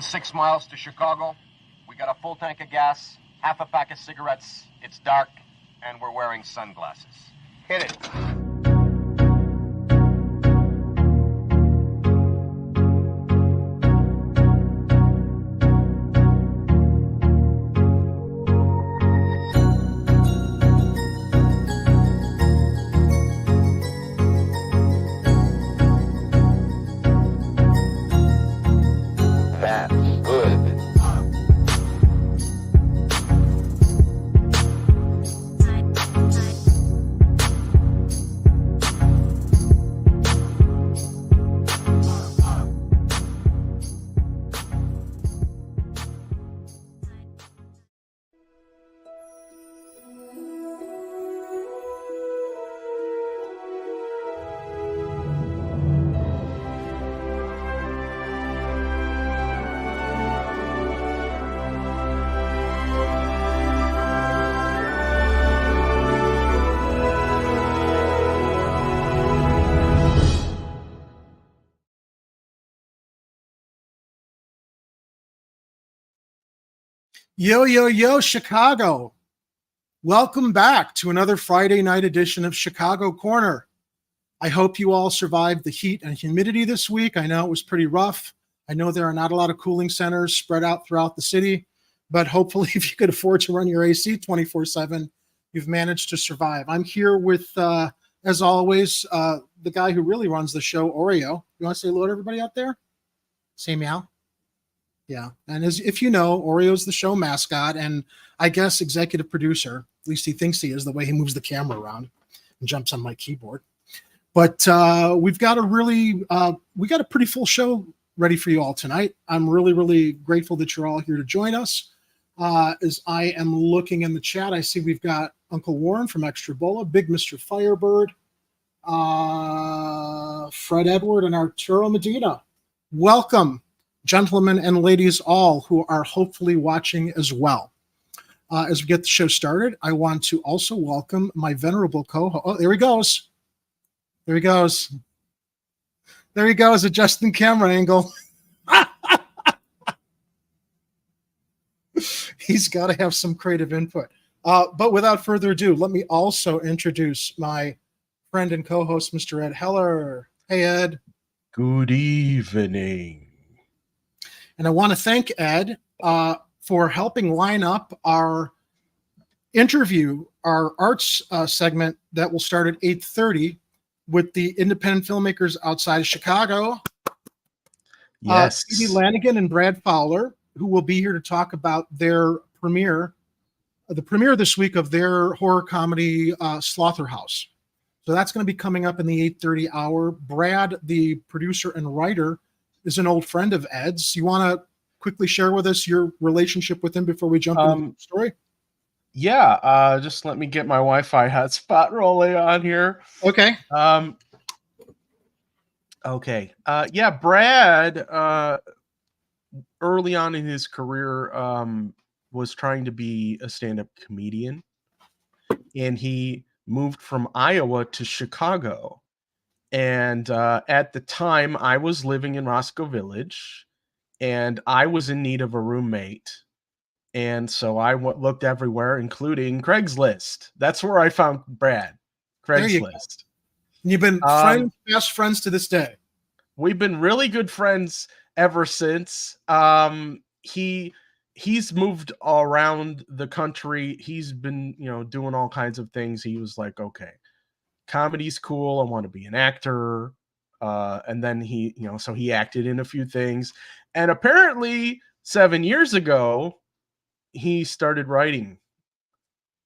6 miles to Chicago. We got a full tank of gas, half a pack of cigarettes. It's dark, and we're wearing sunglasses. Hit it. Yo, yo, yo, Chicago. Welcome back to another Friday night edition of Chicago Corner. I hope you all survived the heat and humidity this week. I know it was pretty rough. I know there are not a lot of cooling centers spread out throughout the city, but hopefully if you could afford to run your AC 24/7, you've managed to survive. I'm here with, as always, the guy who really runs the show, Oreo. You want to say hello to everybody out there? Say meow. Yeah, and as if you know, Oreo's the show mascot and I guess executive producer. At least he thinks he is, the way he moves the camera around and jumps on my keyboard. But we've got we got a pretty full show ready for you all tonight. I'm really, really grateful that you're all here to join us. As I am looking in the chat, I see we've got Uncle Warren from Extra Bola, Big Mr. Firebird, Fred Edward, and Arturo Medina. Welcome, gentlemen and ladies all who are hopefully watching as well. As we get the show started, I want to also welcome my venerable co-host. Oh, there he goes. There he goes. There he goes, adjusting camera angle. He's got to have some creative input. But without further ado, let me also introduce my friend and co-host, Mr. Ed Heller. Hey, Ed. Good evening. And I want to thank Ed for helping line up our interview, our arts segment that will start at 8:30 with the independent filmmakers outside of Chicago. Yes. Stevie Lanigan and Brad Fowler, who will be here to talk about their premiere, the premiere this week of their horror comedy, Slotherhouse. So that's going to be coming up in the 8:30 hour. Brad, the producer and writer, is an old friend of Ed's. You want to quickly share with us your relationship with him before we jump into the story? Yeah, just let me get my Wi-Fi hotspot rolling on here. Okay. Okay. Yeah, Brad, early on in his career, was trying to be a stand-up comedian, and he moved from Iowa to Chicago. And at the time, I was living in Roscoe Village, and I was in need of a roommate. And so I looked everywhere, including Craigslist. That's where I found Brad. Craigslist. You've been best friends to this day. We've been really good friends ever since. He's moved around the country. He's been, doing all kinds of things. He was like, okay, comedy's cool. I want to be an actor. And then he acted in a few things. And apparently 7 years ago, he started writing.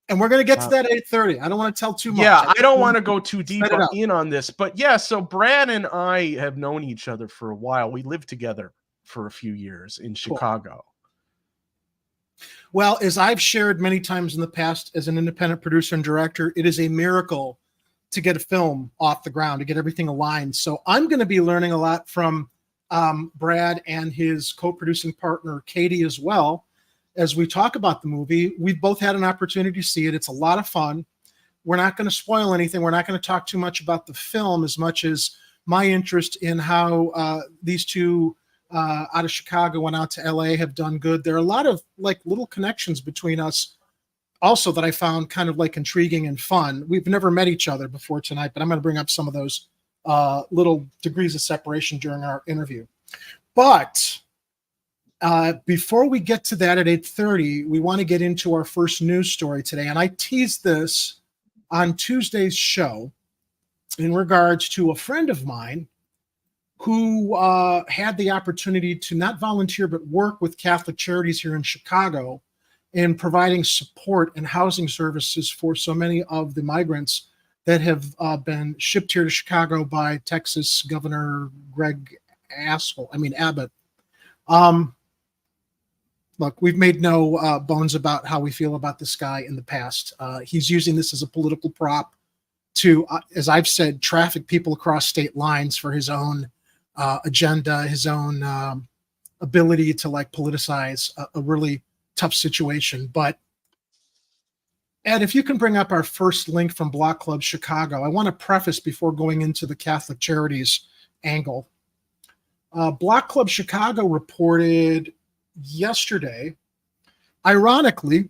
And we're going to get to that 8:30. I don't want to tell too much. Yeah, I don't want to go too deep in on this. But yeah, so Brad and I have known each other for a while. We lived together for a few years in Chicago. Well, as I've shared many times in the past as an independent producer and director, it is a miracle to get a film off the ground, to get everything aligned. So I'm going to be learning a lot from Brad and his co-producing partner, Katie, as well. As we talk about the movie, we've both had an opportunity to see it. It's a lot of fun. We're not going to spoil anything. We're not going to talk too much about the film as much as my interest in how these two out of Chicago went out to LA, have done good. There are a lot of like little connections between us also that I found kind of like intriguing and fun. We've never met each other before tonight, but I'm going to bring up some of those little degrees of separation during our interview. But before we get to that at 8:30, we want to get into our first news story today. And I teased this on Tuesday's show in regards to a friend of mine who had the opportunity to not volunteer but work with Catholic Charities here in Chicago in providing support and housing services for so many of the migrants that have been shipped here to Chicago by Texas Governor Abbott. Look, we've made no bones about how we feel about this guy in the past. He's using this as a political prop to, as I've said, traffic people across state lines for his own agenda, his own ability to like politicize a really tough situation. But Ed, if you can bring up our first link from Block Club Chicago, I want to preface before going into the Catholic Charities angle. Block Club Chicago reported yesterday, ironically,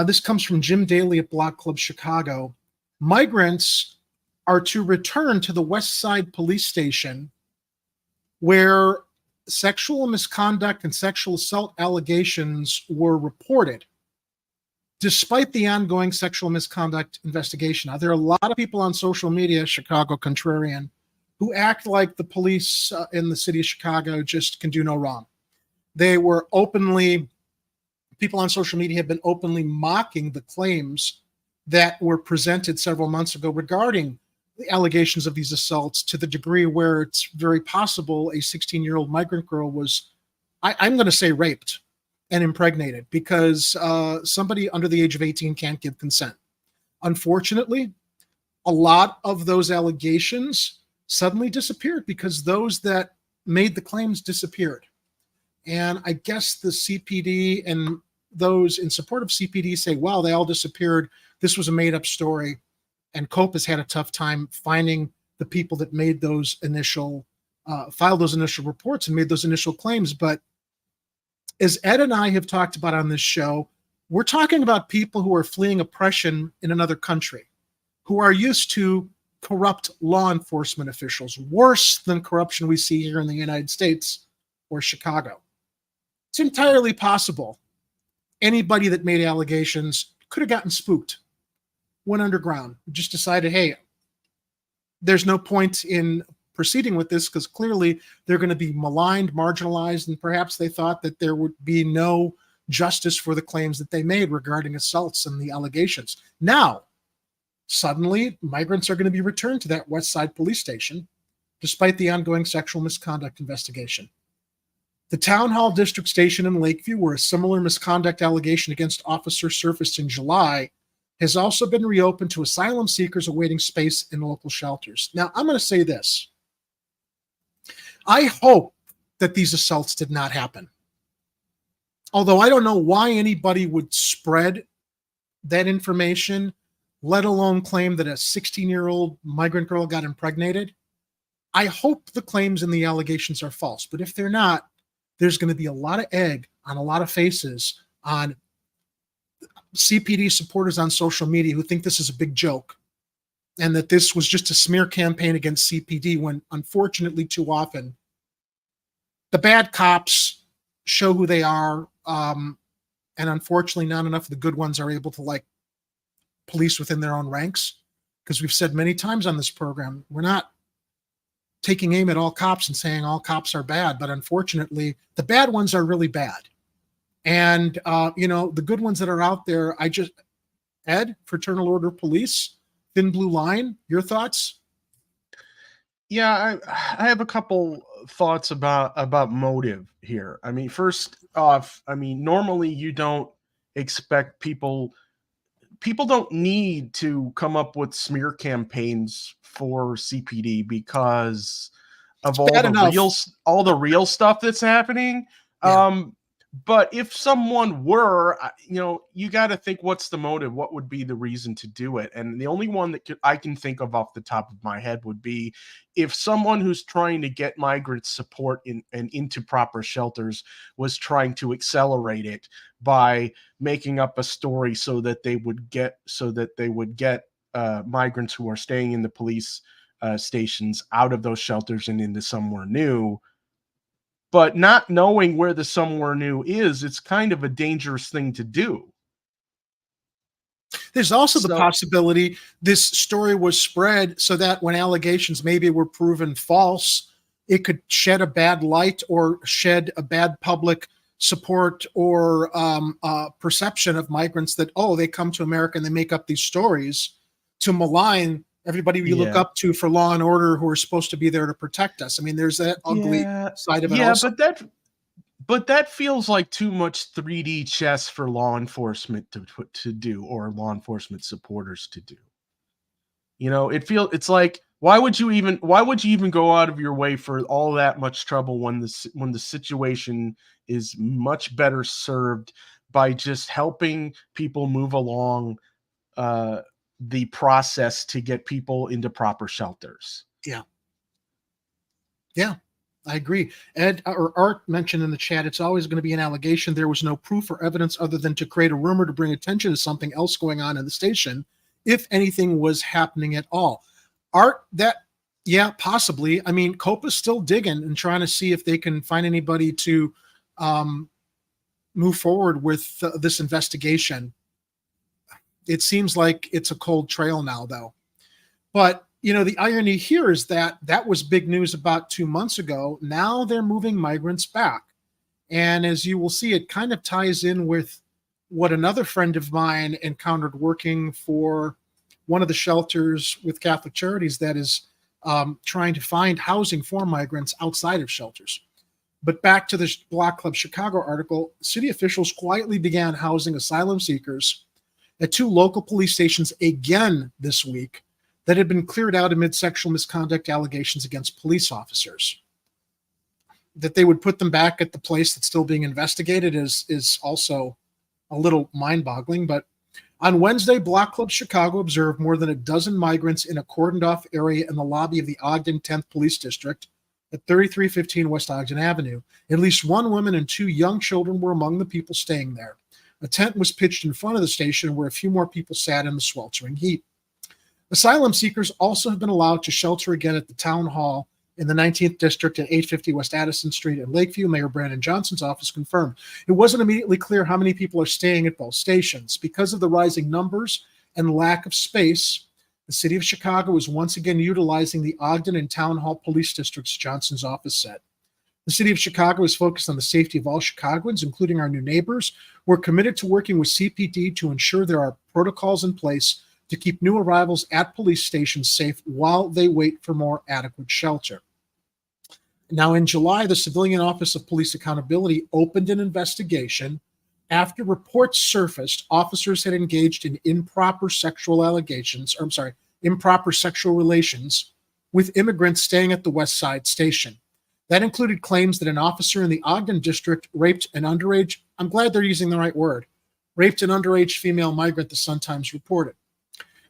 this comes from Jim Daly at Block Club Chicago. Migrants are to return to the West Side Police Station where sexual misconduct and sexual assault allegations were reported, despite the ongoing sexual misconduct investigation. Now, there are a lot of people on social media, Chicago Contrarian, who act like the police in the city of Chicago just can do no wrong. They were openly, people on social media have been openly mocking the claims that were presented several months ago regarding the allegations of these assaults, to the degree where it's very possible a 16-year-old migrant girl was, I'm going to say, raped and impregnated because somebody under the age of 18 can't give consent. Unfortunately, a lot of those allegations suddenly disappeared because those that made the claims disappeared. And I guess the CPD and those in support of CPD say, wow, they all disappeared. This was a made-up story. And COPE has had a tough time finding the people that made those initial, filed those initial reports and made those initial claims. But as Ed and I have talked about on this show, we're talking about people who are fleeing oppression in another country, who are used to corrupt law enforcement officials, worse than corruption we see here in the United States or Chicago. It's entirely possible anybody that made allegations could have gotten spooked, went underground, just decided, hey, there's no point in proceeding with this because clearly they're going to be maligned, marginalized, and perhaps they thought that there would be no justice for the claims that they made regarding assaults and the allegations. Now, suddenly, migrants are going to be returned to that West Side Police Station, despite the ongoing sexual misconduct investigation. The Town Hall District Station in Lakeview, where a similar misconduct allegation against officers surfaced in July, has also been reopened to asylum seekers awaiting space in local shelters. Now, I'm going to say this. I hope that these assaults did not happen. Although I don't know why anybody would spread that information, let alone claim that a 16-year-old migrant girl got impregnated. I hope the claims and the allegations are false. But if they're not, there's going to be a lot of egg on a lot of faces on CPD supporters on social media who think this is a big joke and that this was just a smear campaign against CPD, when unfortunately too often the bad cops show who they are, and unfortunately not enough of the good ones are able to like police within their own ranks. Because we've said many times on this program, we're not taking aim at all cops and saying all cops are bad, but unfortunately the bad ones are really bad. And, the good ones that are out there, Ed, Fraternal Order Police, Thin Blue Line, your thoughts? Yeah, I have a couple thoughts about motive here. I mean, first off, normally you don't expect people don't need to come up with smear campaigns for CPD because of all the real stuff that's happening. Yeah. But if someone were, you got to think, what's the motive? What would be the reason to do it? And the only one that I can think of off the top of my head would be if someone who's trying to get migrant support and into proper shelters was trying to accelerate it by making up a story so that they would get migrants who are staying in the police stations out of those shelters and into somewhere new. But not knowing where the somewhere new is, it's kind of a dangerous thing to do. There's also the possibility this story was spread so that when allegations maybe were proven false, it could shed a bad light or shed a bad public support or perception of migrants that, oh, they come to America and they make up these stories to malign everybody we look up to for law and order who are supposed to be there to protect us. I mean, there's that ugly side of it also. But that feels like too much 3D chess for law enforcement to do, or law enforcement supporters to do. It's like, why would you even go out of your way for all that much trouble when the situation is much better served by just helping people move along the process to get people into proper shelters. Yeah, I agree. Ed or Art mentioned in the chat, it's always going to be an allegation. There was no proof or evidence other than to create a rumor to bring attention to something else going on in the station, if anything was happening at all. Art, possibly. I mean, COPA's still digging and trying to see if they can find anybody to move forward with this investigation. It seems like it's a cold trail now, though. But, the irony here is that was big news about 2 months ago. Now they're moving migrants back. And as you will see, it kind of ties in with what another friend of mine encountered working for one of the shelters with Catholic Charities that is trying to find housing for migrants outside of shelters. But back to the Block Club Chicago article, city officials quietly began housing asylum seekers at 2 local police stations again this week that had been cleared out amid sexual misconduct allegations against police officers. That they would put them back at the place that's still being investigated is also a little mind-boggling. But on Wednesday, Block Club Chicago observed more than a dozen migrants in a cordoned-off area in the lobby of the Ogden 10th Police District at 3315 West Ogden Avenue. At least 1 woman and 2 young children were among the people staying there. A tent was pitched in front of the station where a few more people sat in the sweltering heat. Asylum seekers also have been allowed to shelter again at the town hall in the 19th District at 850 West Addison Street in Lakeview. Mayor Brandon Johnson's office confirmed. It wasn't immediately clear how many people are staying at both stations. Because of the rising numbers and lack of space, the city of Chicago is once again utilizing the Ogden and Town Hall Police Districts, Johnson's office said. The city of Chicago is focused on the safety of all Chicagoans, including our new neighbors. We're committed to working with CPD to ensure there are protocols in place to keep new arrivals at police stations safe while they wait for more adequate shelter. Now, in July, the Civilian Office of Police Accountability opened an investigation after reports surfaced officers had engaged in improper sexual relations with immigrants staying at the West Side Station. That included claims that an officer in the Ogden district raped an underage, I'm glad they're using the right word, raped an underage female migrant, the Sun-Times reported.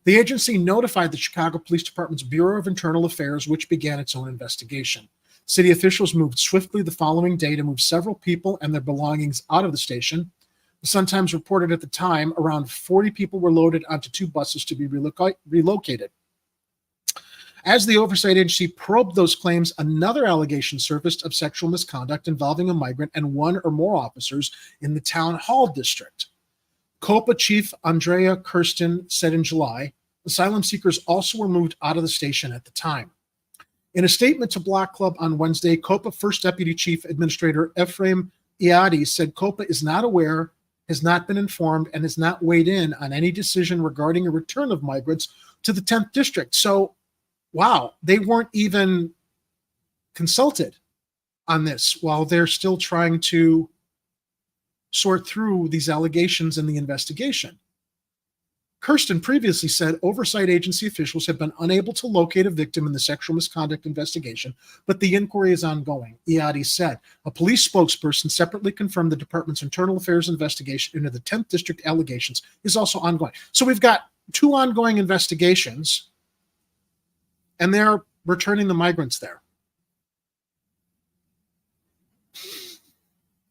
The agency notified the Chicago Police Department's Bureau of Internal Affairs, which began its own investigation. City officials moved swiftly the following day to move several people and their belongings out of the station. The Sun-Times reported at the time around 40 people were loaded onto 2 buses to be relocated. As the oversight agency probed those claims, another allegation surfaced of sexual misconduct involving a migrant and 1 or more officers in the Town Hall district. COPA Chief Andrea Kirsten said in July, asylum seekers also were moved out of the station at the time. In a statement to Block Club on Wednesday, COPA First Deputy Chief Administrator Ephraim Iadi said COPA is not aware, has not been informed, and has not weighed in on any decision regarding a return of migrants to the 10th District. So, wow, they weren't even consulted on this while they're still trying to sort through these allegations in the investigation. Kirsten previously said oversight agency officials have been unable to locate a victim in the sexual misconduct investigation, but the inquiry is ongoing, Iadi said. A police spokesperson separately confirmed the department's internal affairs investigation into the 10th District allegations is also ongoing. So we've got 2 ongoing investigations, and they're returning the migrants there.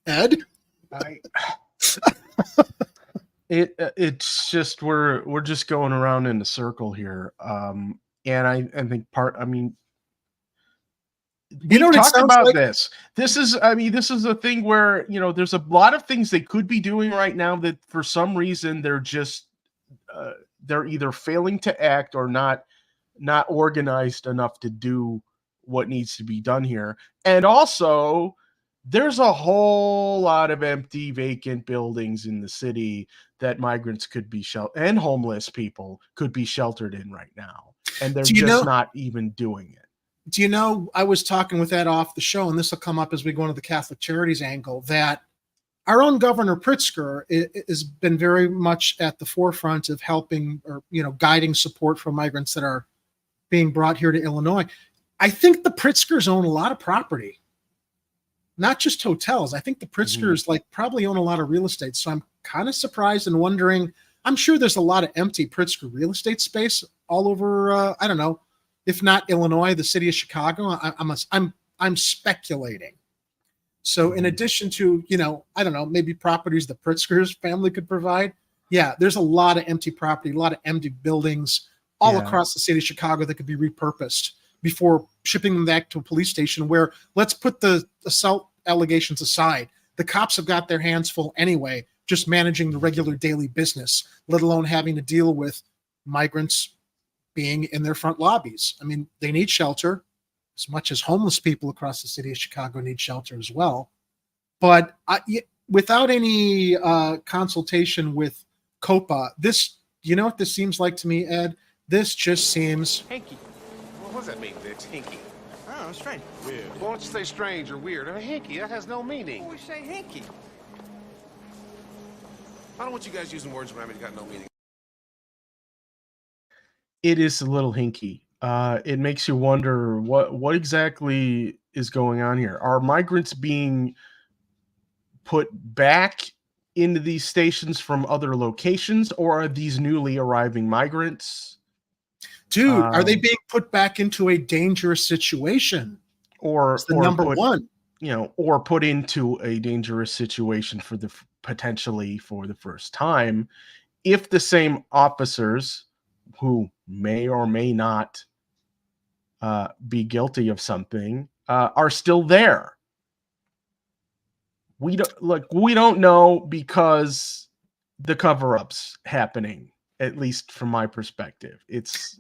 Ed? It's just we're just going around in a circle here, and I think you know what talked about like? this. This is a thing where there's a lot of things they could be doing right now that for some reason they're just they're either failing to act or not organized enough to do what needs to be done here, and also. There's a whole lot of empty, vacant buildings in the city that migrants could be and homeless people could be sheltered in right now. And they're just not even doing it. Do you know, I was talking with Ed off the show, and this will come up as we go into the Catholic Charities angle, that our own Governor Pritzker has been very much at the forefront of helping or, guiding support for migrants that are being brought here to Illinois. I think the Pritzkers own a lot of property. Not just hotels. I think the Pritzkers probably own a lot of real estate. So I'm kind of surprised and wondering, I'm sure there's a lot of empty Pritzker real estate space all over, I don't know, if not Illinois, the city of Chicago. I'm speculating. So in addition to, I don't know, maybe properties the Pritzkers family could provide. Yeah, there's a lot of empty property, a lot of empty buildings all across the city of Chicago that could be repurposed before shipping them back to a police station where, let's put the assault allegations aside. The cops have got their hands full anyway, just managing the regular daily business, let alone having to deal with migrants being in their front lobbies. I mean, they need shelter as much as homeless people across the city of Chicago need shelter as well. But without any consultation with COPA, this, you know what this seems like to me, Ed? This just seems hanky. What does that mean? It's hinky. Oh, strange. Weird. Why don't you say strange or weird? Or hinky, that has no meaning. Always say hinky. I don't want you guys using words around me that got no meaning. It is a little hinky. It makes you wonder what exactly is going on here. Are migrants being put back into these stations from other locations, or are these newly arriving migrants? Dude, are they being put back into a dangerous situation? Or number one, or put into a dangerous situation potentially for the first time, if the same officers who may or may not be guilty of something are still there. We don't know because the cover-up's happening. At least from my perspective, it's,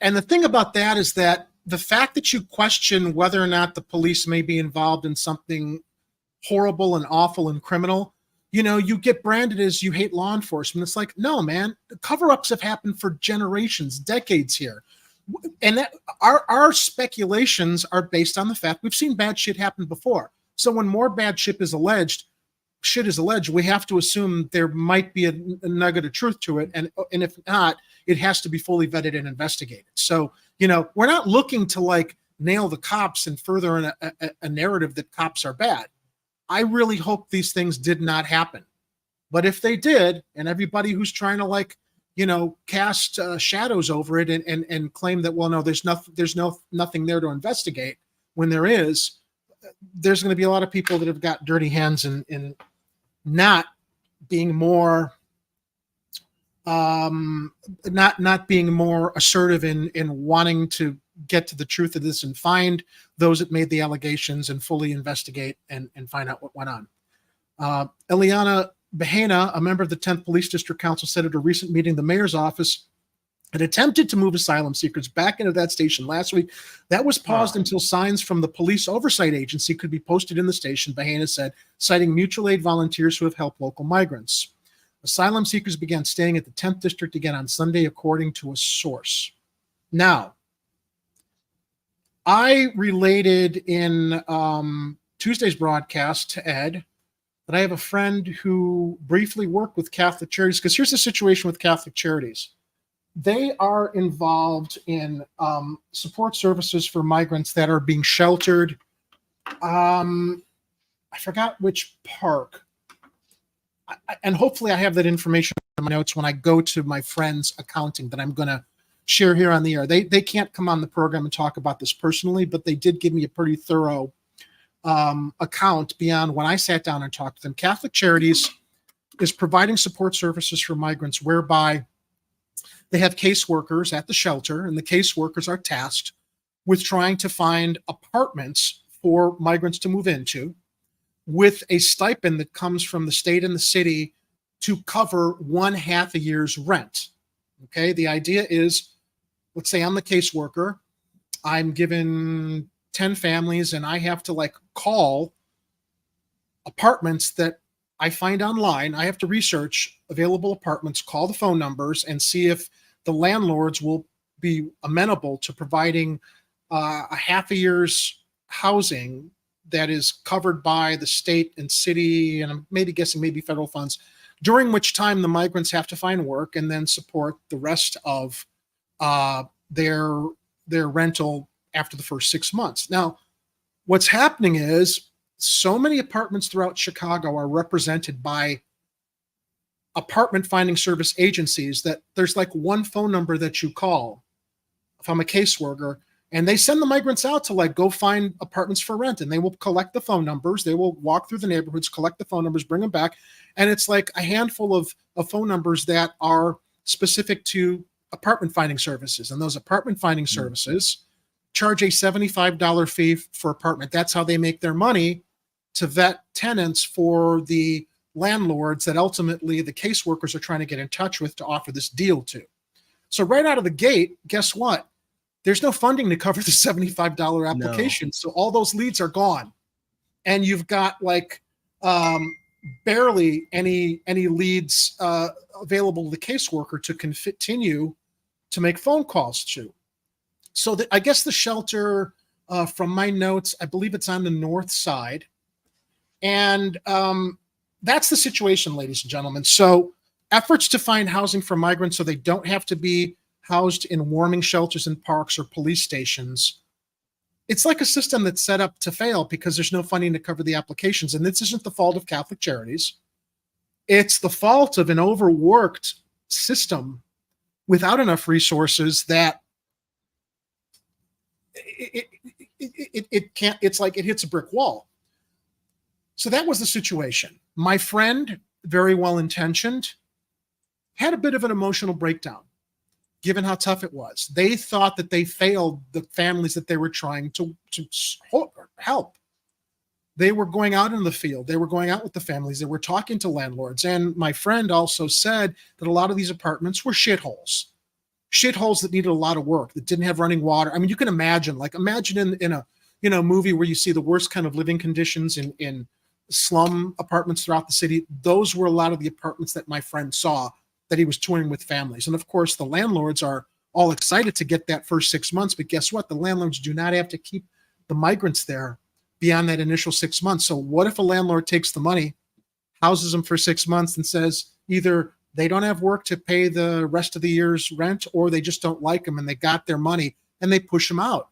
And the thing about that is that the fact that you question whether or not the police may be involved in something horrible and awful and criminal, you get branded as you hate law enforcement. It's like, no, man, cover-ups have happened for generations, decades here. And our speculations are based on the fact we've seen bad shit happen before. So when more bad shit is alleged, we have to assume there might be a nugget of truth to it. And if not, it has to be fully vetted and investigated. So, we're not looking to nail the cops and further a narrative that cops are bad. I really hope these things did not happen. But if they did, and everybody who's trying to cast shadows over it and claim that, well, no, there's nothing there to investigate, when there is, there's going to be a lot of people that have got dirty hands in not being more not being more assertive in wanting to get to the truth of this and find those that made the allegations and fully investigate and find out what went on. Eliana Bahena, a member of the 10th Police District Council, said at a recent meeting the mayor's office had attempted to move asylum seekers back into that station last week. That was paused until signs from the police oversight agency could be posted in the station, Bahena said, citing mutual aid volunteers who have helped local migrants. Asylum seekers began staying at the 10th District again on Sunday, according to a source. Now, I related in Tuesday's broadcast to Ed that I have a friend who briefly worked with Catholic Charities, because here's the situation with Catholic Charities. They are involved in support services for migrants that are being sheltered. I forgot which park. And hopefully I have that information in my notes when I go to my friend's accounting that I'm going to share here on the air. They can't come on the program and talk about this personally, but they did give me a pretty thorough account beyond when I sat down and talked to them. Catholic Charities is providing support services for migrants whereby they have caseworkers at the shelter, and the caseworkers are tasked with trying to find apartments for migrants to move into, with a stipend that comes from the state and the city to cover 1/2 a year's rent. Okay, the idea is, let's say I'm the caseworker, I'm given 10 families, and I have to call apartments that I find online. I have to research available apartments, call the phone numbers, and see if the landlords will be amenable to providing a 1/2 a year's housing that is covered by the state and city, and I'm maybe guessing maybe federal funds, during which time the migrants have to find work and then support the rest of their rental after the first 6 months. Now, what's happening is so many apartments throughout Chicago are represented by apartment finding service agencies that there's one phone number that you call if I'm a caseworker, and they send the migrants out to go find apartments for rent, and they will collect the phone numbers. They will walk through the neighborhoods, collect the phone numbers, bring them back. And it's a handful of phone numbers that are specific to apartment finding services. And those apartment finding services charge a $75 fee for apartment. That's how they make their money, to vet tenants for the landlords that ultimately the caseworkers are trying to get in touch with to offer this deal to. So right out of the gate, guess what? There's no funding to cover the $75 application. No. So all those leads are gone. And you've got barely any leads available to the caseworker to continue to make phone calls to. So I guess the shelter, from my notes, I believe it's on the north side. And that's the situation, ladies and gentlemen. So efforts to find housing for migrants so they don't have to be housed in warming shelters in parks or police stations. It's like a system that's set up to fail because there's no funding to cover the applications. And this isn't the fault of Catholic Charities. It's the fault of an overworked system without enough resources that it can't, it's like it hits a brick wall. So that was the situation. My friend, very well-intentioned, had a bit of an emotional breakdown, given how tough it was. They thought that they failed the families that they were trying to help. They were going out in the field. They were going out with the families. They were talking to landlords. And my friend also said that a lot of these apartments were shitholes that needed a lot of work, that didn't have running water. I mean, you can imagine, imagine in a movie where you see the worst kind of living conditions in slum apartments throughout the city. Those were a lot of the apartments that my friend saw that he was touring with families. And of course, the landlords are all excited to get that first 6 months, but guess what? The landlords do not have to keep the migrants there beyond that initial 6 months. So what if a landlord takes the money, houses them for 6 months, and says either they don't have work to pay the rest of the year's rent, or they just don't like them and they got their money and they push them out?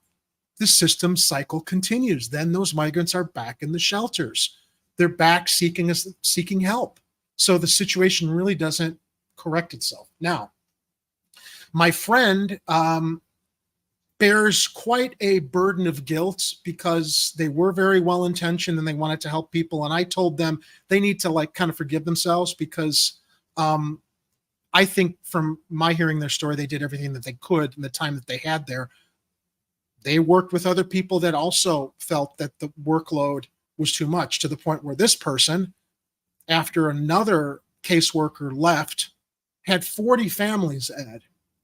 The system cycle continues. Then those migrants are back in the shelters. They're back seeking help. So the situation really doesn't correct itself. Now, my friend bears quite a burden of guilt because they were very well-intentioned and they wanted to help people. And I told them they need to kind of forgive themselves, because I think from my hearing their story, they did everything that they could in the time that they had there. They worked with other people that also felt that the workload was too much, to the point where this person, after another caseworker left, had 40 families, Ed,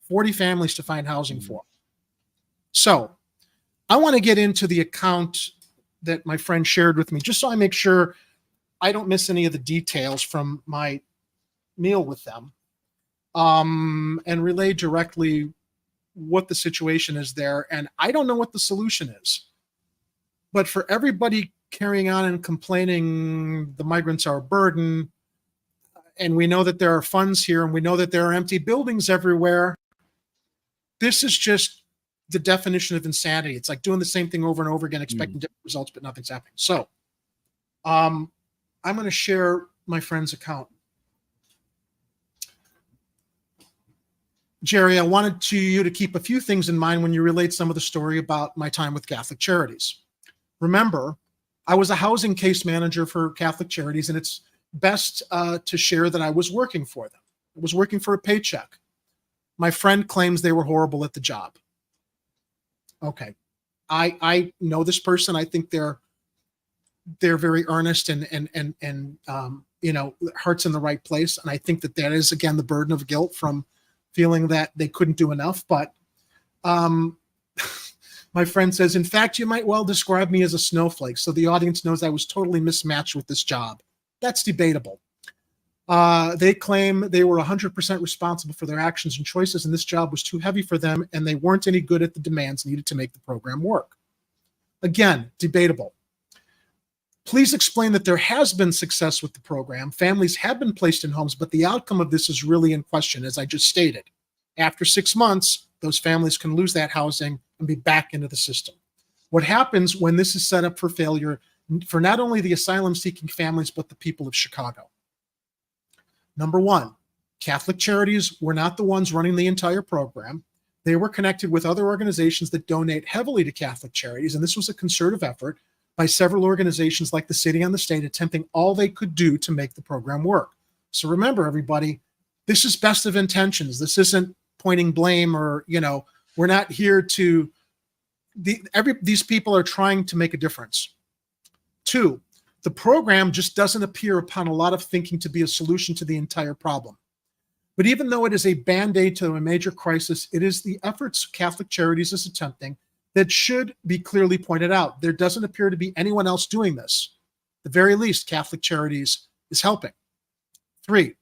40 families to find housing for. So I want to get into the account that my friend shared with me, just so I make sure I don't miss any of the details from my meal with them, and relay directly what the situation is there. And I don't know what the solution is, but for everybody carrying on and complaining the migrants are a burden, and we know that there are funds here, and we know that there are empty buildings everywhere. This is just the definition of insanity. It's like doing the same thing over and over again, expecting different results, but nothing's happening. So I'm going to share my friend's account. Jerry, I wanted you to keep a few things in mind when you relate some of the story about my time with Catholic Charities. Remember, I was a housing case manager for Catholic Charities, and it's best to share that I was working for them. I was working for a paycheck. My friend claims they were horrible at the job. Okay. I know this person. I think they're very earnest and heart's in the right place. And I think that is, again, the burden of guilt from feeling that they couldn't do enough. But my friend says, in fact, you might well describe me as a snowflake, so the audience knows I was totally mismatched with this job. That's debatable. They claim they were 100% responsible for their actions and choices, and this job was too heavy for them, and they weren't any good at the demands needed to make the program work. Again, debatable. Please explain that there has been success with the program. Families have been placed in homes, but the outcome of this is really in question, as I just stated. After 6 months, those families can lose that housing and be back into the system. What happens when this is set up for failure for not only the asylum-seeking families, but the people of Chicago? Number one, Catholic Charities were not the ones running the entire program. They were connected with other organizations that donate heavily to Catholic Charities, and this was a concerted effort by several organizations like the city and the state attempting all they could do to make the program work. So remember, everybody, this is best of intentions. This isn't pointing blame or, we're not here to, these people are trying to make a difference. Two, the program just doesn't appear upon a lot of thinking to be a solution to the entire problem. But even though it is a band-aid to a major crisis, it is the efforts Catholic Charities is attempting that should be clearly pointed out. There doesn't appear to be anyone else doing this. At the very least, Catholic Charities is helping. Three,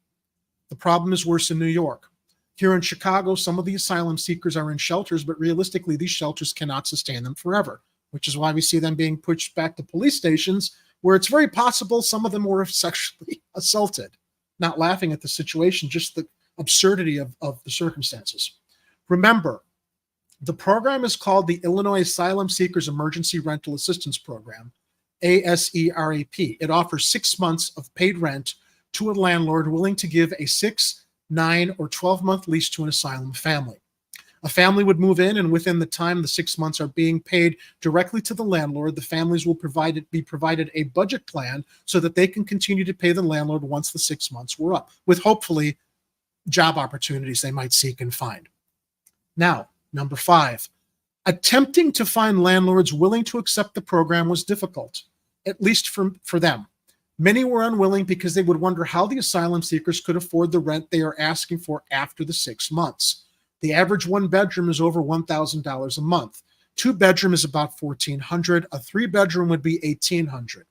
the problem is worse in New York. Here in Chicago, some of the asylum seekers are in shelters, but realistically, these shelters cannot sustain them forever, which is why we see them being pushed back to police stations, where it's very possible some of them were sexually assaulted. Not laughing at the situation, just the absurdity of the circumstances. Remember, the program is called the Illinois Asylum Seekers Emergency Rental Assistance Program, ASERAP. It offers 6 months of paid rent to a landlord willing to give a 6, 9, or 12-month lease to an asylum family. A family would move in, and within the time the 6 months are being paid directly to the landlord, the families will be provided a budget plan so that they can continue to pay the landlord once the 6 months were up, with hopefully job opportunities they might seek and find. Now, number 5, attempting to find landlords willing to accept the program was difficult, at least for them. Many were unwilling because they would wonder how the asylum seekers could afford the rent they are asking for after the 6 months. The average 1-bedroom is over $1,000 a month. 2-bedroom is about $1,400. A 3-bedroom would be $1,800.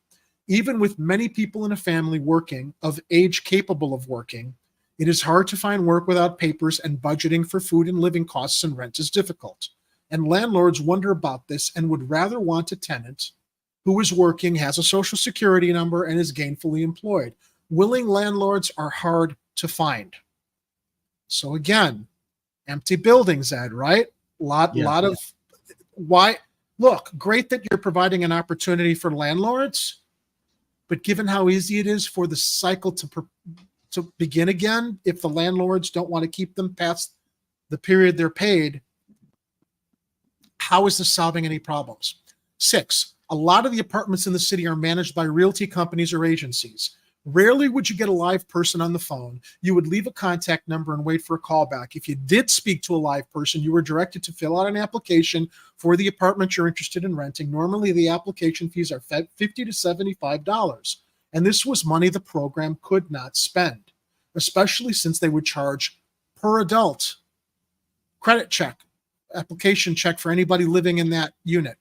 Even with many people in a family working, of age capable of working, it is hard to find work without papers, and budgeting for food and living costs and rent is difficult. And landlords wonder about this and would rather want a tenant who is working, has a social security number, and is gainfully employed. Willing landlords are hard to find. So again, empty buildings, Ed, right? Lot of why? Look, great that you're providing an opportunity for landlords, but given how easy it is for the cycle to begin again, if the landlords don't want to keep them past the period they're paid, how is this solving any problems? 6, a lot of the apartments in the city are managed by realty companies or agencies. Rarely would you get a live person on the phone. You would leave a contact number and wait for a call back. If you did speak to a live person, you were directed to fill out an application for the apartment you're interested in renting. Normally, the application fees are $50 to $75. And this was money the program could not spend, especially since they would charge per adult credit check, application check for anybody living in that unit.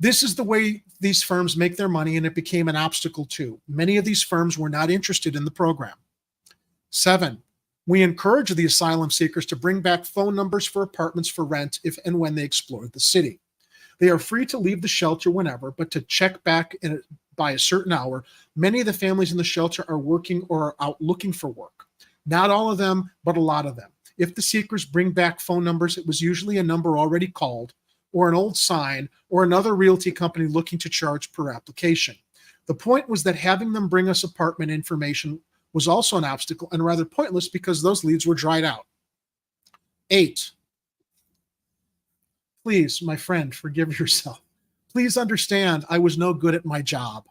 This is the way these firms make their money, and it became an obstacle too. Many of these firms were not interested in the program. 7, we encourage the asylum seekers to bring back phone numbers for apartments for rent if and when they explored the city. They are free to leave the shelter whenever, but to check back by a certain hour. Many of the families in the shelter are working or are out looking for work. Not all of them, but a lot of them. If the seekers bring back phone numbers, it was usually a number already called, or an old sign, or another realty company looking to charge per application. The point was that having them bring us apartment information was also an obstacle and rather pointless because those leads were dried out. 8. Please, my friend, forgive yourself. Please understand I was no good at my job.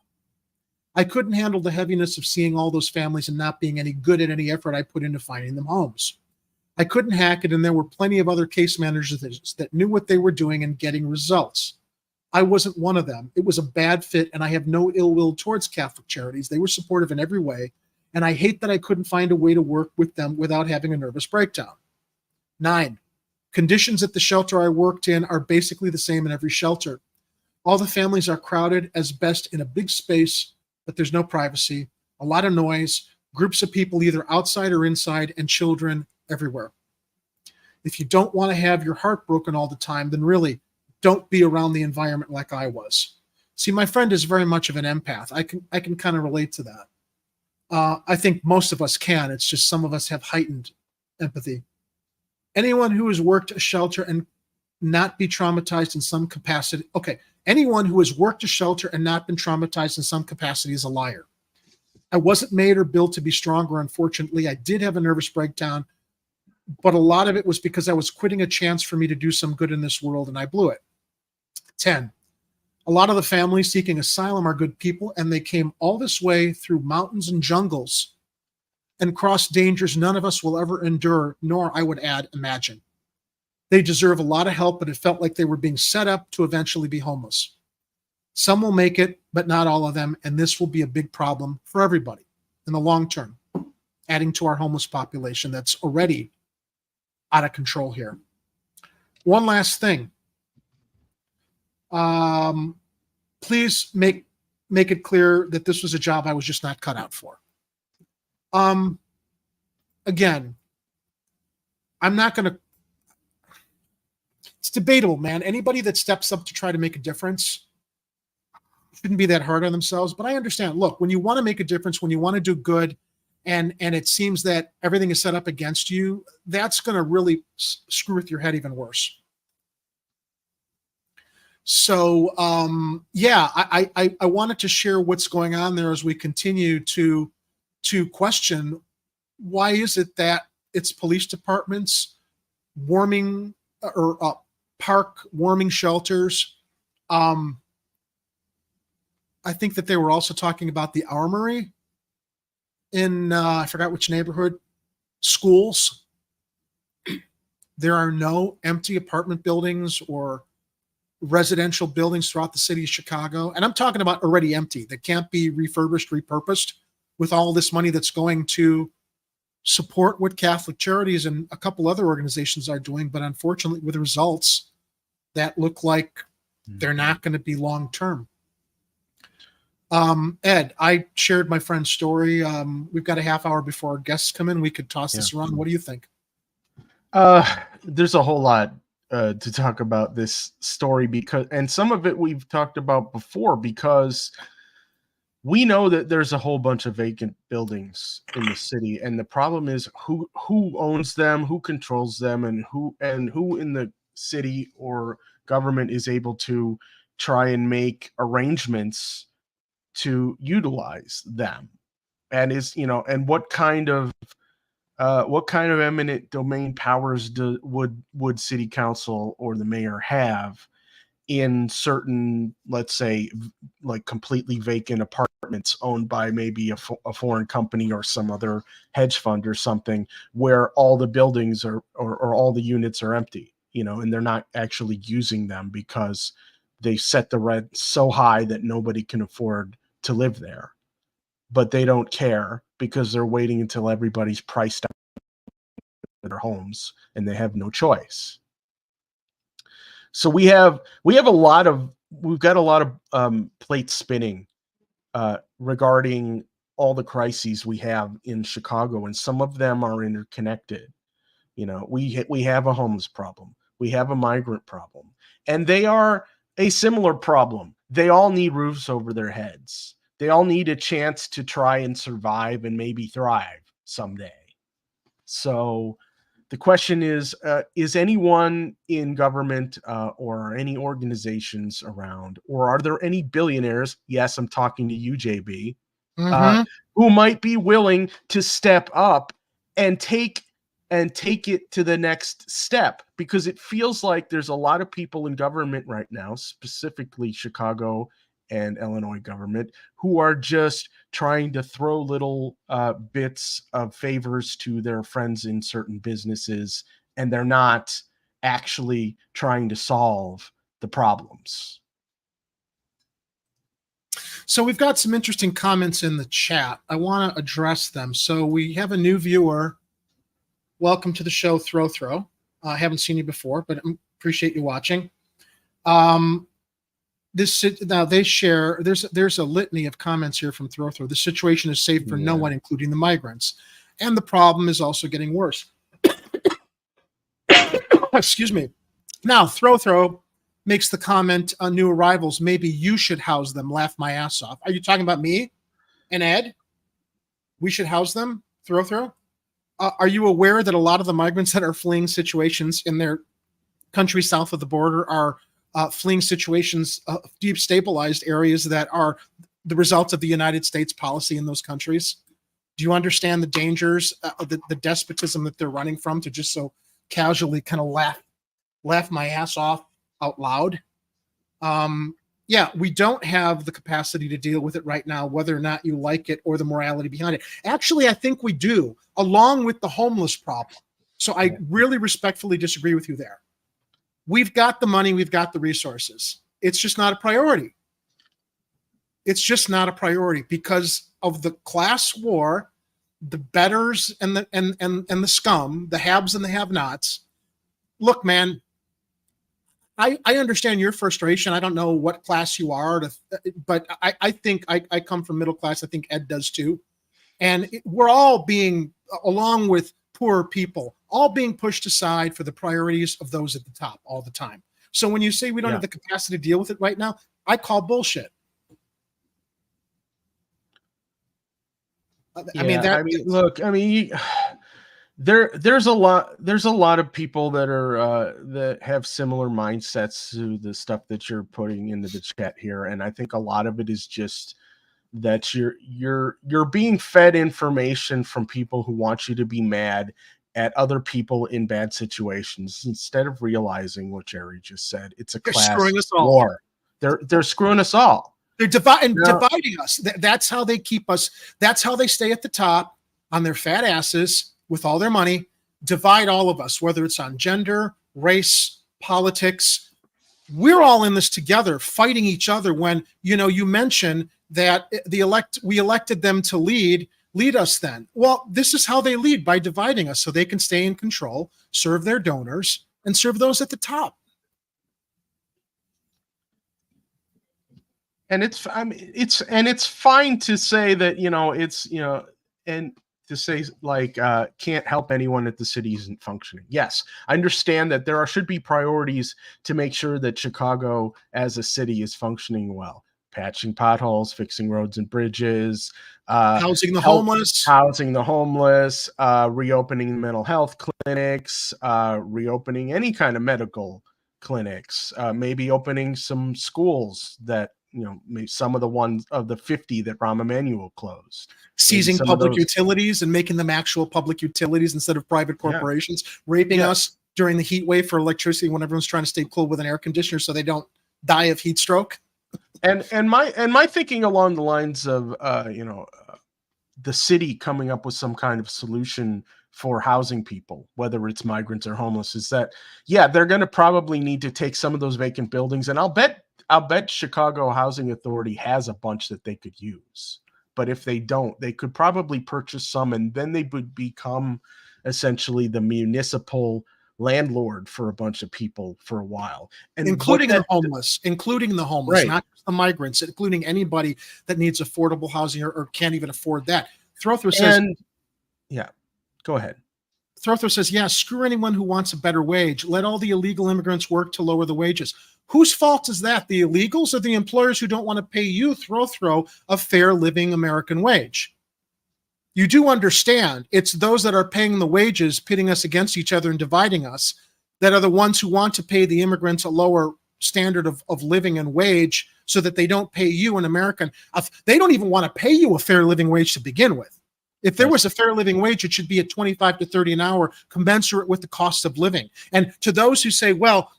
I couldn't handle the heaviness of seeing all those families and not being any good at any effort I put into finding them homes. I couldn't hack it, and there were plenty of other case managers that knew what they were doing and getting results. I wasn't one of them. It was a bad fit, and I have no ill will towards Catholic Charities. They were supportive in every way, and I hate that I couldn't find a way to work with them without having a nervous breakdown. 9. Conditions at the shelter I worked in are basically the same in every shelter. All the families are crowded as best in a big space, but there's no privacy, a lot of noise, groups of people either outside or inside, and children everywhere. If you don't want to have your heart broken all the time, then really don't be around the environment like I was. See, my friend is very much of an empath. I can kind of relate to that. I think most of us can. It's just some of us have heightened empathy. Anyone who has worked a shelter and not be traumatized in some capacity. Okay, anyone who has worked a shelter and not been traumatized in some capacity is a liar. I wasn't made or built to be stronger, unfortunately. I did have a nervous breakdown, but a lot of it was because I was quitting a chance for me to do some good in this world, and I blew it. 10. A lot of the families seeking asylum are good people, and they came all this way through mountains and jungles and crossed dangers none of us will ever endure, nor, I would add, imagine. They deserve a lot of help, but it felt like they were being set up to eventually be homeless. Some will make it, but not all of them, and this will be a big problem for everybody in the long term, adding to our homeless population that's already out of control here. One last thing. Please make it clear that this was a job I was just not cut out for. Again, I'm not going to, it's debatable, man. Anybody that steps up to try to make a difference shouldn't be that hard on themselves, but I understand. Look, when you want to make a difference, when you want to do good, and it seems that everything is set up against you, that's going to really screw with your head even worse. So, yeah, I wanted to share what's going on there as we continue to question why is it that it's police departments warming or park warming shelters. I think that they were also talking about the armory in I forgot which neighborhood, schools. There are no empty apartment buildings or residential buildings throughout the city of Chicago. And I'm talking about already empty that can't be refurbished, repurposed with all this money that's going to support what Catholic Charities and a couple other organizations are doing. But unfortunately, with results that look like they're not going to be long-term. Ed, I shared my friend's story. We've got a half hour before our guests come in. We could toss this around. What do you think? There's a whole lot to talk about this story and some of it we've talked about before, because we know that there's a whole bunch of vacant buildings in the city, and the problem is who owns them, who controls them, and who in the city or government is able to try and make arrangements to utilize them, and and what kind of eminent domain powers would city council or the mayor have in certain, let's say, like completely vacant apartments owned by maybe a foreign company or some other hedge fund or something, where all the buildings or all the units are empty, and they're not actually using them because they set the rent so high that nobody can afford to live there. But they don't care because they're waiting until everybody's priced out of their homes and they have no choice. So we've got a lot of plates spinning regarding all the crises we have in Chicago, and some of them are interconnected. We have a homeless problem, we have a migrant problem, and they are a similar problem. They all need roofs over their heads. They all need a chance to try and survive and maybe thrive someday. So the question is anyone in government or any organizations around, or are there any billionaires? Yes, I'm talking to you, JB, who might be willing to step up and take it to the next step, because it feels like there's a lot of people in government right now, specifically Chicago and Illinois government, who are just trying to throw little bits of favors to their friends in certain businesses, and they're not actually trying to solve the problems. So we've got some interesting comments in the chat. I want to address them. So we have a new viewer. Welcome to the show, Throw. I haven't seen you before, but I appreciate you watching. Now they share. There's a litany of comments here from Throw. The situation is safe for no one, including the migrants, and the problem is also getting worse. Excuse me. Now Throw makes the comment on new arrivals. Maybe you should house them. Laugh my ass off. Are you talking about me and Ed? We should house them. Throw. Are you aware that a lot of the migrants that are fleeing situations in their country south of the border are fleeing situations, destabilized areas that are the result of the United States policy in those countries? Do you understand the dangers, the despotism that they're running from, to just so casually kind of laugh my ass off out loud? Yeah, we don't have the capacity to deal with it right now, whether or not you like it or the morality behind it. Actually, I think we do, along with the homeless problem. So I really respectfully disagree with you there. We've got the money, we've got the resources. It's just not a priority. It's just not a priority because of the class war, the betters and the scum, the haves and the have-nots. Look, man, I understand your frustration. I don't know what class you are, but I think I come from middle class. I think Ed does too. And we're all being, along with poor people, all being pushed aside for the priorities of those at the top all the time. So when you say we don't have the capacity to deal with it right now, I call bullshit. There's a lot of people that are that have similar mindsets to the stuff that you're putting into the chat here, and I think a lot of it is just that you're being fed information from people who want you to be mad at other people in bad situations instead of realizing what Jerry just said. It's a class war. They're screwing us all. They're dividing us. That's how they keep us. That's how they stay at the top on their fat asses with all their money. Divide all of us, whether it's on gender, race, politics. We're all in this together, fighting each other. When you mention that we elected them to lead us then. Well, this is how they lead, by dividing us so they can stay in control, serve their donors, and serve those at the top. And it's fine to say that, and to say like can't help anyone if the city isn't functioning. Yes, I understand that there should be priorities to make sure that Chicago as a city is functioning well. Patching potholes, fixing roads and bridges, housing the homeless, reopening mental health clinics, reopening any kind of medical clinics, maybe opening some schools that, maybe some of the ones of the 50 that Rahm Emanuel closed. Seizing public utilities and making them actual public utilities instead of private corporations, raping us during the heat wave for electricity when everyone's trying to stay cool with an air conditioner so they don't die of heat stroke. And my thinking along the lines of the city coming up with some kind of solution for housing people, whether it's migrants or homeless, is that they're going to probably need to take some of those vacant buildings, and I'll bet Chicago Housing Authority has a bunch that they could use. But if they don't, they could probably purchase some, and then they would become essentially the municipal landlord for a bunch of people for a while, and including the homeless, right. Not just the migrants, including anybody that needs affordable housing or can't even afford that. Throw says, go ahead. Throthro says, yeah, screw anyone who wants a better wage. Let all the illegal immigrants work to lower the wages. Whose fault is that? The illegals or the employers who don't want to pay you, Throthro, a fair living American wage? You do understand it's those that are paying the wages, pitting us against each other and dividing us, that are the ones who want to pay the immigrants a lower standard of living and wage so that they don't pay you, an American. They don't even want to pay you a fair living wage to begin with. If there was a fair living wage, it should be at 25 to 30 an hour, commensurate with the cost of living. And to those who say, well,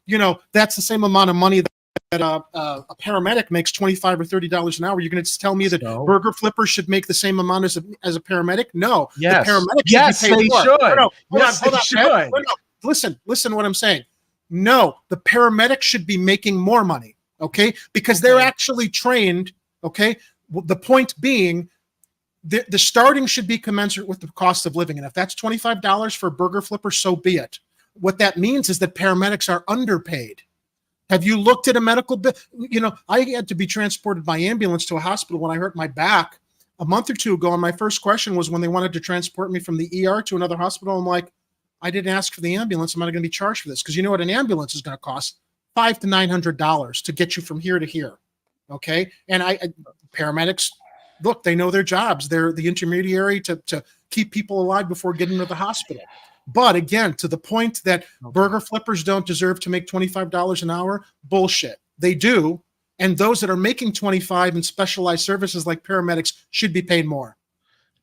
that's the same amount of money that a paramedic makes, $25 or $30 an hour, you're going to tell me that burger flippers should make the same amount as a paramedic? No. Yes. The paramedic should be paid more. Hold on. Listen what I'm saying. No, the paramedic should be making more money, okay? Because they're actually trained, okay? The point being, the starting should be commensurate with the cost of living. And if that's $25 for a burger flipper, so be it. What that means is that paramedics are underpaid. Have you looked at a medical bill? I had to be transported by ambulance to a hospital when I hurt my back a month or two ago. And my first question was when they wanted to transport me from the ER to another hospital, I'm like, I didn't ask for the ambulance. I'm not going to be charged for this. Because you know what an ambulance is going to cost? $500 to $900 to get you from here to here. Okay. And paramedics, look, they know their jobs. They're the intermediary to keep people alive before getting to the hospital. But again, to the point that burger flippers don't deserve to make $25 an hour, bullshit. They do. And those that are making $25 in specialized services like paramedics should be paid more.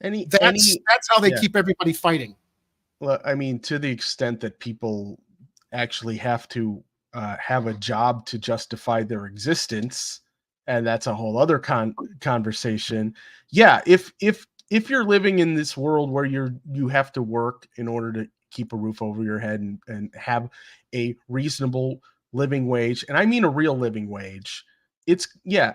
That's how they keep everybody fighting. Well, I mean, to the extent that people actually have to have a job to justify their existence, and that's a whole other conversation. Yeah, if you're living in this world where you have to work in order to keep a roof over your head and have a reasonable living wage, and I mean a real living wage, it's,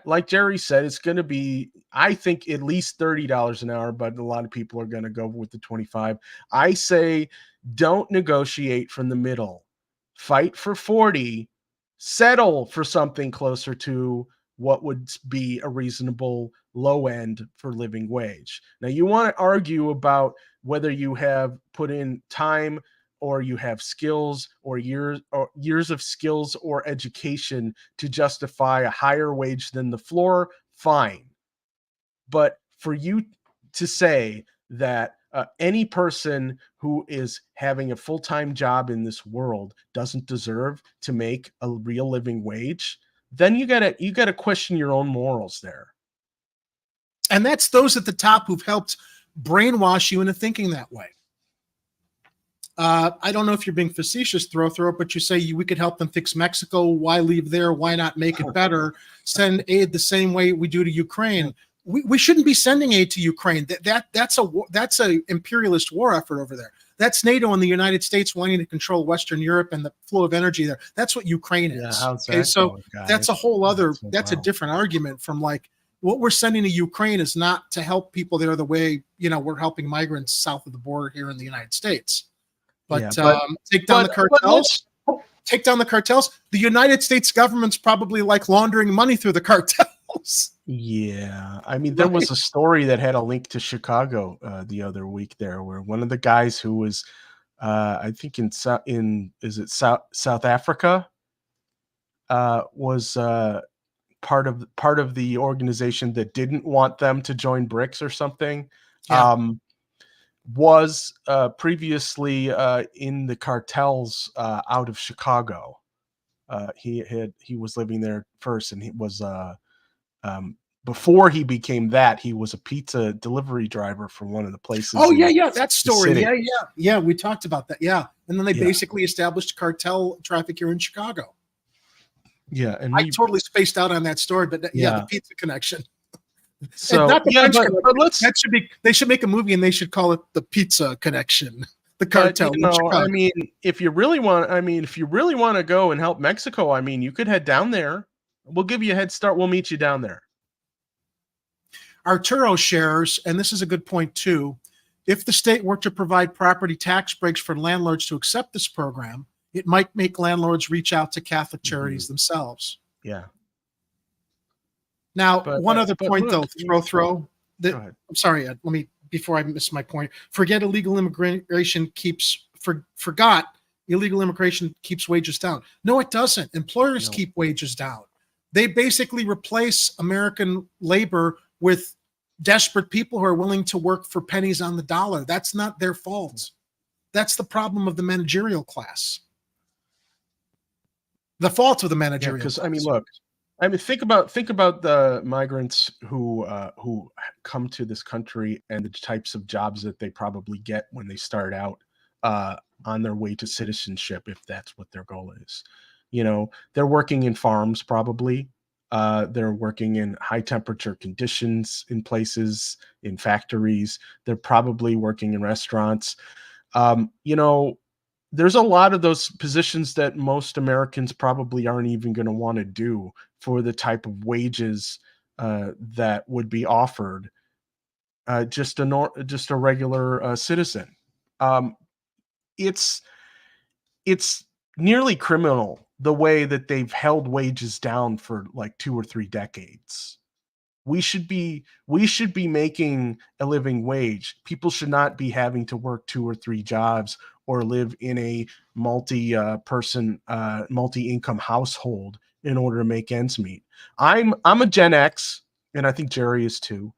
like Jerry said, it's going to be, I think, at least $30 an hour, but a lot of people are going to go with the 25. I say don't negotiate from the middle. Fight for 40, settle for something closer to what would be a reasonable low end for living wage. Now, you want to argue about whether you have put in time or you have skills or years of skills or education to justify a higher wage than the floor, fine. But for you to say that any person who is having a full-time job in this world doesn't deserve to make a real living wage, then you gotta question your own morals there. And that's those at the top who've helped brainwash you into thinking that way. I don't know if you're being facetious, Throthro, but you say we could help them fix Mexico. Why leave there? Why not make it better? Send aid the same way we do to Ukraine. We shouldn't be sending aid to Ukraine. That's a imperialist war effort over there. That's NATO and the United States wanting to control Western Europe and the flow of energy there. That's what Ukraine is. Okay, so that's a whole other. That's a different argument from like what we're sending to Ukraine is not to help people there the way we're helping migrants south of the border here in the United States. But take down the cartels. Take down the cartels. The United States government's probably like laundering money through the cartels. Yeah, I mean, there was a story that had a link to Chicago the other week there, where one of the guys who was, I think South Africa, was part of the organization that didn't want them to join BRICS or something. Yeah. Was previously in the cartels out of Chicago. He was living there first, and he was before he became that, he was a pizza delivery driver for one of the places. Oh yeah, that story. Yeah. We talked about that. Yeah, and then they basically established cartel traffic here in Chicago. Yeah, and I totally spaced out on that story, but the pizza connection. So they should make a movie and they should call it The Pizza Connection. The cartel. I mean, if you really want to go and help Mexico, I mean, you could head down there. We'll give you a head start. We'll meet you down there. Arturo shares, and this is a good point too, if the state were to provide property tax breaks for landlords to accept this program, it might make landlords reach out to Catholic charities themselves. Yeah. Now, one other point, though, Throw. I'm sorry, let me, before I miss my point, forget illegal immigration keeps forgot illegal immigration keeps wages down. No, it doesn't. Employers keep wages down. They basically replace American labor with desperate people who are willing to work for pennies on the dollar. That's not their fault. That's the problem of the managerial class. The fault of the managerial class. Because I mean, look, think about the migrants who come to this country and the types of jobs that they probably get when they start out on their way to citizenship, if that's what their goal is. You know, they're working in farms probably. They're working in high temperature conditions in places, in factories. They're probably working in restaurants. You know, there's a lot of those positions that most Americans probably aren't even going to want to do for the type of wages that would be offered just a regular citizen. It's nearly criminal the way that they've held wages down for like 2 or 3 decades. We should be making a living wage. People should not be having to work 2 or 3 jobs or live in a multi-income household in order to make ends meet. I'm a Gen X, and I think Jerry is too.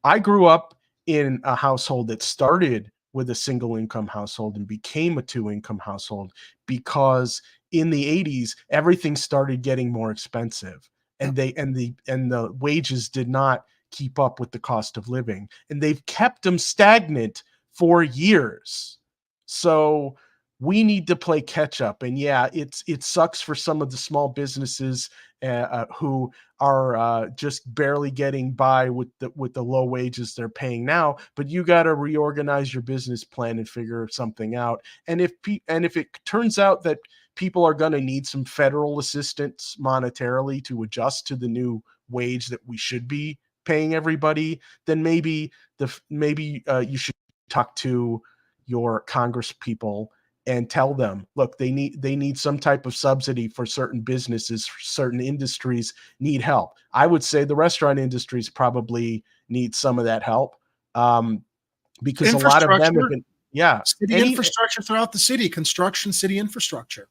I grew up in a household that started with a single income household and became a 2-income household because in the 80s everything started getting more expensive. And the wages did not keep up with the cost of living, and they've kept them stagnant for years. So we need to play catch up. And yeah, it sucks for some of the small businesses who are just barely getting by with the low wages they're paying now. But you got to reorganize your business plan and figure something out. And if it turns out that people are going to need some federal assistance monetarily to adjust to the new wage that we should be paying everybody, then maybe you should talk to your Congress people and tell them, look, they need some type of subsidy for certain businesses, certain industries need help. I would say the restaurant industries probably need some of that help because a lot of them have been, infrastructure throughout the city, construction, city infrastructure.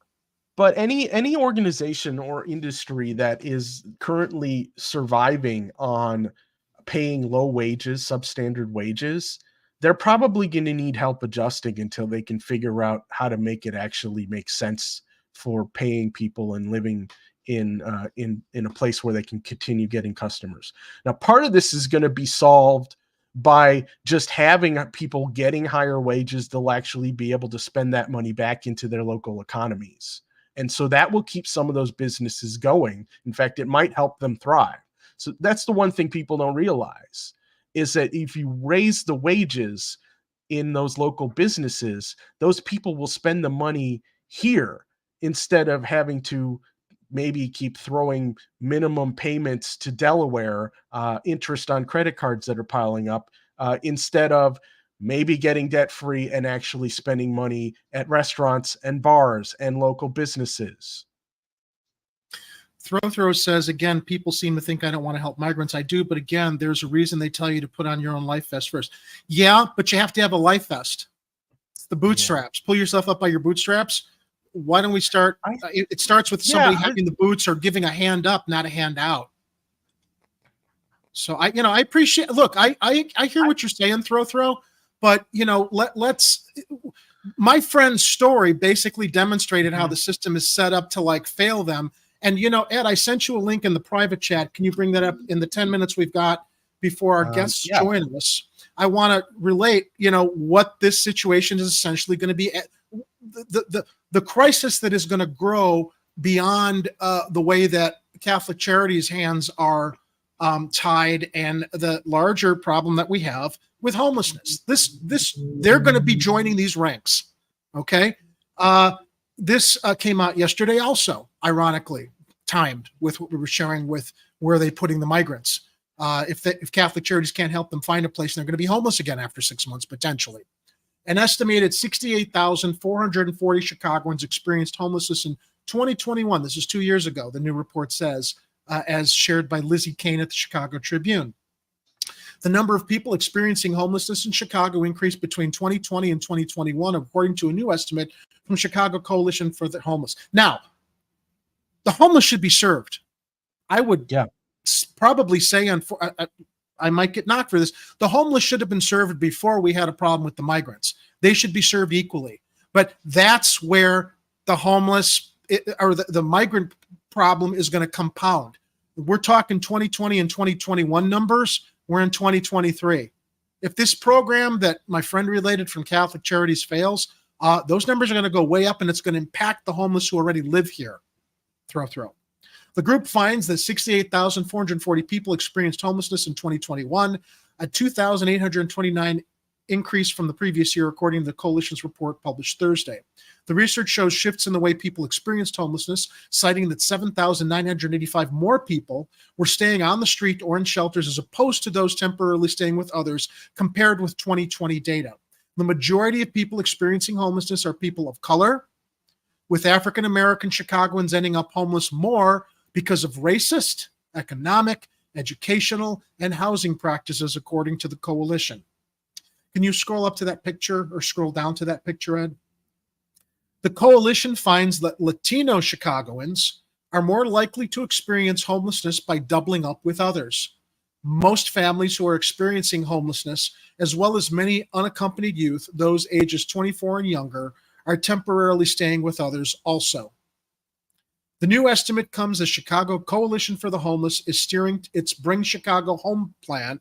But any organization or industry that is currently surviving on paying low wages, substandard wages, they're probably going to need help adjusting until they can figure out how to make it actually make sense for paying people and living in a place where they can continue getting customers. Now, part of this is going to be solved by just having people getting higher wages. They'll actually be able to spend that money back into their local economies. And so that will keep some of those businesses going. In fact, it might help them thrive. So that's the one thing people don't realize is that if you raise the wages in those local businesses, those people will spend the money here instead of having to maybe keep throwing minimum payments to Delaware, interest on credit cards that are piling up, instead of maybe getting debt-free and actually spending money at restaurants and bars and local businesses. Throw says, again, people seem to think I don't want to help migrants. I do, but again, there's a reason they tell you to put on your own life vest first. Yeah, but you have to have a life vest. It's the bootstraps. Pull yourself up by your bootstraps. Why don't we start? It starts with somebody having the boots or giving a hand up, not a hand out. So I appreciate. Look, I hear what you're saying, throw. But, let's my friend's story basically demonstrated how the system is set up to like fail them. And, Ed, I sent you a link in the private chat. Can you bring that up in the 10 minutes we've got before our guests join us? I want to relate, what this situation is essentially going to be. The crisis that is going to grow beyond the way that Catholic Charities' hands are tied, and the larger problem that we have with homelessness. They're going to be joining these ranks. Okay. This came out yesterday also, ironically timed with what we were sharing with where are they putting the migrants. If Catholic Charities can't help them find a place, they're going to be homeless again after 6 months, potentially. An estimated 68,440 Chicagoans experienced homelessness in 2021. This is 2 years ago, the new report says, as shared by Lizzie Kane at the Chicago Tribune. The number of people experiencing homelessness in Chicago increased between 2020 and 2021, according to a new estimate from Chicago Coalition for the Homeless. Now, the homeless should be served. I would probably say, I might get knocked for this, the homeless should have been served before we had a problem with the migrants. They should be served equally. But that's where the homeless or the migrant problem is going to compound. We're talking 2020 and 2021 numbers. We're in 2023. If this program that my friend related from Catholic Charities fails, those numbers are going to go way up, and it's going to impact the homeless who already live here. Throw. The group finds that 68,440 people experienced homelessness in 2021, a 2,829 increase from the previous year, according to the coalition's report published Thursday. The research shows shifts in the way people experienced homelessness, citing that 7,985 more people were staying on the street or in shelters as opposed to those temporarily staying with others, compared with 2020 data. The majority of people experiencing homelessness are people of color, with African American Chicagoans ending up homeless more because of racist, economic, educational, and housing practices, according to the coalition. Can you scroll up to that picture or scroll down to that picture, Ed? The coalition finds that Latino Chicagoans are more likely to experience homelessness by doubling up with others. Most families who are experiencing homelessness, as well as many unaccompanied youth, those ages 24 and younger, are temporarily staying with others also. The new estimate comes as Chicago Coalition for the Homeless is steering its Bring Chicago Home plan,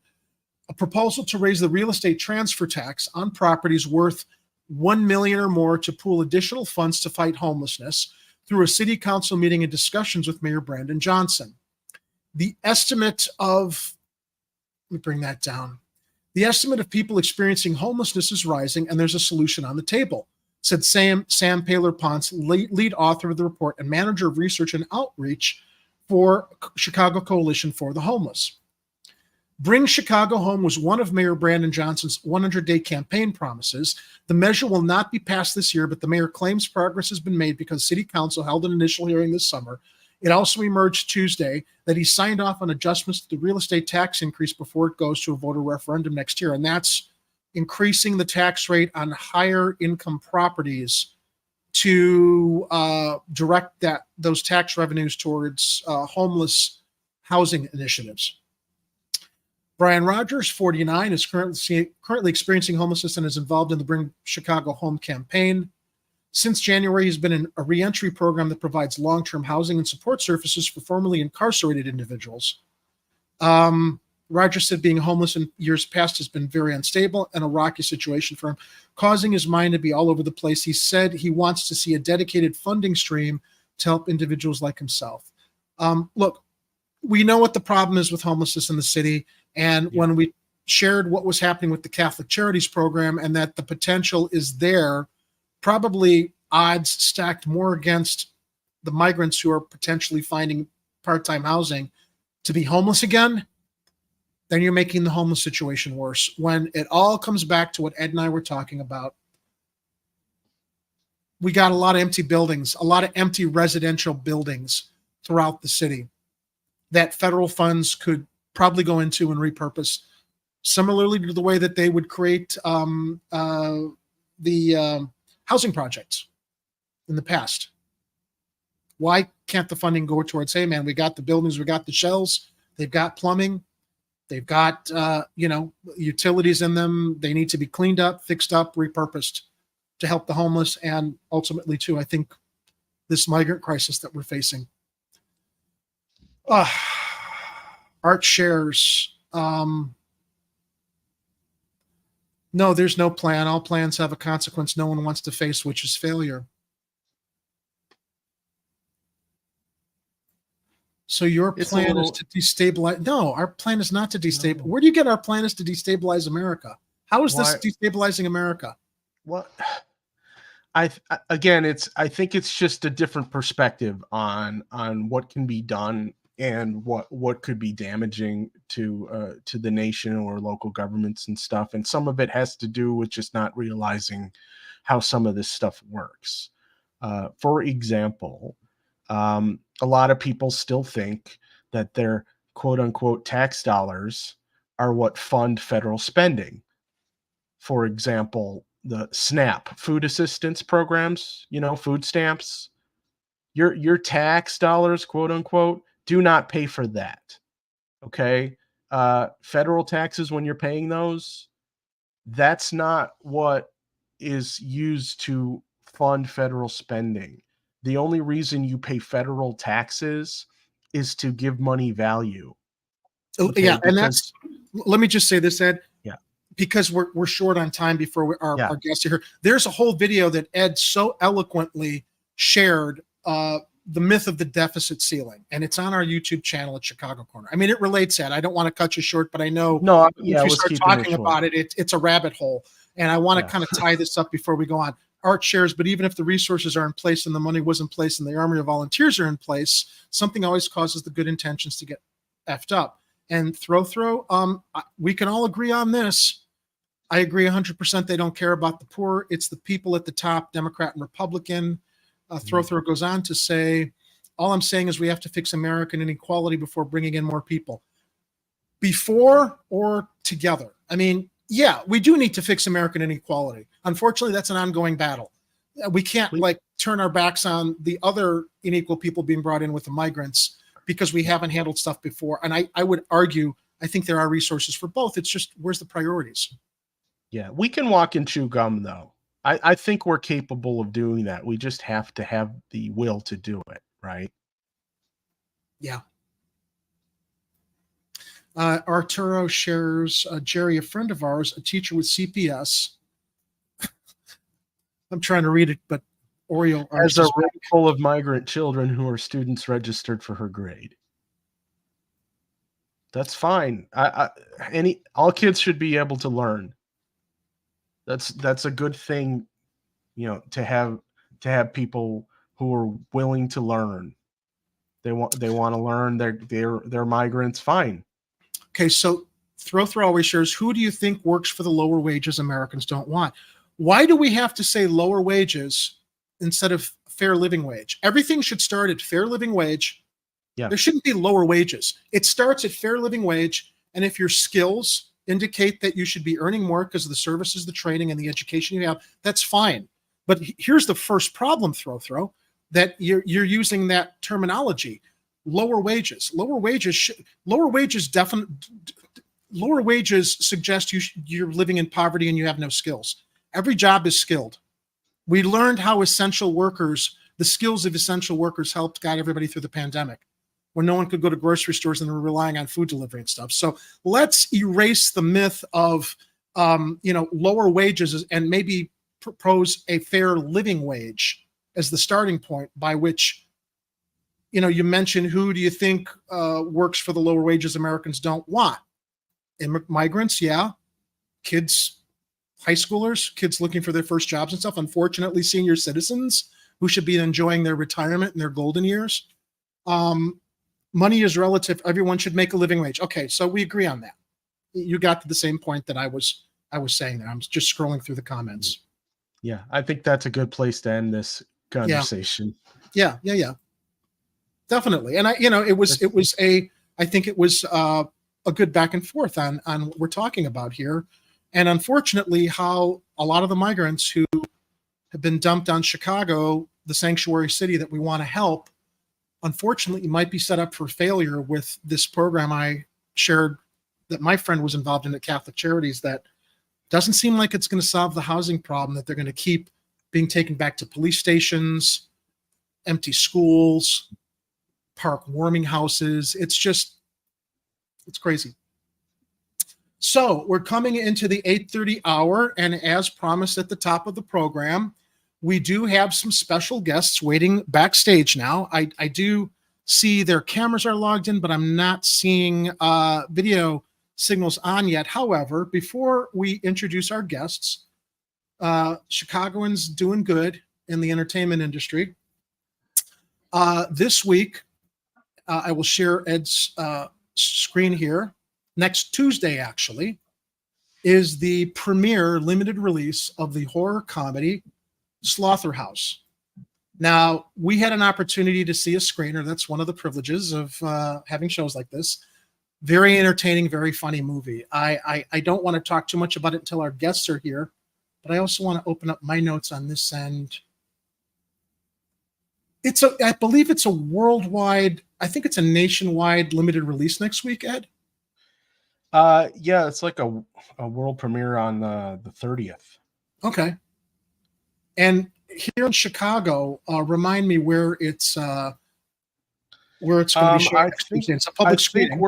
a proposal to raise the real estate transfer tax on properties worth $1 million or more to pool additional funds to fight homelessness through a city council meeting and discussions with Mayor Brandon Johnson. The estimate of, let me bring that down. The estimate of people experiencing homelessness is rising, and there's a solution on the table, said Sam Paler-Ponce, lead author of the report and manager of research and outreach for Chicago Coalition for the Homeless. Bring Chicago Home was one of Mayor Brandon Johnson's 100-day campaign promises. The measure will not be passed this year, but the mayor claims progress has been made because City Council held an initial hearing this summer. It also emerged Tuesday that he signed off on adjustments to the real estate tax increase before it goes to a voter referendum next year, and that's increasing the tax rate on higher income properties to direct those tax revenues towards homeless housing initiatives. Brian Rogers, 49, is currently experiencing homelessness and is involved in the Bring Chicago Home campaign. Since January, he's been in a reentry program that provides long-term housing and support services for formerly incarcerated individuals. Rogers said being homeless in years past has been very unstable and a rocky situation for him, causing his mind to be all over the place. He said he wants to see a dedicated funding stream to help individuals like himself. Look, we know what the problem is with homelessness in the city. And when we shared what was happening with the Catholic Charities program and that the potential is there, probably odds stacked more against the migrants who are potentially finding part-time housing to be homeless again, then you're making the homeless situation worse. When it all comes back to what Ed and I were talking about, we got a lot of empty buildings, a lot of empty residential buildings throughout the city that federal funds could probably go into and repurpose, similarly to the way that they would create the housing projects in the past. Why can't the funding go towards, hey man, we got the buildings, we got the shells, they've got plumbing, they've got utilities in them, they need to be cleaned up, fixed up, repurposed to help the homeless and ultimately too, I think, this migrant crisis that we're facing. Art shares. No, there's no plan. All plans have a consequence no one wants to face, which is failure. So your plan is to destabilize. No, our plan is not to destabilize. No. Where do you get our plan is to destabilize America? How is this destabilizing America? What? I think it's just a different perspective on what can be done and what could be damaging to the nation or local governments and stuff. And some of it has to do with just not realizing how some of this stuff works. For example, a lot of people still think that their quote unquote tax dollars are what fund federal spending. For example, the SNAP, food assistance programs, food stamps. Your tax dollars, quote unquote, do not pay for that. Okay? Federal taxes, when you're paying those, that's not what is used to fund federal spending. The only reason you pay federal taxes is to give money value. Okay, yeah, and that's, let me just say this, Ed. Yeah. Because we're short on time before our guests are here. There's a whole video that Ed so eloquently shared, the myth of the deficit ceiling, and it's on our YouTube channel at Chicago Corner. I mean, it relates, Ed. I don't want to cut you short, but I know if you start talking about it, it's a rabbit hole, and I want to kind of tie this up before we go on. Art shares, but even if the resources are in place and the money was in place and the army of volunteers are in place, something always causes the good intentions to get effed up. And we can all agree on this. I agree 100%. They don't care about the poor. It's the people at the top, Democrat and Republican. Throw goes on to say, all I'm saying is we have to fix American inequality before bringing in more people. Before or together? I mean, yeah, we do need to fix American inequality. Unfortunately, that's an ongoing battle. We can't turn our backs on the other unequal people being brought in with the migrants because we haven't handled stuff before. And I would argue, I think there are resources for both. It's just, where's the priorities? Yeah, we can walk and chew gum, though. I think we're capable of doing that. We just have to have the will to do it, right? Yeah. Arturo shares, Jerry, a friend of ours, a teacher with CPS. I'm trying to read it, but Oreo has a room full of migrant children who are students registered for her grade. That's fine. All kids should be able to learn. That's a good thing, to have people who are willing to learn. They want to learn. They're migrants. Fine. Okay, so Throw always shares, who do you think works for the lower wages Americans don't want? Why do we have to say lower wages instead of fair living wage? Everything should start at fair living wage. Yeah. There shouldn't be lower wages. It starts at fair living wage, and if your skills indicate that you should be earning more because of the services, the training, and the education you have, that's fine. But here's the first problem, Throw, that you're using that terminology. Lower wages. Lower wages suggest you're living in poverty and you have no skills. Every job is skilled. We learned how the skills of essential workers helped guide everybody through the pandemic, when no one could go to grocery stores and were relying on food delivery and stuff. So let's erase the myth of, lower wages and maybe propose a fair living wage as the starting point by which, you mentioned, who do you think works for the lower wages Americans don't want? Migrants, yeah. Kids, high schoolers, kids looking for their first jobs and stuff. Unfortunately, senior citizens who should be enjoying their retirement and their golden years. Money is relative. Everyone should make a living wage. Okay, so we agree on that. You got to the same point that I was saying there. I'm just scrolling through the comments. Yeah, I think that's a good place to end this conversation. Yeah. Definitely. And I think it was a good back and forth on what we're talking about here. And unfortunately, how a lot of the migrants who have been dumped on Chicago, the sanctuary city that we want to help, unfortunately, might be set up for failure with this program I shared that my friend was involved in at Catholic Charities that doesn't seem like it's going to solve the housing problem, that they're going to keep being taken back to police stations, empty schools, park warming houses. It's crazy. So we're coming into the 8:30 hour, and as promised at the top of the program, we do have some special guests waiting backstage now. I do see their cameras are logged in, but I'm not seeing video signals on yet. However, before we introduce our guests, Chicagoans doing good in the entertainment industry. This week, I will share Ed's screen here. Next Tuesday, actually, is the premiere limited release of the horror comedy Slotherhouse. Now, we had an opportunity to see a screener. That's one of the privileges of having shows like this. Very entertaining, very funny movie. I don't want to talk too much about it until our guests are here, but I also want to open up my notes on this end. I believe it's a worldwide, I think it's a nationwide limited release next week, Ed. Yeah, it's like a world premiere on the 30th. Okay. And here in Chicago, remind me where it's going to be shown next weekend. It's a public screening.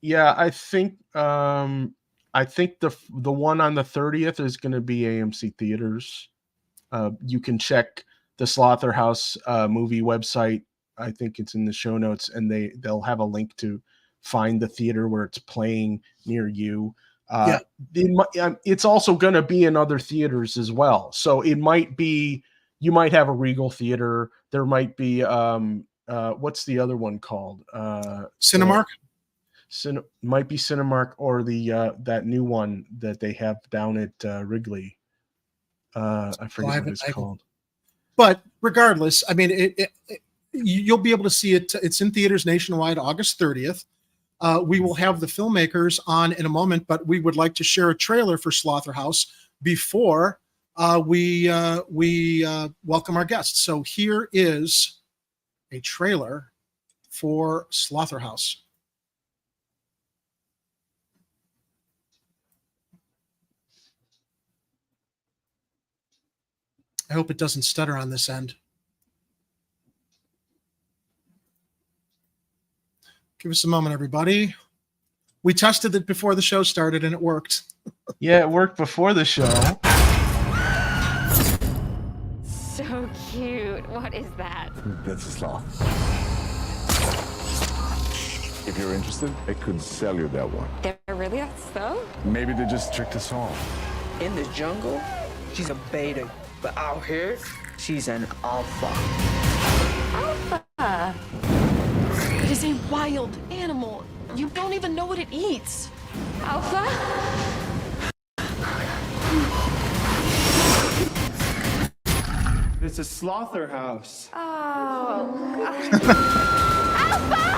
I think the one on the 30th is going to be AMC theaters. You can check the Slotherhouse movie website. I think it's in the show notes, and they'll have a link to find the theater where it's playing near you. It's also going to be in other theaters as well. So it might be, you might have a Regal theater. There might be, what's the other one called? Cinemark? Might be Cinemark, or the that new one that they have down at Wrigley. I forget what it's called. But regardless, I mean, you'll be able to see it. It's in theaters nationwide, August 30th. We will have the filmmakers on in a moment, but we would like to share a trailer for Slotherhouse before we welcome our guests. So here is a trailer for Slotherhouse. I hope it doesn't stutter on this end. Give us a moment, everybody. We tested it before the show started, and it worked. Yeah, it worked before the show. So cute. What is that? That's a sloth. If you're interested, I could sell you that one. They're really that so? Maybe they just tricked us all. In the jungle, she's a beta. But out here, she's an alpha. Alpha? It is a wild animal. You don't even know what it eats. Alpha? It's a slaughterhouse. Oh, God. Alpha!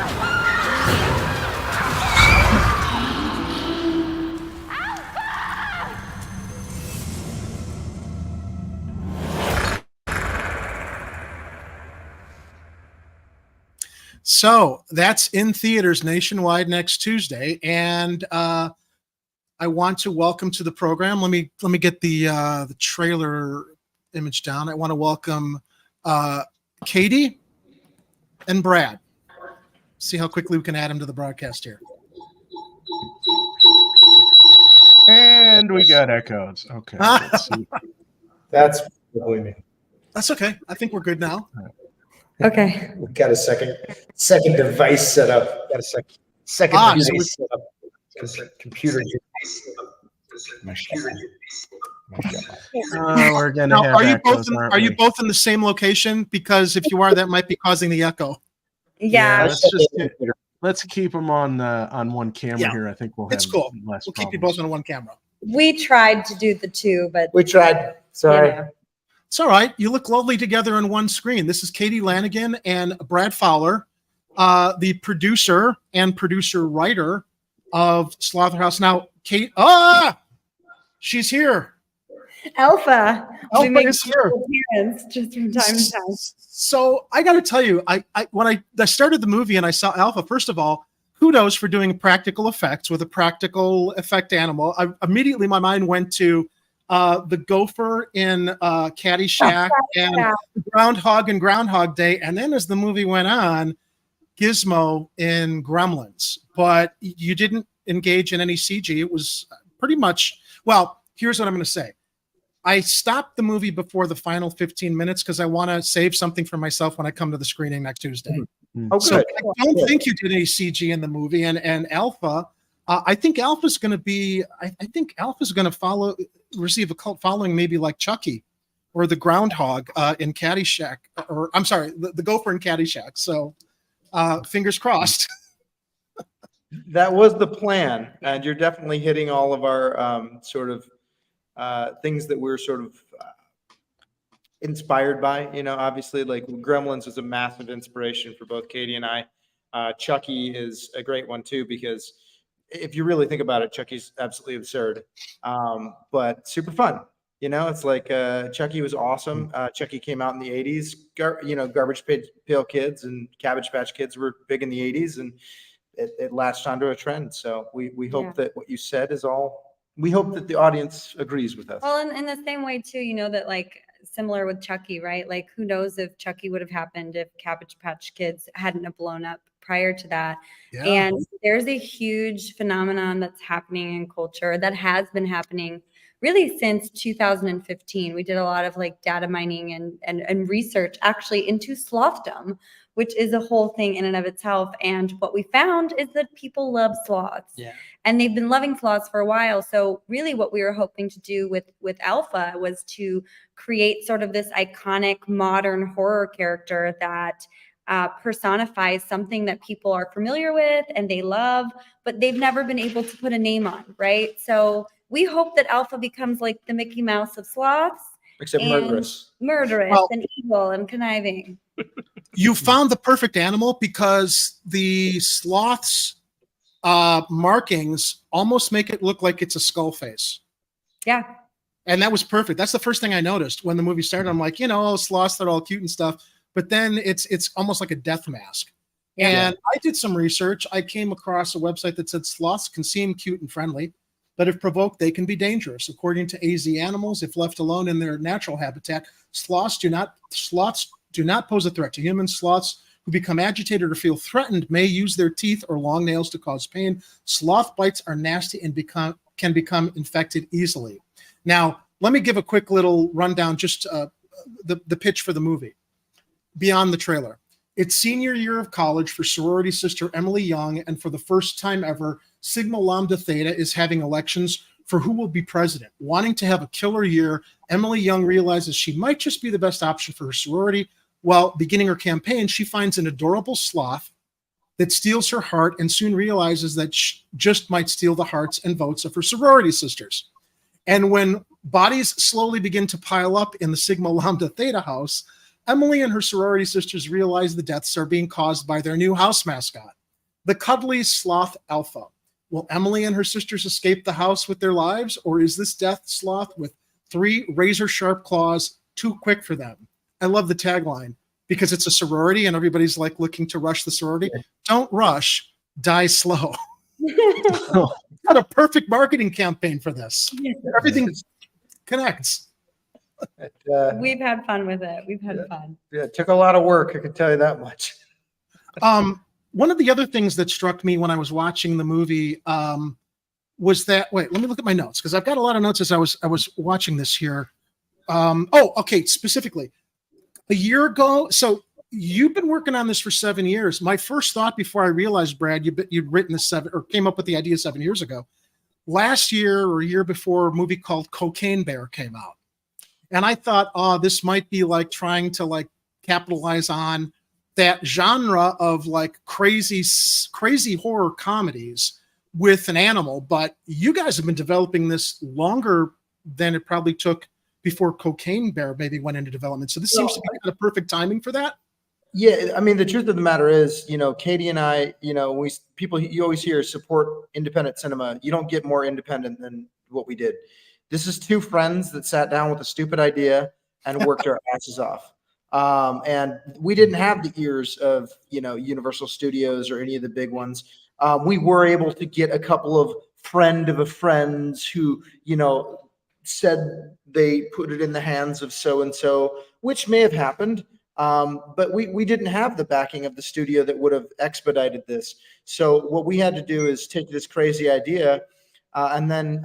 So that's in theaters nationwide next Tuesday, and I want to welcome to the program. Let me get the trailer image down. I want to welcome Katie and Brad. See how quickly we can add them to the broadcast here. And we got echoes. Okay. Let's see. That's probably me. That's okay. I think we're good now. Okay. We've got a second device set up. Got a second device set up. Computer. We're gonna now, have are you echoes, both? Are you both in the same location? Because if you are, that might be causing the echo. Yeah. Let's keep them on one camera here. I think we'll have cool. less We'll problems. keep you both on one camera. We tried to do the two, but we tried. Sorry. You know. It's all right. You look lovely together on one screen. This is Katie Lanigan and Brad Fowler, the producer and producer-writer of Slotherhouse. Now, Kate, she's here. Alpha is here. Appearance just from time to time. So I got to tell you, when I started the movie and I saw Alpha, first of all, kudos for doing practical effects with a practical effect animal. Immediately my mind went to the gopher in Caddyshack and Groundhog and Groundhog Day. And then as the movie went on, Gizmo in Gremlins. But you didn't engage in any CG. It was pretty much, well, here's what I'm going to say. I stopped the movie before the final 15 minutes because I want to save something for myself when I come to the screening next Tuesday. Oh, so I don't think you did any CG in the movie. And Alpha, I think Alpha's going to be, I think Alpha's going to receive a cult following maybe like Chucky or the Groundhog in Caddyshack, or I'm sorry, the gopher in Caddyshack. So fingers crossed. That was the plan. And you're definitely hitting all of our sort of things that we're sort of inspired by, you know, obviously like Gremlins was a massive inspiration for both Katie and I. Chucky is a great one too, because if you really think about it, Chucky's absolutely absurd, but super fun. You know, it's like Chucky was awesome. Chucky came out in the 80s. Garbage Pail Kids and Cabbage Patch Kids were big in the 80s, and it latched onto a trend. So we hope that what you said is all. We hope that the audience agrees with us. Well, in the same way too, you know, that like similar with Chucky, right? Like who knows if Chucky would have happened if Cabbage Patch Kids hadn't have blown up prior to that. Yeah. And there's a huge phenomenon that's happening in culture that has been happening really since 2015. We did a lot of like data mining and research actually into slothdom, which is a whole thing in and of itself. And what we found is that people love sloths. Yeah. And they've been loving sloths for a while. So really what we were hoping to do with Alpha was to create sort of this iconic modern horror character that personifies something that people are familiar with and they love, but they've never been able to put a name on, right? So we hope that Alpha becomes like the Mickey Mouse of sloths. Except murderous. Well, and evil and conniving. You found the perfect animal, because the sloth's markings almost make it look like it's a skull face. Yeah. And that was perfect. That's the first thing I noticed when the movie started. I'm like, sloths, they're all cute and stuff. But then it's almost like a death mask. Yeah. And I did some research. I came across a website that said sloths can seem cute and friendly, but if provoked, they can be dangerous. According to AZ Animals, if left alone in their natural habitat, sloths do not pose a threat to humans. Sloths who become agitated or feel threatened may use their teeth or long nails to cause pain. Sloth bites are nasty and can become infected easily. Now, let me give a quick little rundown, just the pitch for the movie. Beyond the trailer. It's senior year of college for sorority sister Emily Young, and for the first time ever, Sigma Lambda Theta is having elections for who will be president. Wanting to have a killer year, Emily Young realizes she might just be the best option for her sorority. While beginning her campaign, she finds an adorable sloth that steals her heart and soon realizes that she just might steal the hearts and votes of her sorority sisters. And when bodies slowly begin to pile up in the Sigma Lambda Theta house, Emily and her sorority sisters realize the deaths are being caused by their new house mascot, the cuddly sloth Alpha. Will Emily and her sisters escape the house with their lives, or is this death sloth with 3 razor-sharp claws too quick for them? I love the tagline, because it's a sorority and everybody's like looking to rush the sorority. Don't rush, die slow. Got a perfect marketing campaign for this. Everything connects. We've had fun with it. We've had fun. Yeah, it took a lot of work, I can tell you that much. One of the other things that struck me when I was watching the movie was that, wait, let me look at my notes, because I've got a lot of notes as I was watching this here. Okay, specifically. A year ago, so you've been working on this for 7 years. My first thought before I realized, Brad, you'd written this came up with the idea 7 years ago. Last year or a year before, a movie called Cocaine Bear came out. And I thought, this might be like trying to like capitalize on that genre of like crazy horror comedies with an animal. But you guys have been developing this longer than it probably took before Cocaine Bear maybe went into development. So this seems to be kind of perfect timing for that. Yeah, I mean, the truth of the matter is, Katie and I, you always hear support independent cinema. You don't get more independent than what we did. This is 2 friends that sat down with a stupid idea and worked our asses off. And we didn't have the ears of, Universal Studios or any of the big ones. We were able to get a couple of friend of a friends who, said they put it in the hands of so-and-so, which may have happened. But we didn't have the backing of the studio that would have expedited this. So what we had to do is take this crazy idea and then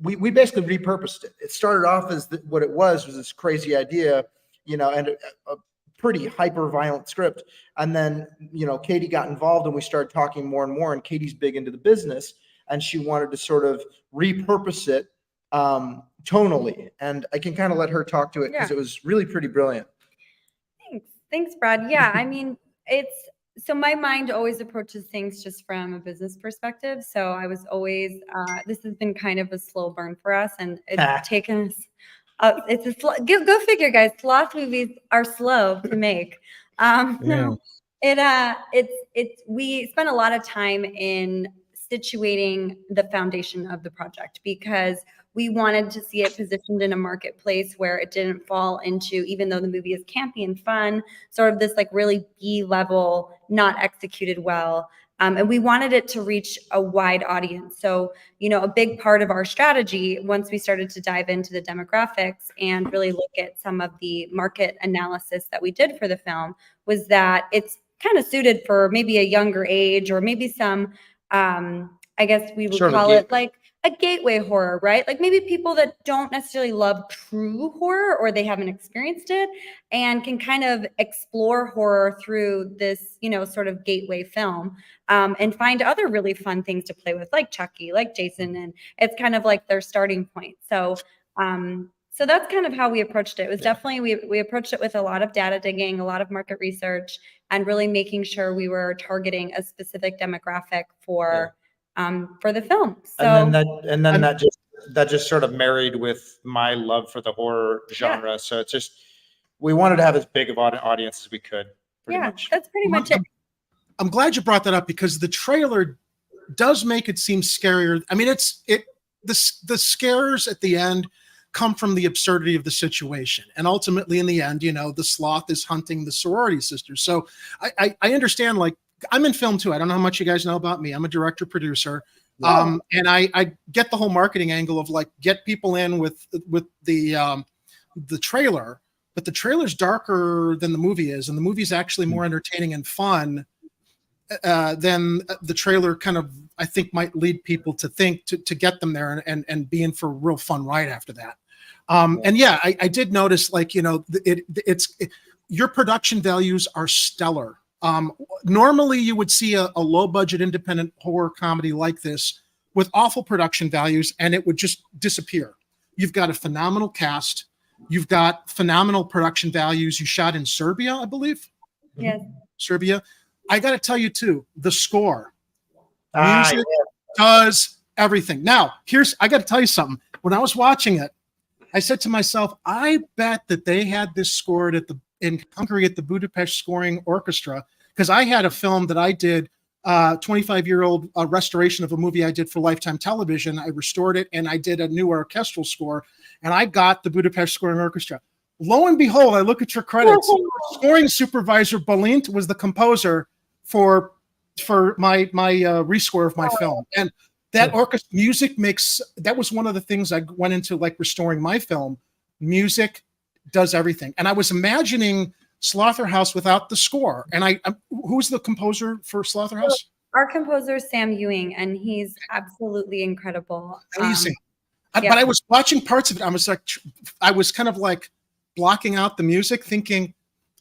we basically repurposed it. It started off as what it was this crazy idea, and a pretty hyper violent script. And then, Katie got involved and we started talking more and more, and Katie's big into the business and she wanted to sort of repurpose it tonally. And I can kind of let her talk to it because it was really pretty brilliant. Thanks, Brad. Yeah, I mean, so my mind always approaches things just from a business perspective. So I was always, this has been kind of a slow burn for us, and it's taken us, go figure, guys. Sloth movies are slow to make. We spent a lot of time in situating the foundation of the project because we wanted to see it positioned in a marketplace where it didn't fall into, even though the movie is campy and fun, sort of this like really B level, not executed well. And we wanted it to reach a wide audience. So, a big part of our strategy, once we started to dive into the demographics and really look at some of the market analysis that we did for the film, was that it's kind of suited for maybe a younger age, or maybe some, I guess we would call it like a gateway horror, right? Like maybe people that don't necessarily love true horror, or they haven't experienced it and can kind of explore horror through this, sort of gateway film, and find other really fun things to play with, like Chucky, like Jason. And it's kind of like their starting point. So, so that's kind of how we approached it. It was definitely, we approached it with a lot of data digging, a lot of market research, and really making sure we were targeting a specific demographic for the film. So, and then that just sort of married with my love for the horror genre. So it's just, we wanted to have as big of an audience as we could. Much. That's pretty much it. I'm glad you brought that up because the trailer does make it seem scarier. I mean, the scares at the end come from the absurdity of the situation, and ultimately in the end, the sloth is hunting the sorority sisters. So I understand, like, I'm in film too. I don't know how much you guys know about me. I'm a director producer. And I get the whole marketing angle of like, get people in with the trailer, but the trailer's darker than the movie is. And the movie is actually more entertaining and fun than the trailer kind of, I think, might lead people to think to get them there and be in for a real fun ride after that. And yeah, I did notice, like, your production values are stellar. Normally you would see a low budget independent horror comedy like this with awful production values and it would just disappear. You've got a phenomenal cast. You've got phenomenal production values. You shot in Serbia, I believe. Yes. Serbia. I got to tell you too, the score, music does everything. Now, I got to tell you something. When I was watching it, I said to myself, I bet that they had this scored in Hungary at the Budapest Scoring Orchestra, because I had a film that I did, 25-year-old restoration of a movie I did for Lifetime Television. I restored it and I did a new orchestral score, and I got the Budapest Scoring Orchestra. Lo and behold, I look at your credits. Scoring supervisor Balint was the composer for my rescore of my film, and that orchestra music that was one of the things I went into, like, restoring my film. Music does everything. And I was imagining Slotherhouse without the score. And who's the composer for Slotherhouse? Our composer is Sam Ewing, and he's absolutely incredible. Amazing. But I was watching parts of it. I was kind of like blocking out the music, thinking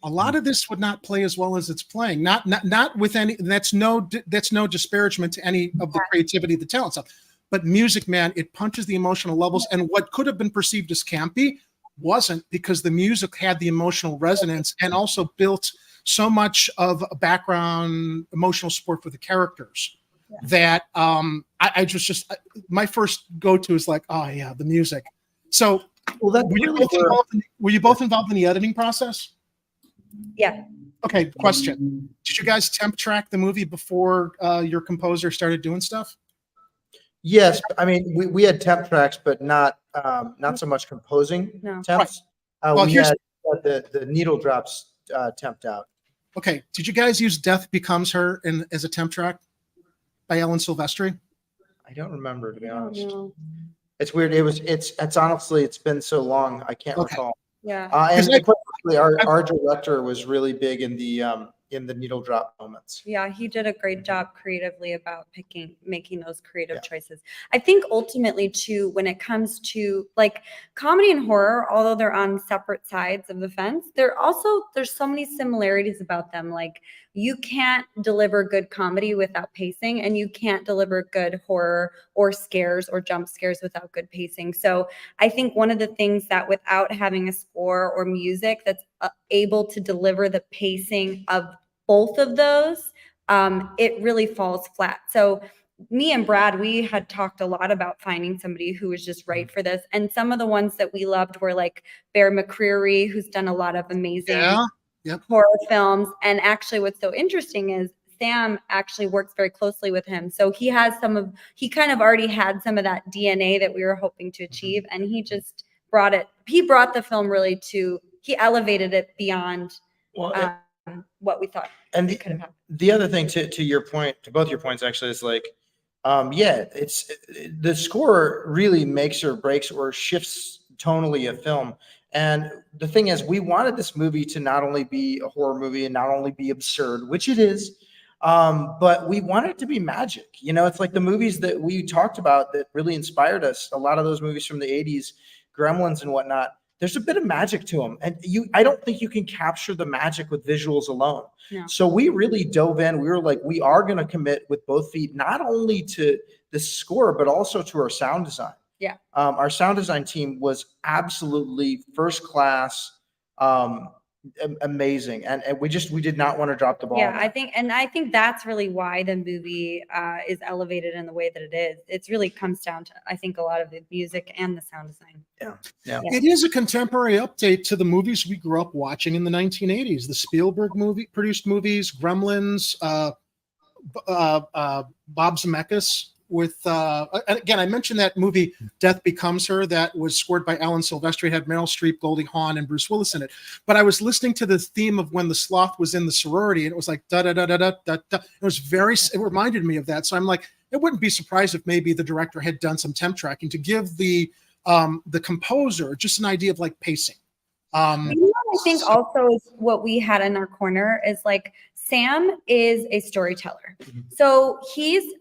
a lot of this would not play as well as it's playing. Not with any. That's no disparagement to any of the creativity, the talent stuff. But music, man, it punches the emotional levels. And what could have been perceived as campy wasn't, because the music had the emotional resonance and also built so much of a background emotional support for the characters that I just my first go-to is like, oh yeah, the music. So were you both involved in the editing process? Yeah. Okay, question. Did you guys temp track the movie before your composer started doing stuff? Yes, I mean, we had temp tracks, but not so much composing temps. Right. We had the needle drops temped out. Okay, did you guys use Death Becomes Her as a temp track by Ellen Silvestri? I don't remember, to be honest. No. It's weird. It's honestly, it's been so long, I can't recall. Yeah. And our director was really big in the needle drop moments. Yeah, he did a great job creatively about making those creative choices. I think ultimately too, when it comes to like comedy and horror, although they're on separate sides of the fence, there's so many similarities about them. Like, you can't deliver good comedy without pacing, and you can't deliver good horror or scares or jump scares without good pacing. So I think one of the things that without having a score or music that's able to deliver the pacing of both of those, it really falls flat. So me and Brad, we had talked a lot about finding somebody who was just right for this. And some of the ones that we loved were like Bear McCreary, who's done a lot of amazing horror films. And actually what's so interesting is Sam actually works very closely with him. So he kind of already had some of that DNA that we were hoping to achieve. And he just brought the film really he elevated it beyond what we thought and it could have happened. The other thing to your point, to both your points actually, is like, it's the score really makes or breaks or shifts tonally a film. And the thing is, we wanted this movie to not only be a horror movie and not only be absurd, which it is, but we wanted it to be magic. It's like the movies that we talked about that really inspired us. A lot of those movies from the 80s, Gremlins and whatnot, there's a bit of magic to them. And I don't think you can capture the magic with visuals alone. No. So we really dove in. We were like, we are going to commit with both feet, not only to the score, but also to our sound design. Yeah. Our sound design team was absolutely first class, amazing. And we did not want to drop the ball. Yeah, I think that's really why the movie is elevated in the way that it is. It really comes down to, I think, a lot of the music and the sound design. Yeah. It is a contemporary update to the movies we grew up watching in the 1980s. The Spielberg produced movies, Gremlins, Bob Zemeckis with, and again, I mentioned that movie Death Becomes Her that was scored by Alan Silvestri, had Meryl Streep, Goldie Hawn, and Bruce Willis in it. But I was listening to the theme of when the sloth was in the sorority, and it was like da da da da da da da. It reminded me of that. So I'm like, it wouldn't be surprised if maybe the director had done some temp tracking to give the composer just an idea of like pacing. I think also is what we had in our corner is like Sam is a storyteller. So he is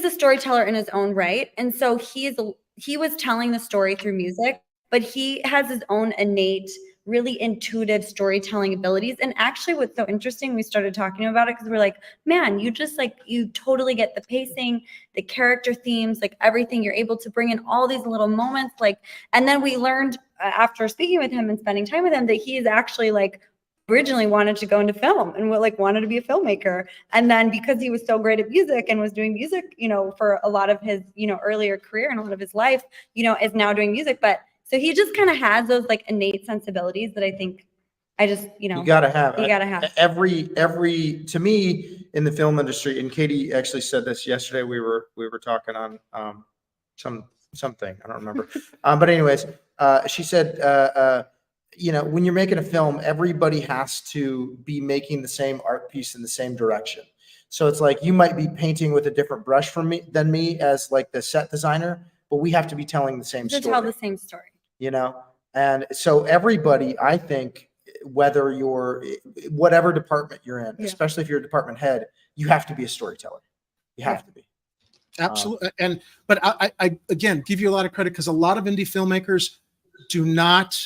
a storyteller in his own right. And so he was telling the story through music, but he has his own innate, really intuitive storytelling abilities. And actually what's so interesting, we started talking about it because we're like, man, you totally get the pacing, the character themes, like everything. You're able to bring in all these little moments. And then we learned after speaking with him and spending time with him that he is actually originally wanted to go into film and wanted to be a filmmaker. And then because he was so great at music and was doing music, for a lot of his, earlier career and a lot of his life, is now doing music. But so he just kind of has those innate sensibilities that I think you gotta have. You gotta have every to me in the film industry. And Katie actually said this yesterday. We were talking on something I don't remember. But anyways, she said, when you're making a film, everybody has to be making the same art piece in the same direction. So it's like you might be painting with a different brush than me as the set designer, but we have to be telling the same story. To tell the same story. And so everybody, I think, whether you're whatever department you're in, especially if you're a department head, you have to be a storyteller. You have to be. Absolutely. But I again give you a lot of credit because a lot of indie filmmakers do not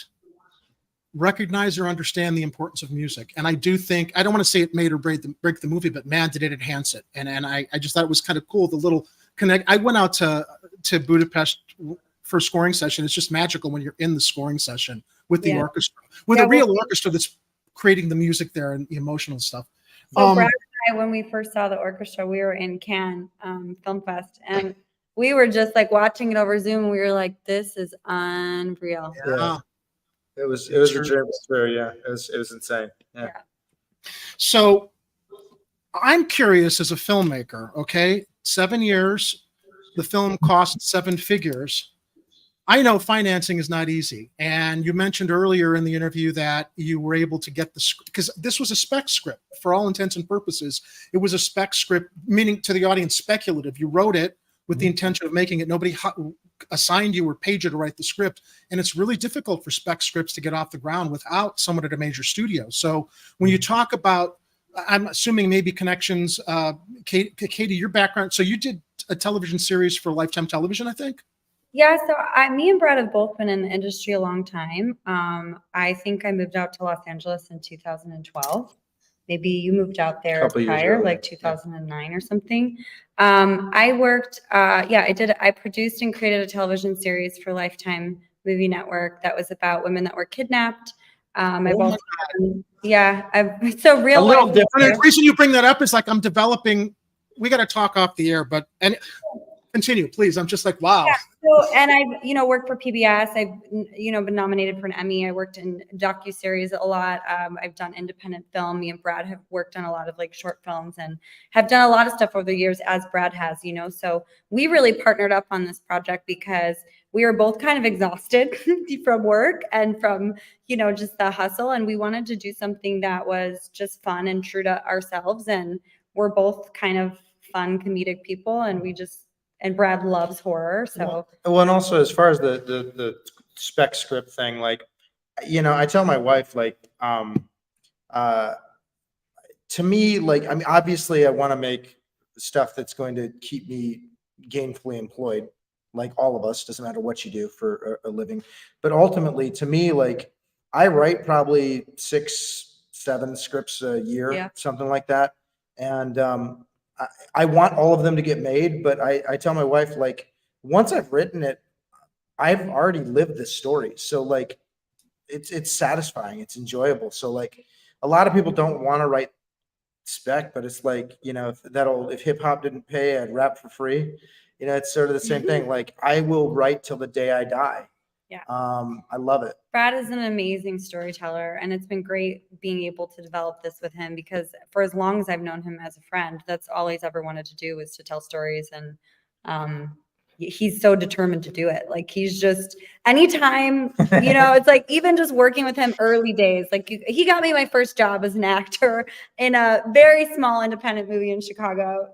recognize or understand the importance of music. And I do think, I don't want to say it made or break the movie, but man, did it enhance it. And I just thought it was kind of cool. The little connect. I went out to Budapest for a scoring session. It's just magical when you're in the scoring session with the orchestra, with a real orchestra that's creating the music there and the emotional stuff. So Brad and I, when we first saw the orchestra, we were in Cannes Film Fest, and we were just watching it over Zoom. And we were like, "This is unreal." Yeah. It was a dream experience. Yeah, it was insane. Yeah. So I'm curious as a filmmaker. Okay, 7 years, the film cost 7 figures. I know financing is not easy. And you mentioned earlier in the interview that you were able to get the script because this was a spec script for all intents and purposes. It was a spec script, meaning to the audience, speculative. You wrote it with the intention of making it. Nobody assigned you or paid you to write the script. And it's really difficult for spec scripts to get off the ground without someone at a major studio. So when you talk about, I'm assuming maybe connections, Katie, your background. So you did a television series for Lifetime Television, I think? Yeah, so me and Brad have both been in the industry a long time. I think I moved out to Los Angeles in 2012. Maybe you moved out there prior, 2009 or something. I worked, I produced and created a television series for Lifetime Movie Network that was about women that were kidnapped. It's so real. A little different. The reason you bring that up is I'm developing, we got to talk off the air, but continue, please. I'm just like, wow. Yeah, so, and I've, worked for PBS. I've, been nominated for an Emmy. I worked in docuseries a lot. I've done independent film. Me and Brad have worked on a lot of like short films and have done a lot of stuff over the years, as Brad has, so we really partnered up on this project because we were both kind of exhausted from work and from, just the hustle. And we wanted to do something that was just fun and true to ourselves. And we're both kind of fun comedic people. And and Brad loves horror. So, well, and also as far as the spec script thing, like, I tell my wife, like, to me, like, I mean, obviously I want to make stuff that's going to keep me gainfully employed, like all of us, doesn't matter what you do for a living. But ultimately, to me, like, I write probably 6-7 scripts a year, something like that. And I want all of them to get made, but I tell my wife, like, once I've written it, I've already lived this story. So like, it's satisfying, it's enjoyable. So like, a lot of people don't want to write spec, but it's like, if hip hop didn't pay, I'd rap for free. It's sort of the same thing. Like, I will write till the day I die. Yeah. I love it. Brad is an amazing storyteller, and it's been great being able to develop this with him because for as long as I've known him as a friend, that's all he's ever wanted to do is to tell stories. And he's so determined to do it. Like, he's just, anytime, it's like, even just working with him early days, like he got me my first job as an actor in a very small independent movie in Chicago.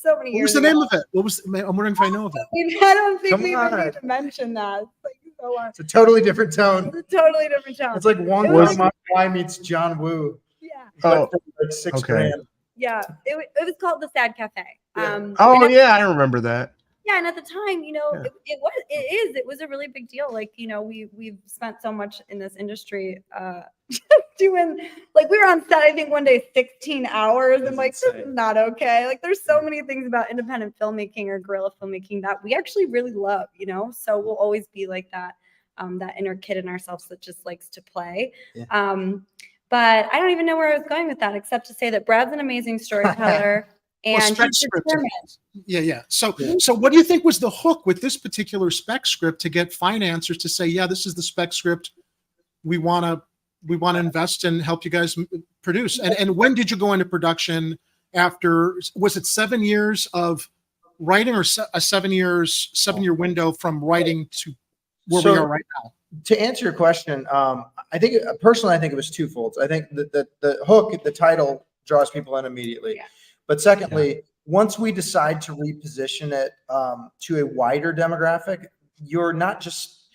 So many years What was the ago. name of it? I'm wondering if I know of it. I don't think we even need to mention that. It's a totally different tone. It's a totally different tone. It's like Wong Kar meets John Woo. Yeah. But for like $6,000. Yeah. It was called The Sad Cafe. I remember that. Yeah, and at the time, it was a really big deal. Like, we've spent so much in this industry doing, like, we were on set, I think one day 16 hours. And like, this is not okay. Like, there's so many things about independent filmmaking or guerrilla filmmaking that we actually really love, so we'll always be like that, that inner kid in ourselves that just likes to play. Yeah. But I don't even know where I was going with that, except to say that Brad's an amazing storyteller. And spec script. Yeah. So what do you think was the hook with this particular spec script to get financiers to say, yeah, this is the spec script we want to invest and help you guys produce? And when did you go into production? After, was it 7 years of writing, or a 7 year window from writing to where we are right now? To answer your question, I think personally, I think it was twofold. I think that the hook, the title, draws people in immediately. Yeah. But secondly, once we decide to reposition it to a wider demographic, you're not just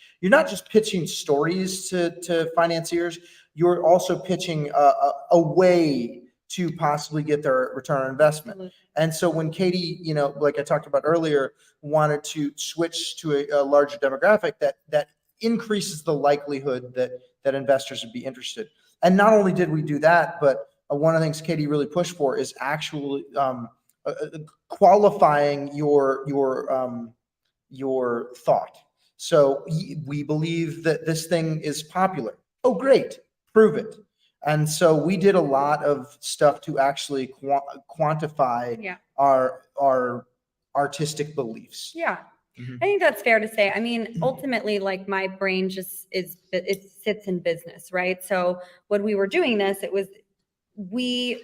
pitching stories to financiers. You're also pitching a way to possibly get their return on investment. Mm-hmm. And so when Katie, like I talked about earlier, wanted to switch to a larger demographic, that increases the likelihood that investors would be interested. And not only did we do that, but one of the things Katie really pushed for is actually qualifying your thought. So we believe that this thing is popular. Oh, great, prove it. And so we did a lot of stuff to actually quantify our artistic beliefs. Yeah. Mm-hmm. I think that's fair to say. I mean, ultimately, like, my brain just it sits in business, right? So when we were doing this, it was, we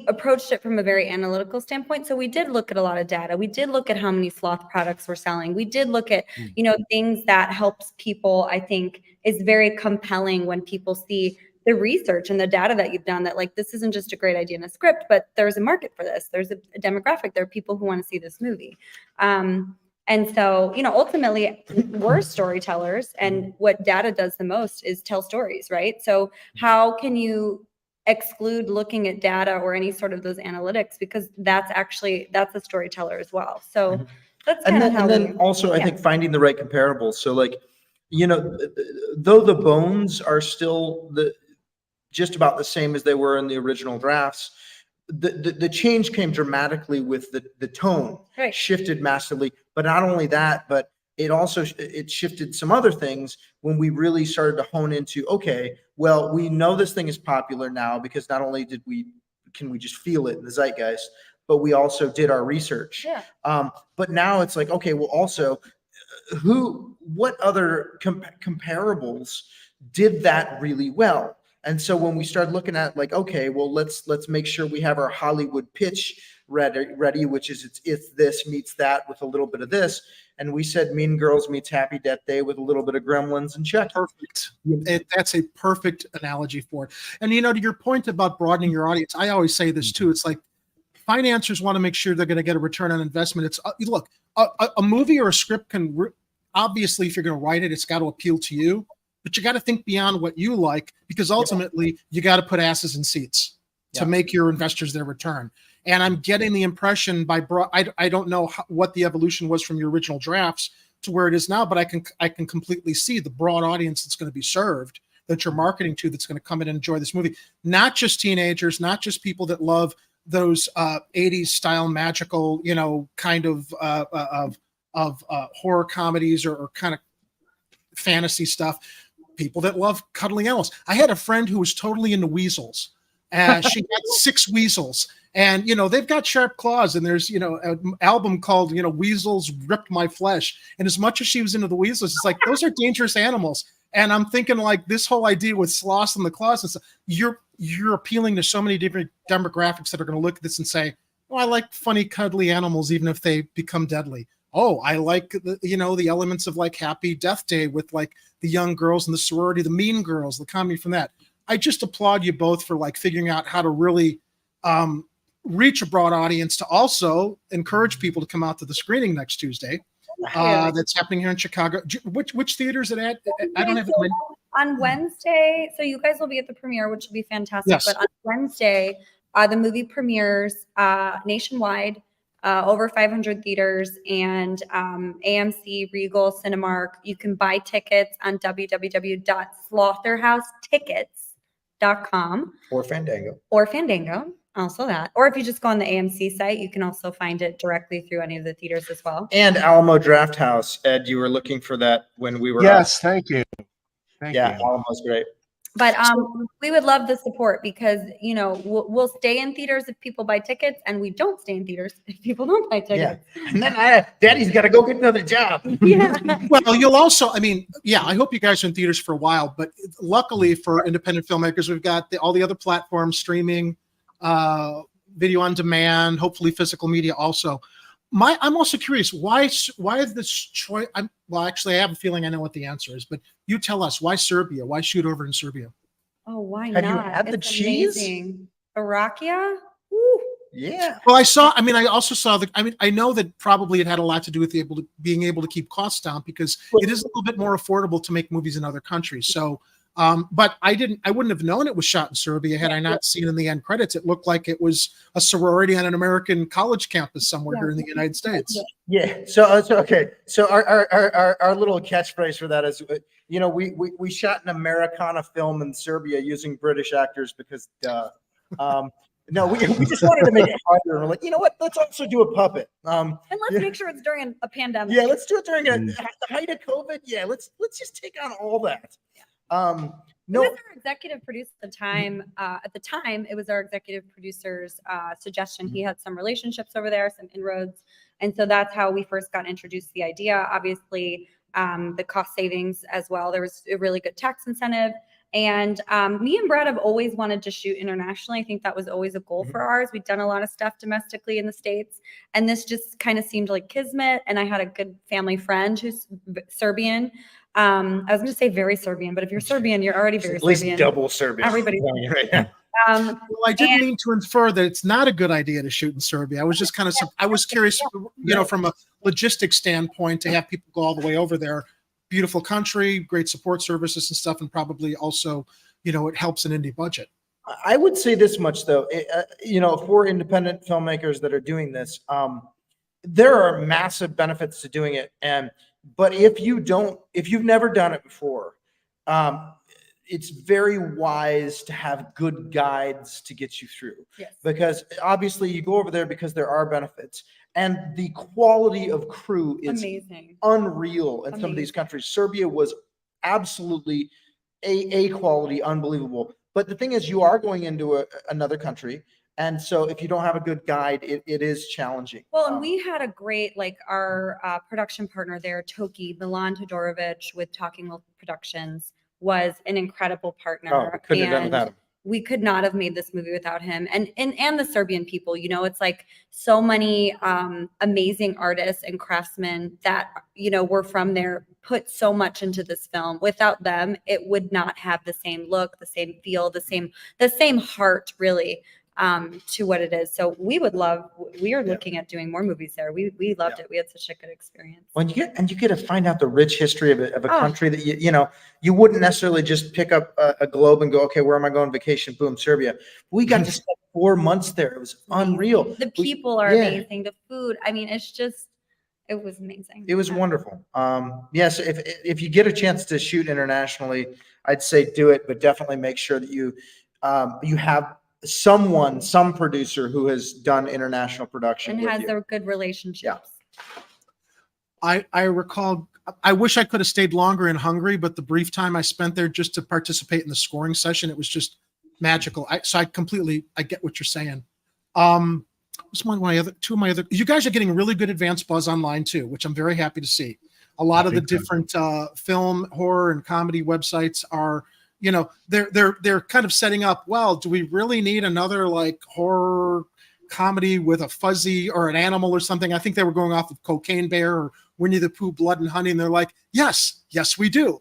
approached it from a very analytical standpoint. So we did look at a lot of data. We did look at how many sloth products we're selling. We did look at, things that helps people, I think, is very compelling when people see the research and the data that you've done, that like, this isn't just a great idea in a script, but there's a market for this. There's a demographic. There are people who want to see this movie. And so, ultimately we're storytellers, and what data does the most is tell stories, right? So how can you exclude looking at data or any sort of those analytics, because that's a storyteller as well. So that's kind of how. And then also, I think finding the right comparables. So like, though the bones are still just about the same as they were in the original drafts, the change came dramatically with the tone shifted massively. But not only that, but it shifted some other things when we really started to hone into, okay, well, we know this thing is popular now because not only can we just feel it in the zeitgeist, but we also did our research. Yeah. But now it's like, okay, well, also, what other comparables did that really well? And so when we started looking at like, okay, well, let's make sure we have our Hollywood pitch ready, which is it's this meets that with a little bit of this. And we said Mean Girls meets Happy Death Day with a little bit of Gremlins and Chucky. Perfect. That's a perfect analogy for it. And, you know, to your point about broadening your audience, I always say this too. It's like financiers want to make sure they're going to get a return on investment. It's look, a movie or a script can obviously, if you're going to write it, it's got to appeal to you, but you got to think beyond what you like, because ultimately you got to put asses in seats to make your investors their return. And I'm getting the impression I don't know what the evolution was from your original drafts to where it is now, but I can completely see the broad audience that's going to be served, that you're marketing to, that's going to come in and enjoy this movie. Not just teenagers, not just people that love those 80s style magical, you know, kind of horror comedies or kind of fantasy stuff. People that love cuddling animals. I had a friend who was totally into weasels. She had 6 weasels. And, you know, they've got sharp claws, and there's, you know, an album called, you know, Weasels Ripped My Flesh. And as much as she was into the weasels, it's like, those are dangerous animals. And I'm thinking like this whole idea with sloths and the claws and stuff, you're appealing to so many different demographics that are going to look at this and say, oh, I like funny, cuddly animals, even if they become deadly. Oh, I like the elements of like Happy Death Day with like the young girls and the sorority, the Mean Girls, the comedy from that. I just applaud you both for like figuring out how to really reach a broad audience, to also encourage people to come out to the screening next Tuesday. That's happening here in Chicago. Which theater is it at? I don't have it. On Wednesday, so you guys will be at the premiere, which will be fantastic. Yes. But on Wednesday, the movie premieres nationwide, over 500 theaters, and AMC, Regal, Cinemark. You can buy tickets on www.slotherhousetickets.com. Or Fandango. Also that. Or if you just go on the AMC site, you can also find it directly through any of the theaters as well. And Alamo Draft House. Ed, you were looking for that when we were Yes, thank you. Thank you. Alamo's great. But we would love the support, because, you know, we'll stay in theaters if people buy tickets, and we don't stay in theaters if people don't buy tickets. Yeah. And then Daddy's got to go get another job. Yeah. Well, you'll also, I mean, yeah, I hope you guys are in theaters for a while, but luckily for independent filmmakers, we've got all the other platforms, streaming, video on demand, hopefully physical media also. I'm also curious, why is this choice? Well, actually, I have a feeling I know what the answer is, but you tell us, why Serbia? Why shoot over in Serbia? Oh, why Have not? you had the cheese? Amazing. Irakia? Woo. Yeah. Well, I also saw I know that probably it had a lot to do with being able to keep costs down, because it is a little bit more affordable to make movies in other countries. So, but I wouldn't have known it was shot in Serbia had I not seen in the end credits. It looked like it was a sorority on an American college campus somewhere here in the United States. Yeah. So okay. So our little catchphrase for that is, you know, we shot an Americana film in Serbia using British actors because no, we just wanted to make it harder. And we're like, you know what? Let's also do a puppet. And let's make sure it's during a pandemic. Yeah, let's do it during the height of COVID. Yeah, let's just take on all that. No, It was our executive producer at the time. It was our executive producer's suggestion. He had some relationships over there, some inroads, and so that's how we first got introduced to the idea. Obviously, the cost savings as well. There was a really good tax incentive, and me and Brad have always wanted to shoot internationally. I think that was always a goal for ours. We'd done a lot of stuff domestically in the States, and this just kind of seemed like kismet. And I had a good family friend who's Serbian. I was going to say very Serbian, but if you're Serbian, you're already very Serbian. At least double Serbian. Everybody's right now. Well, I didn't mean to infer that it's not a good idea to shoot in Serbia. I was just kind of, I was curious, you know, from a logistics standpoint, to have people go all the way over there. Beautiful country, great support services and stuff, and probably also, you know, it helps an indie budget. I would say this much though, you know, for independent filmmakers that are doing this, there are massive benefits to doing it. But if you've never done it before, it's very wise to have good guides to get you through. Yes. Because obviously you go over there because there are benefits, and the quality of crew is amazing, unreal in some of these countries. Serbia was absolutely a quality, unbelievable. But the thing is, you are going into another country. And so if you don't have a good guide, it is challenging. Well, and we had a great, like our production partner there, Toki, Milan Todorovic with Talking Wolf Productions, was an incredible partner. Oh, we couldn't have done without him. We could not have made this movie without him, and the Serbian people. You know, it's like so many amazing artists and craftsmen that, you know, were from there, put so much into this film. Without them, it would not have the same look, the same feel, the same heart, really, to what it is. So we are looking at doing more movies there. We loved it. We had such a good experience. When you get to find out the rich history of a country that you wouldn't necessarily just pick up a globe and go, okay, where am I going on vacation? Boom, Serbia. We got to spend 4 months there. It was unreal. The people are amazing. The food. I mean, it was amazing. It was wonderful. Yes, if you get a chance to shoot internationally, I'd say do it, but definitely make sure that you have some producer who has done international production and has a good relationships. I recall, I wish I could have stayed longer in Hungary, but the brief time I spent there just to participate in the scoring session, it was just magical. I get what you're saying. Two of my other, you guys are getting really good advanced buzz online too, which I'm very happy to see. A lot of the different film, horror, and comedy websites are, you know, they're kind of setting up, well, do we really need another like horror comedy with a fuzzy or an animal or something? I think they were going off of Cocaine Bear or Winnie the Pooh, Blood and Honey, and they're like, yes, we do.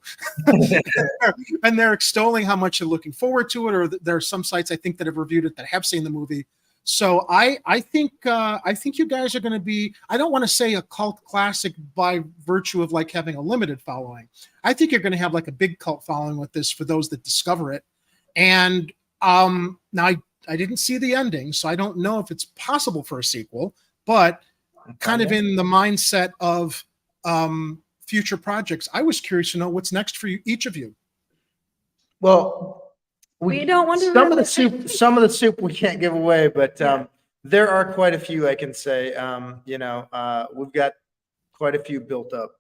And they're extolling how much they're looking forward to it, or there are some sites I think that have reviewed it that have seen the movie. So I think you guys are going to be, I don't want to say a cult classic by virtue of like having a limited following. I think you're going to have like a big cult following with this for those that discover it. And now I didn't see the ending, so I don't know if it's possible for a sequel, but kind of in the mindset of future projects, I was curious to know what's next for you, each of you. Well, we don't want to some of the soup we can't give away, but there are quite a few I can say. We've got quite a few built up.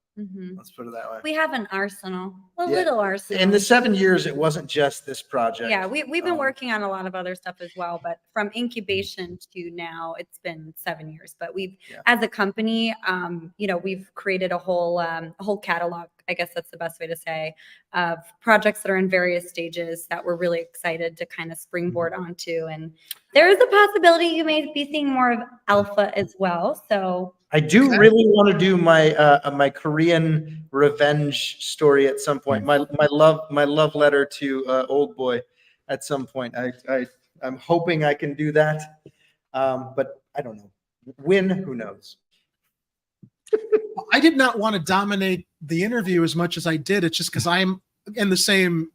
Let's put it that way. We have an arsenal, little arsenal. In the 7 years, it wasn't just this project. Yeah, we've been working on a lot of other stuff as well, but from incubation to now, it's been 7 years. But we've, as a company, we've created a whole catalog. I guess that's the best way to say, of projects that are in various stages that we're really excited to kind of springboard onto. And there is a possibility you may be seeing more of Alpha as well. So I do really want to do my Korean revenge story at some point. My love letter to Old Boy at some point. I'm hoping I can do that, but I don't know. When? Who knows? I did not want to dominate the interview as much as I did. It's just because I'm in the same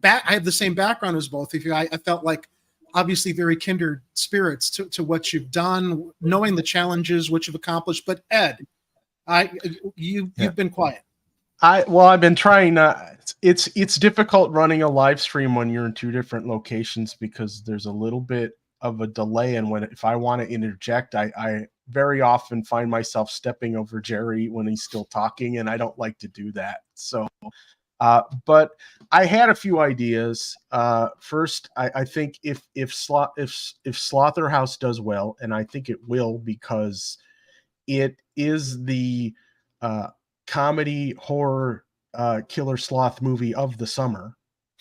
I have the same background as both of you. I felt like obviously very kindred spirits to what you've done, knowing the challenges which you've accomplished. But Ed, you've been quiet. I've been trying. It's difficult running a live stream when you're in two different locations because there's a little bit of a delay, and if I want to interject, I very often find myself stepping over Jerry when he's still talking, and I don't like to do that. So, but I had a few ideas. First, I think if Slotherhouse does well, and I think it will because it is the comedy horror killer sloth movie of the summer.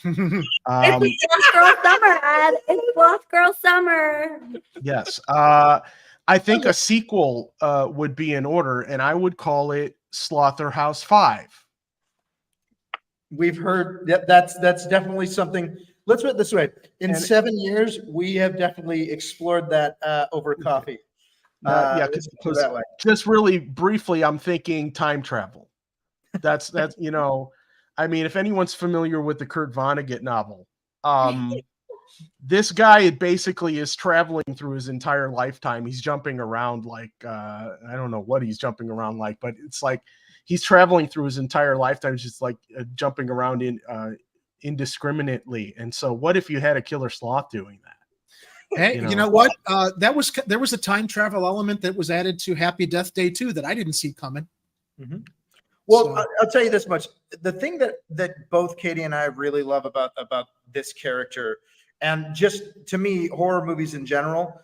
It's Sloth Girl Summer, Ed. It's Sloth Girl Summer. Yes. I think a sequel would be in order, and I would call it Slotherhouse 5. We've heard that's definitely something. Let's put it this way. In 7 years, we have definitely explored that over coffee. Just really briefly, I'm thinking time travel. That's I mean, if anyone's familiar with the Kurt Vonnegut novel, this guy basically is traveling through his entire lifetime. He's jumping around like I don't know what he's jumping around like, but it's like he's traveling through his entire lifetime, just like jumping around indiscriminately. And so, what if you had a killer sloth doing that? Hey, you know what? There was a time travel element that was added to Happy Death Day 2 that I didn't see coming. Mm-hmm. Well, I'll tell you this much. The thing that both Katie and I really love about this character, And just to me, horror movies in general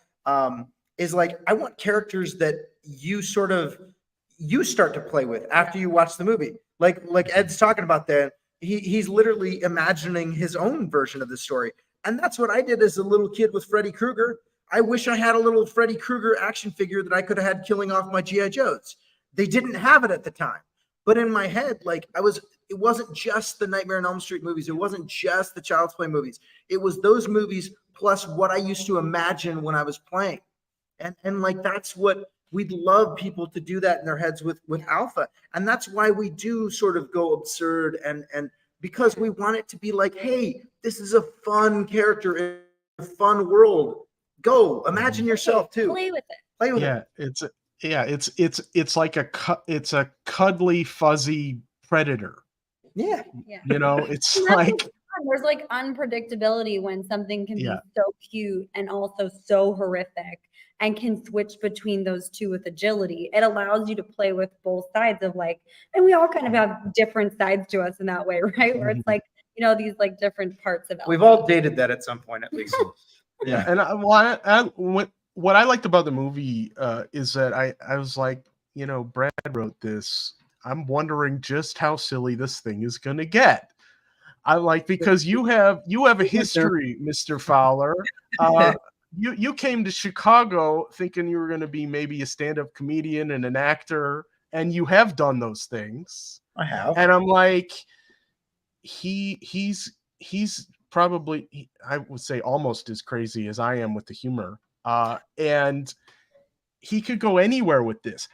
is like, I want characters that you start to play with after you watch the movie. Like Ed's talking about that. He's literally imagining his own version of the story. And that's what I did as a little kid with Freddy Krueger. I wish I had a little Freddy Krueger action figure that I could have had killing off my G.I. Joes. They didn't have it at the time. But in my head, like it wasn't just the Nightmare on Elm Street movies. It wasn't just the Child's Play movies. It was those movies plus what I used to imagine when I was playing. And like, that's what we'd love people to do that in their heads with Alpha. And that's why we do sort of go absurd and because we want it to be like, hey, this is a fun character in a fun world. Go imagine yourself too. Play with it. Play with it. It's like it's a cuddly, fuzzy predator. Yeah. You know, it's And that's like what's fun. There's like unpredictability when something can be Yeah. so cute and also so horrific and can switch between those two with agility. It allows you to play with both sides of like, and we all kind of have different sides to us in that way, right? Where it's like, you know, these like different parts of it. We've all dated that at some point, at least. Yeah, and what I liked about the movie is that I was like, you know, Brad wrote this. I'm wondering just how silly this thing is gonna get. I like because you have a history, Mr. Fowler. You came to Chicago thinking you were going to be maybe a stand-up comedian and an actor, and you have done those things. I have, and I'm like, he's probably, I would say, almost as crazy as I am with the humor, and he could go anywhere with this.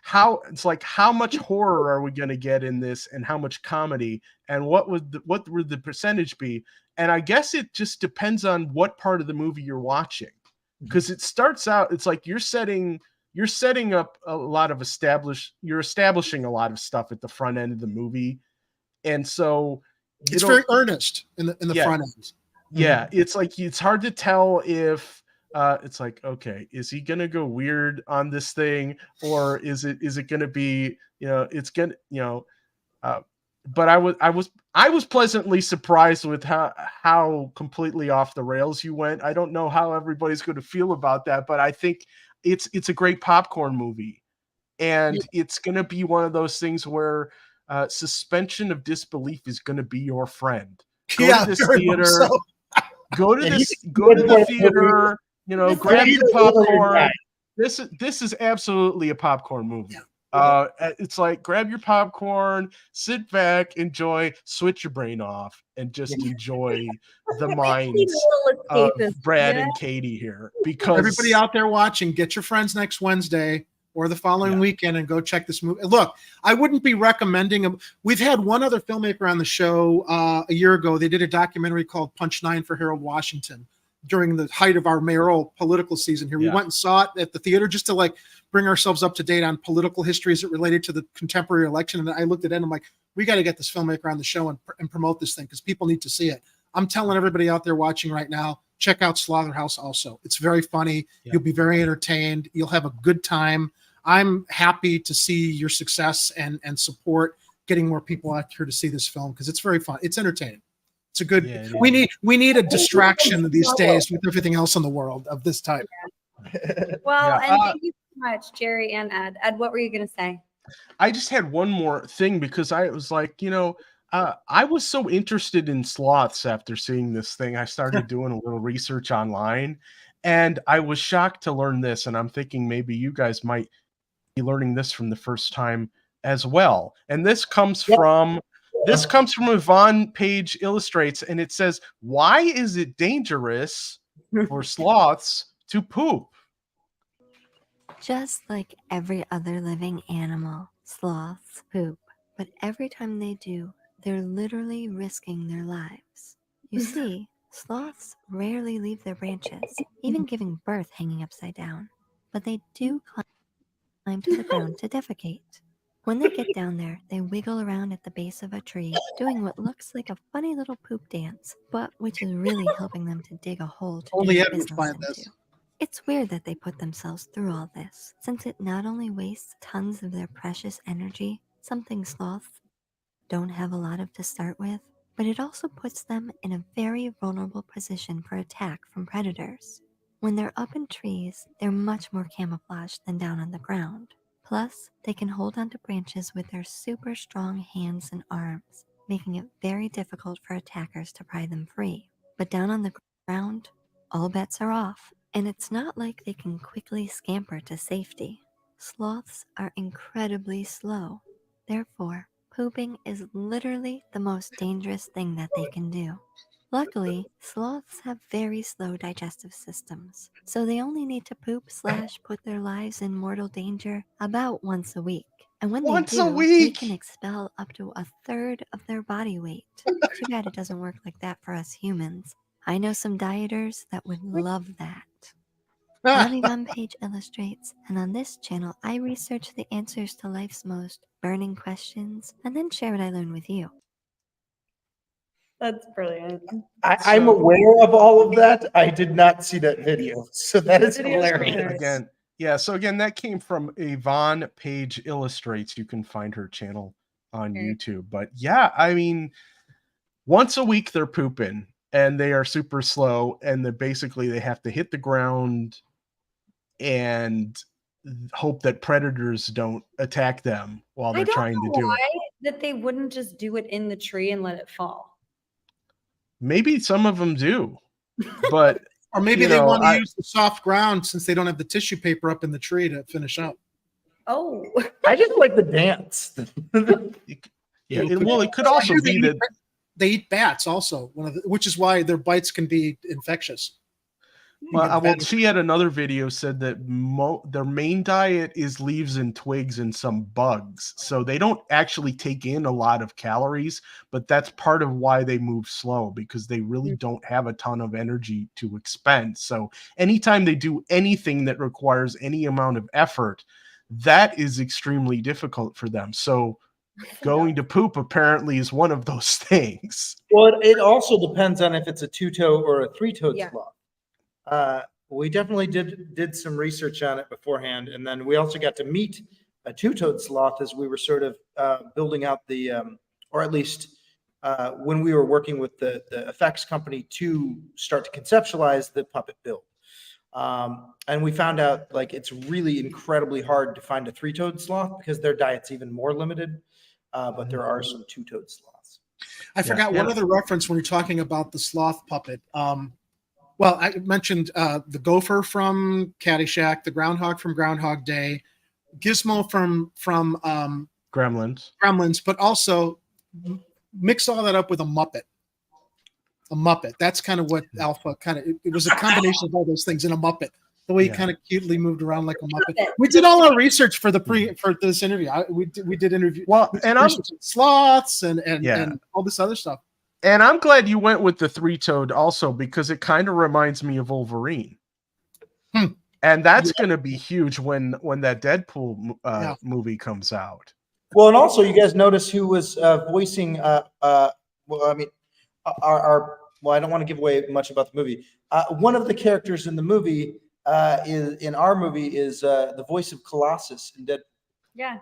It's like, how much horror are we going to get in this, and how much comedy, and what would the percentage be? And I guess it just depends on what part of the movie you're watching. Because it starts out, it's like you're setting up a lot of you're establishing a lot of stuff at the front end of the movie, and so it's very earnest in the front end. Yeah, it's like it's hard to tell if it's like, okay, is he gonna go weird on this thing, or is it gonna be, you know, it's gonna, you know, but I was pleasantly surprised with how completely off the rails you went. I don't know how everybody's going to feel about that, but I think it's a great popcorn movie, and it's going to be one of those things where suspension of disbelief is going to be your friend. Go to this theater. So. Go to the theater. You know, grab your popcorn. This is absolutely a popcorn movie. Yeah. It's like, grab your popcorn, sit back, enjoy, switch your brain off, and just enjoy the minds of Brad and Katie here. Because everybody out there watching, get your friends next Wednesday or the following weekend and go check this movie. Look, I wouldn't be recommending we've had one other filmmaker on the show a year ago. They did a documentary called Punch 9 for Harold Washington during the height of our mayoral political season here. We went and saw it at the theater just to like bring ourselves up to date on political history as it related to the contemporary election. And I looked at it and I'm like, we got to get this filmmaker on the show and promote this thing because people need to see it. I'm telling everybody out there watching right now, check out Slotherhouse also. It's very funny. Yeah. You'll be very entertained. You'll have a good time. I'm happy to see your success and support getting more people out here to see this film because it's very fun. It's entertaining. It's a good. Yeah, we need a distraction these days with everything else in the world of this type. Well, and thank you so much, Jerry and Ed. Ed, what were you going to say? I just had one more thing because I was like, you know, I was so interested in sloths after seeing this thing. I started doing a little research online, and I was shocked to learn this. And I'm thinking maybe you guys might be learning this from the first time as well. And this comes from. This comes from Yvonne Page Illustrates, and it says, why is it dangerous for sloths to poop? Just like every other living animal, sloths poop. But every time they do, they're literally risking their lives. You see, sloths rarely leave their branches, even giving birth hanging upside down. But they do climb to the ground to defecate. When they get down there, they wiggle around at the base of a tree, doing what looks like a funny little poop dance, but which is really helping them to dig a hole to do their business into. It's weird that they put themselves through all this, since it not only wastes tons of their precious energy, something sloths don't have a lot of to start with, but it also puts them in a very vulnerable position for attack from predators. When they're up in trees, they're much more camouflaged than down on the ground. Plus, they can hold onto branches with their super strong hands and arms, making it very difficult for attackers to pry them free. But down on the ground, all bets are off, and it's not like they can quickly scamper to safety. Sloths are incredibly slow. Therefore, pooping is literally the most dangerous thing that they can do. Luckily, sloths have very slow digestive systems, so they only need to poop/put their lives in mortal danger about once a week. And when Once they a do, they week? can expel up to a third of their body weight. Too bad it doesn't work like that for us humans. I know some dieters that would love that. I'm Yvonne Page Illustrates, and on this channel, I research the answers to life's most burning questions and then share what I learn with you. That's brilliant. I'm aware of all of that. I did not see that video, so that is hilarious. Again, yeah. So again, that came from Yvonne Page Illustrates. You can find her channel on YouTube. But yeah, I mean, once a week they're pooping, and they are super slow, and they have to hit the ground and hope that predators don't attack them while they're trying to do it. That they wouldn't just do it in the tree and let it fall. Maybe some of them do, but or maybe they want to use the soft ground since they don't have the tissue paper up in the tree to finish up. Oh, I just like the dance. Yeah, it could also be that they eat bats also, which is why their bites can be infectious. Well, she had another video said that their main diet is leaves and twigs and some bugs. So they don't actually take in a lot of calories, but that's part of why they move slow, because they really don't have a ton of energy to expend. So anytime they do anything that requires any amount of effort, that is extremely difficult for them. So going to poop apparently is one of those things. Well, it also depends on if it's a two-toed or a three-toed sloth. We definitely did some research on it beforehand, and then we also got to meet a two-toed sloth as we were sort of building out the, or at least when we were working with the effects company to start to conceptualize the puppet build. And we found out like it's really incredibly hard to find a three-toed sloth because their diet's even more limited, but there are some two-toed sloths. I forgot one other reference when you're talking about the sloth puppet. Well, I mentioned the gopher from Caddyshack, the groundhog from Groundhog Day, Gizmo from Gremlins, but also mix all that up with a Muppet. A Muppet. That's kind of what Alpha kind of. It was a combination of all those things in a Muppet. The way he kind of cutely moved around like a Muppet. We did all our research for this interview. We did interview. Well, and I'm sloths and all this other stuff. And I'm glad you went with the three-toed also, because it kind of reminds me of Wolverine. And that's going to be huge when that Deadpool movie comes out. Well, and also you guys notice who was voicing, well, I mean, well, I don't want to give away much about the movie. One of the characters in the movie is the voice of Colossus in Deadpool. Yeah.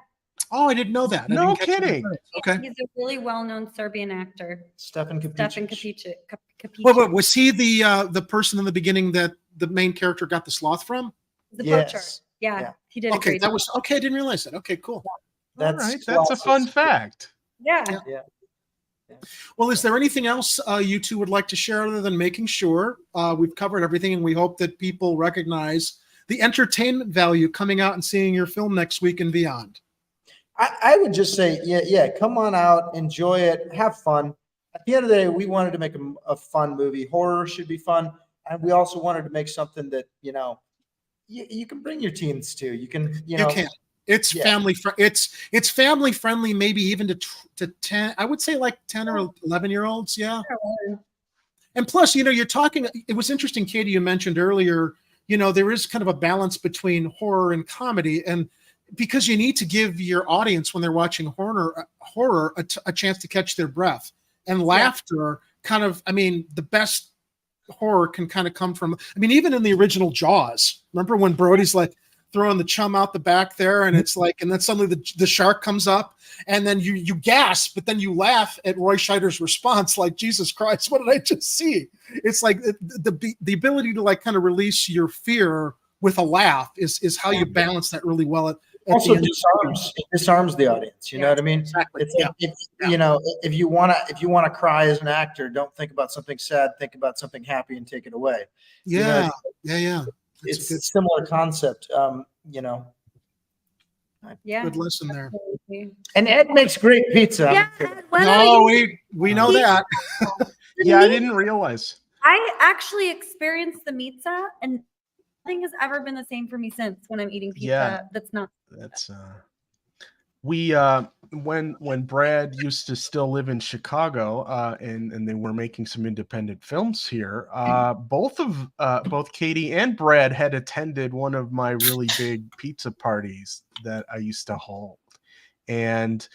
Oh, I didn't know that. No kidding. Okay. He's a really well-known Serbian actor. Stefan Kapičić. Wait, was he the person in the beginning that the main character got the sloth from? The butcher. Yeah, he did. Okay, that was okay. I didn't realize that. Okay, cool. That's a fun fact. Yeah. Well, is there anything else you two would like to share other than making sure we've covered everything, and we hope that people recognize the entertainment value coming out and seeing your film next week and beyond? I would just say, come on out, enjoy it, have fun. At the end of the day, we wanted to make a fun movie. Horror should be fun, and we also wanted to make something that you can bring your teens to. You can. It's family. It's family friendly. Maybe even to 10. I would say like 10 or 11-year-olds. Yeah. And plus, you're talking. It was interesting, Katie. You mentioned earlier. There is kind of a balance between horror and comedy, and because you need to give your audience when they're watching horror a chance to catch their breath and laughter. Kind of, the best horror can kind of come from. Even in the original Jaws. Remember when Brody's like, throwing the chum out the back there, and it's like, and then suddenly the shark comes up, and then you gasp, but then you laugh at Roy Scheider's response, like, Jesus Christ, what did I just see? It's like the ability to like kind of release your fear with a laugh is how you balance that really well. At Also the end. disarms the audience. You know what I mean? Exactly. You know, if you wanna cry as an actor, don't think about something sad. Think about something happy and take it away. Yeah, You know, yeah. It's a similar concept. You know. Yeah. Good lesson there. And Ed makes great pizza. Yeah, No, we know that. Yeah, I didn't realize. I actually experienced the pizza, and nothing has ever been the same for me since when I'm eating pizza. Yeah. That's We when Brad used to still live in Chicago, and they were making some independent films here, both Katie and Brad had attended one of my really big pizza parties that I used to hold, and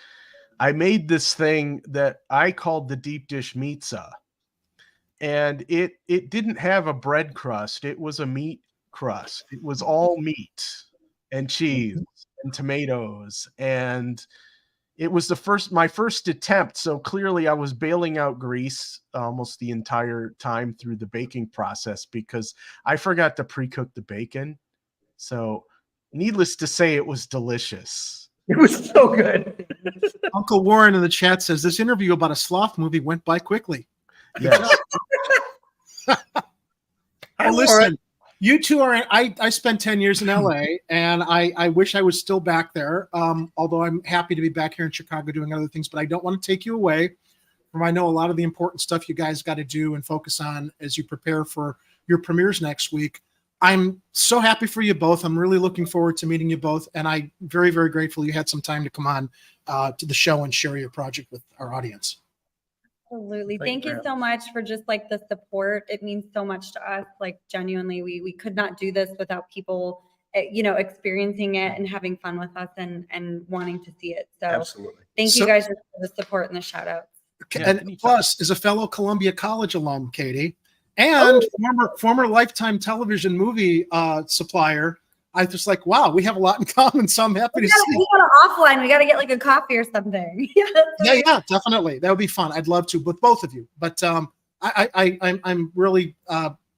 I made this thing that I called the deep dish pizza, and it didn't have a bread crust; it was a meat crust. It was all meat and cheese and tomatoes, and it was my first attempt. So clearly I was bailing out grease almost the entire time through the baking process because I forgot to pre-cook the bacon. So needless to say, it was delicious. It was so good. Uncle Warren in the chat says this interview about a sloth movie went by quickly. Yes. Well, listen, you two are. I spent 10 years in LA, and I wish I was still back there. Although I'm happy to be back here in Chicago doing other things, but I don't want to take you away from. I know a lot of the important stuff you guys got to do and focus on as you prepare for your premieres next week. I'm so happy for you both. I'm really looking forward to meeting you both, and I'm very, very grateful you had some time to come on to the show and share your project with our audience. Absolutely. Thank you so much for just like the support. It means so much to us. Like genuinely, we could not do this without people, experiencing it and having fun with us and wanting to see it. So Absolutely. Thank you guys for the support and the shout outs. And plus, as a fellow Columbia College alum, Katie, and former Lifetime television movie supplier, I just like, wow, we have a lot in common. So I'm happy to see. We got an offline. We got to get like a coffee or something. Yeah, definitely. That would be fun. I'd love to with both of you. But I'm really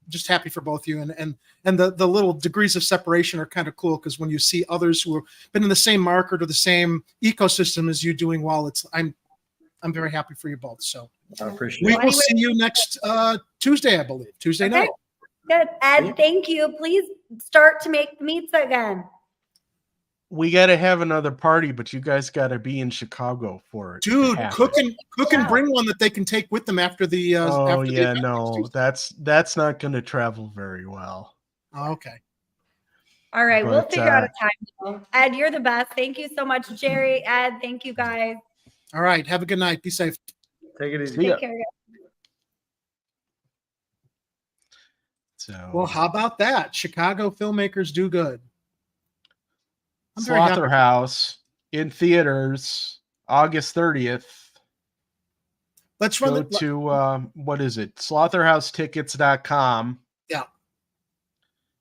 just happy for both of you. And the little degrees of separation are kind of cool because when you see others who have been in the same market or the same ecosystem as you doing well, I'm very happy for you both. So I appreciate we it. will see you next Tuesday, I believe. Tuesday night. Good. Ed, thank you. Please start to make the meats again. We got to have another party, but you guys got to be in Chicago for it. Dude, cook and bring one that they can take with them after the. That's not going to travel very well. Oh, okay. All right, we'll figure out a time. Though. Ed, you're the best. Thank you so much, Jerry. Ed, thank you guys. All right, have a good night. Be safe. Take it easy. Take care. So, well, how about that? Chicago filmmakers do good. Slotherhouse in theaters August 30th. Let's go to what is it? Slotherhousetickets.com. Yeah.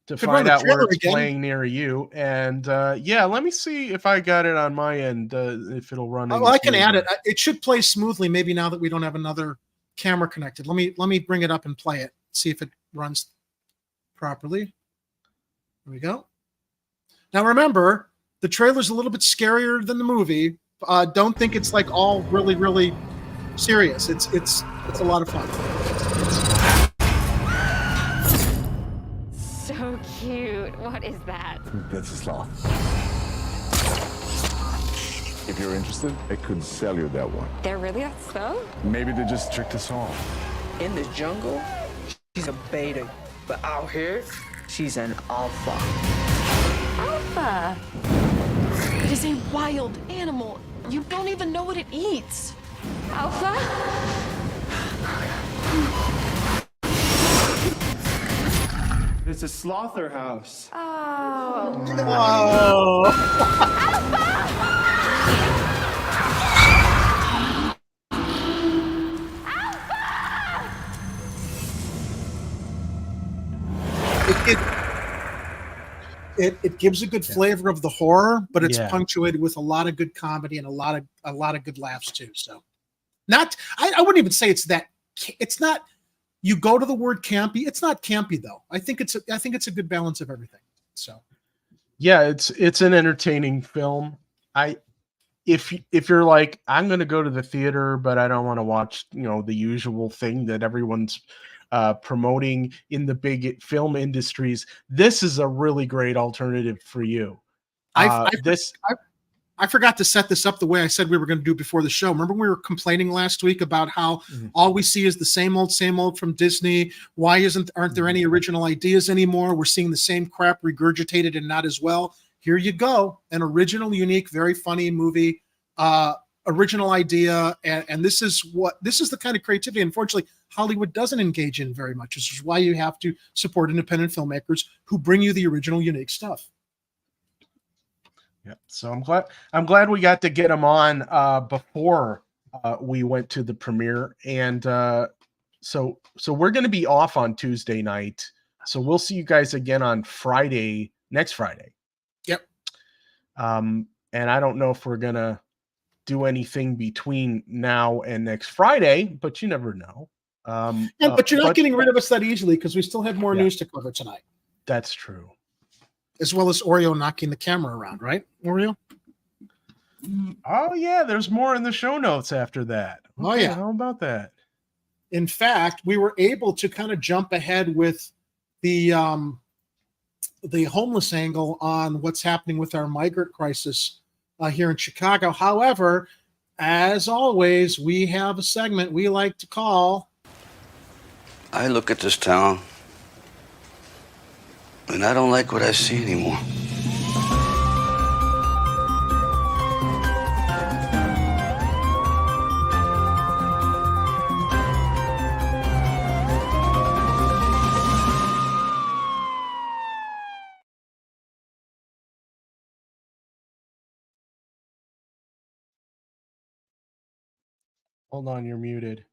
To find out where it's playing near you. And let me see if I got it on my end. If it'll run. Well, I can add it. It should play smoothly. Maybe now that we don't have another camera connected. Let me bring it up and play it. See if it runs properly. There we go. Now remember, the trailer's a little bit scarier than the movie. Don't think it's like all really, really serious. It's a lot of fun. So cute. What is that? That's a sloth. If you're interested, I could sell you that one. They're really that slow? Maybe they just tricked us all. In the jungle, she's a beta. But out here, she's an alpha. Alpha? It is a wild animal. You don't even know what it eats. Alpha? It's a Slotherhouse. Oh. It gives a good flavor of the horror, but it's Yeah. punctuated with a lot of good comedy and a lot of good laughs too. So, I wouldn't even say it's that. It's not. You go to the word campy. It's not campy though. I think it's a good balance of everything. So, yeah, it's an entertaining film. If you're like, I'm going to go to the theater, but I don't want to watch, the usual thing that everyone's promoting in the big film industries, this is a really great alternative for you. I forgot to set this up the way I said we were going to do before the show. Remember we were complaining last week about how all we see is the same old from Disney. Why aren't there any original ideas anymore? We're seeing the same crap regurgitated and not as well. Here you go. An original, unique, very funny movie, original idea. And this is the kind of creativity, unfortunately, Hollywood doesn't engage in very much. This is why you have to support independent filmmakers who bring you the original, unique stuff. Yeah, so I'm glad we got to get him on before we went to the premiere, and so we're going to be off on Tuesday night. So we'll see you guys again on next Friday. Yep. And I don't know if we're gonna do anything between now and next Friday, but you never know. But you're not getting rid of us that easily because we still have more news to cover tonight. That's true. As well as Oreo knocking the camera around, right, Oreo? Oh, yeah, there's more in the show notes after that. Okay, oh, yeah. How about that? In fact, we were able to kind of jump ahead with the homeless angle on what's happening with our migrant crisis here in Chicago. However, as always, we have a segment we like to call... I look at this town, and I don't like what I see anymore. Hold on, you're muted.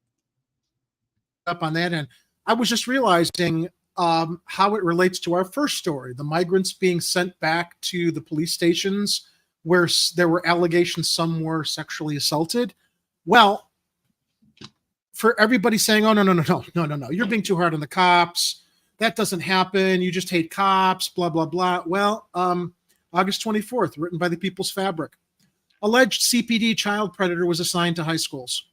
Up on that end. I was just realizing how it relates to our first story, the migrants being sent back to the police stations where there were allegations some were sexually assaulted. Well, for everybody saying, oh, no, you're being too hard on the cops. That doesn't happen. You just hate cops, blah, blah, blah. Well, August 24th, written by the People's Fabric. Alleged CPD child predator was assigned to high schools.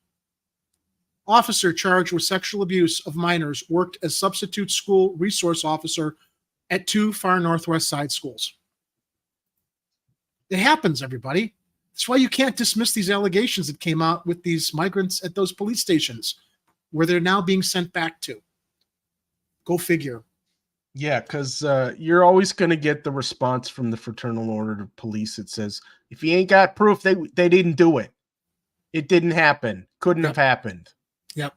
Officer charged with sexual abuse of minors worked as substitute school resource officer at 2 far northwest side schools. It happens, everybody. That's why you can't dismiss these allegations that came out with these migrants at those police stations where they're now being sent back to. Go figure. Yeah, because you're always going to get the response from the Fraternal Order of Police that says, if you ain't got proof, they didn't do it. It didn't happen. Couldn't have happened. Yep.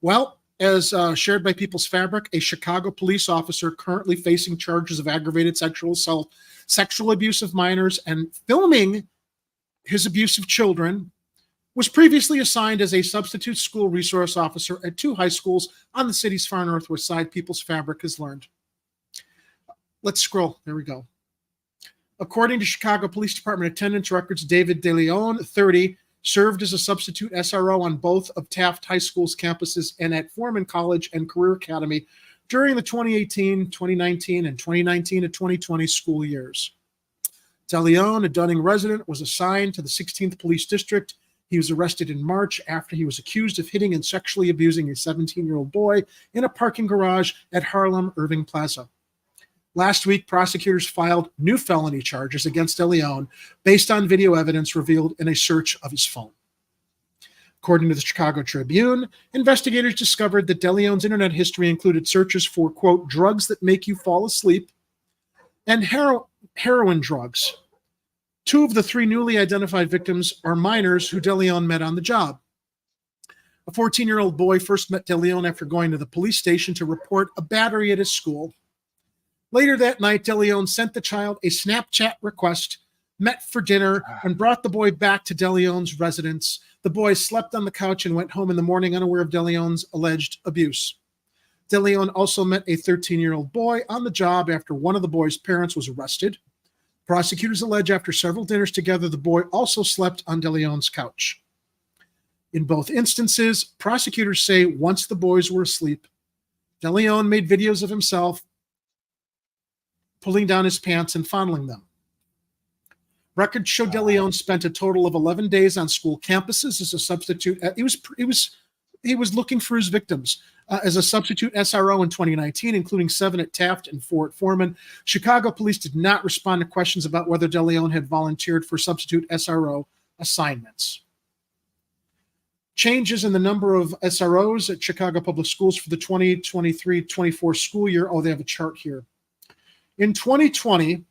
Well, as shared by People's Fabric, a Chicago police officer currently facing charges of aggravated sexual assault, sexual abuse of minors, and filming his abuse of children was previously assigned as a substitute school resource officer at 2 high schools on the city's far northwest side, People's Fabric has learned. Let's scroll. There we go. According to Chicago Police Department attendance records, David De Leon, 30, served as a substitute SRO on both of Taft High School's campuses and at Foreman College and Career Academy during the 2018, 2019, and 2019 to 2020 school years. De Leon, a Dunning resident, was assigned to the 16th Police District. He was arrested in March after he was accused of hitting and sexually abusing a 17-year-old boy in a parking garage at Harlem Irving Plaza. Last week, prosecutors filed new felony charges against De Leon based on video evidence revealed in a search of his phone. According to the Chicago Tribune, investigators discovered that De Leon's internet history included searches for, quote, drugs that make you fall asleep and heroin drugs. 2 of the 3 newly identified victims are minors who De Leon met on the job. A 14-year-old boy first met De Leon after going to the police station to report a battery at his school. Later that night, De Leon sent the child a Snapchat request, met for dinner, and brought the boy back to De Leon's residence. The boy slept on the couch and went home in the morning unaware of De Leon's alleged abuse. De Leon also met a 13-year-old boy on the job after one of the boy's parents was arrested. Prosecutors allege after several dinners together, the boy also slept on De Leon's couch. In both instances, prosecutors say once the boys were asleep, De Leon made videos of himself pulling down his pants and fondling them. Records show De Leon spent a total of 11 days on school campuses as a substitute. He was looking for his victims as a substitute SRO in 2019, including 7 at Taft and 4 at Foreman. Chicago police did not respond to questions about whether De Leon had volunteered for substitute SRO assignments. Changes in the number of SROs at Chicago Public Schools for the 2023-24 school year. Oh, they have a chart here. In 2020,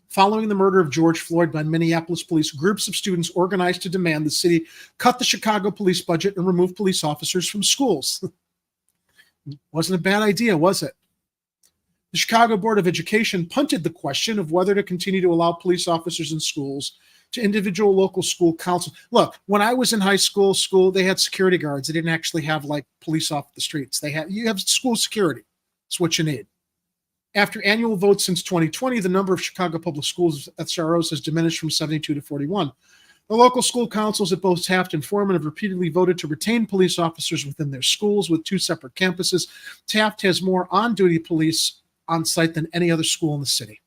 following the murder of George Floyd by Minneapolis police, groups of students organized to demand the city cut the Chicago police budget and remove police officers from schools. Wasn't a bad idea, was it? The Chicago Board of Education punted the question of whether to continue to allow police officers in schools to individual local school councils. Look, when I was in high school, they had security guards. They didn't actually have like police off the streets. You have school security. That's what you need. After annual votes since 2020, the number of Chicago Public Schools SROs has diminished from 72 to 41. The local school councils at both Taft and Foreman have repeatedly voted to retain police officers within their schools with 2 separate campuses. Taft has more on-duty police on site than any other school in the city.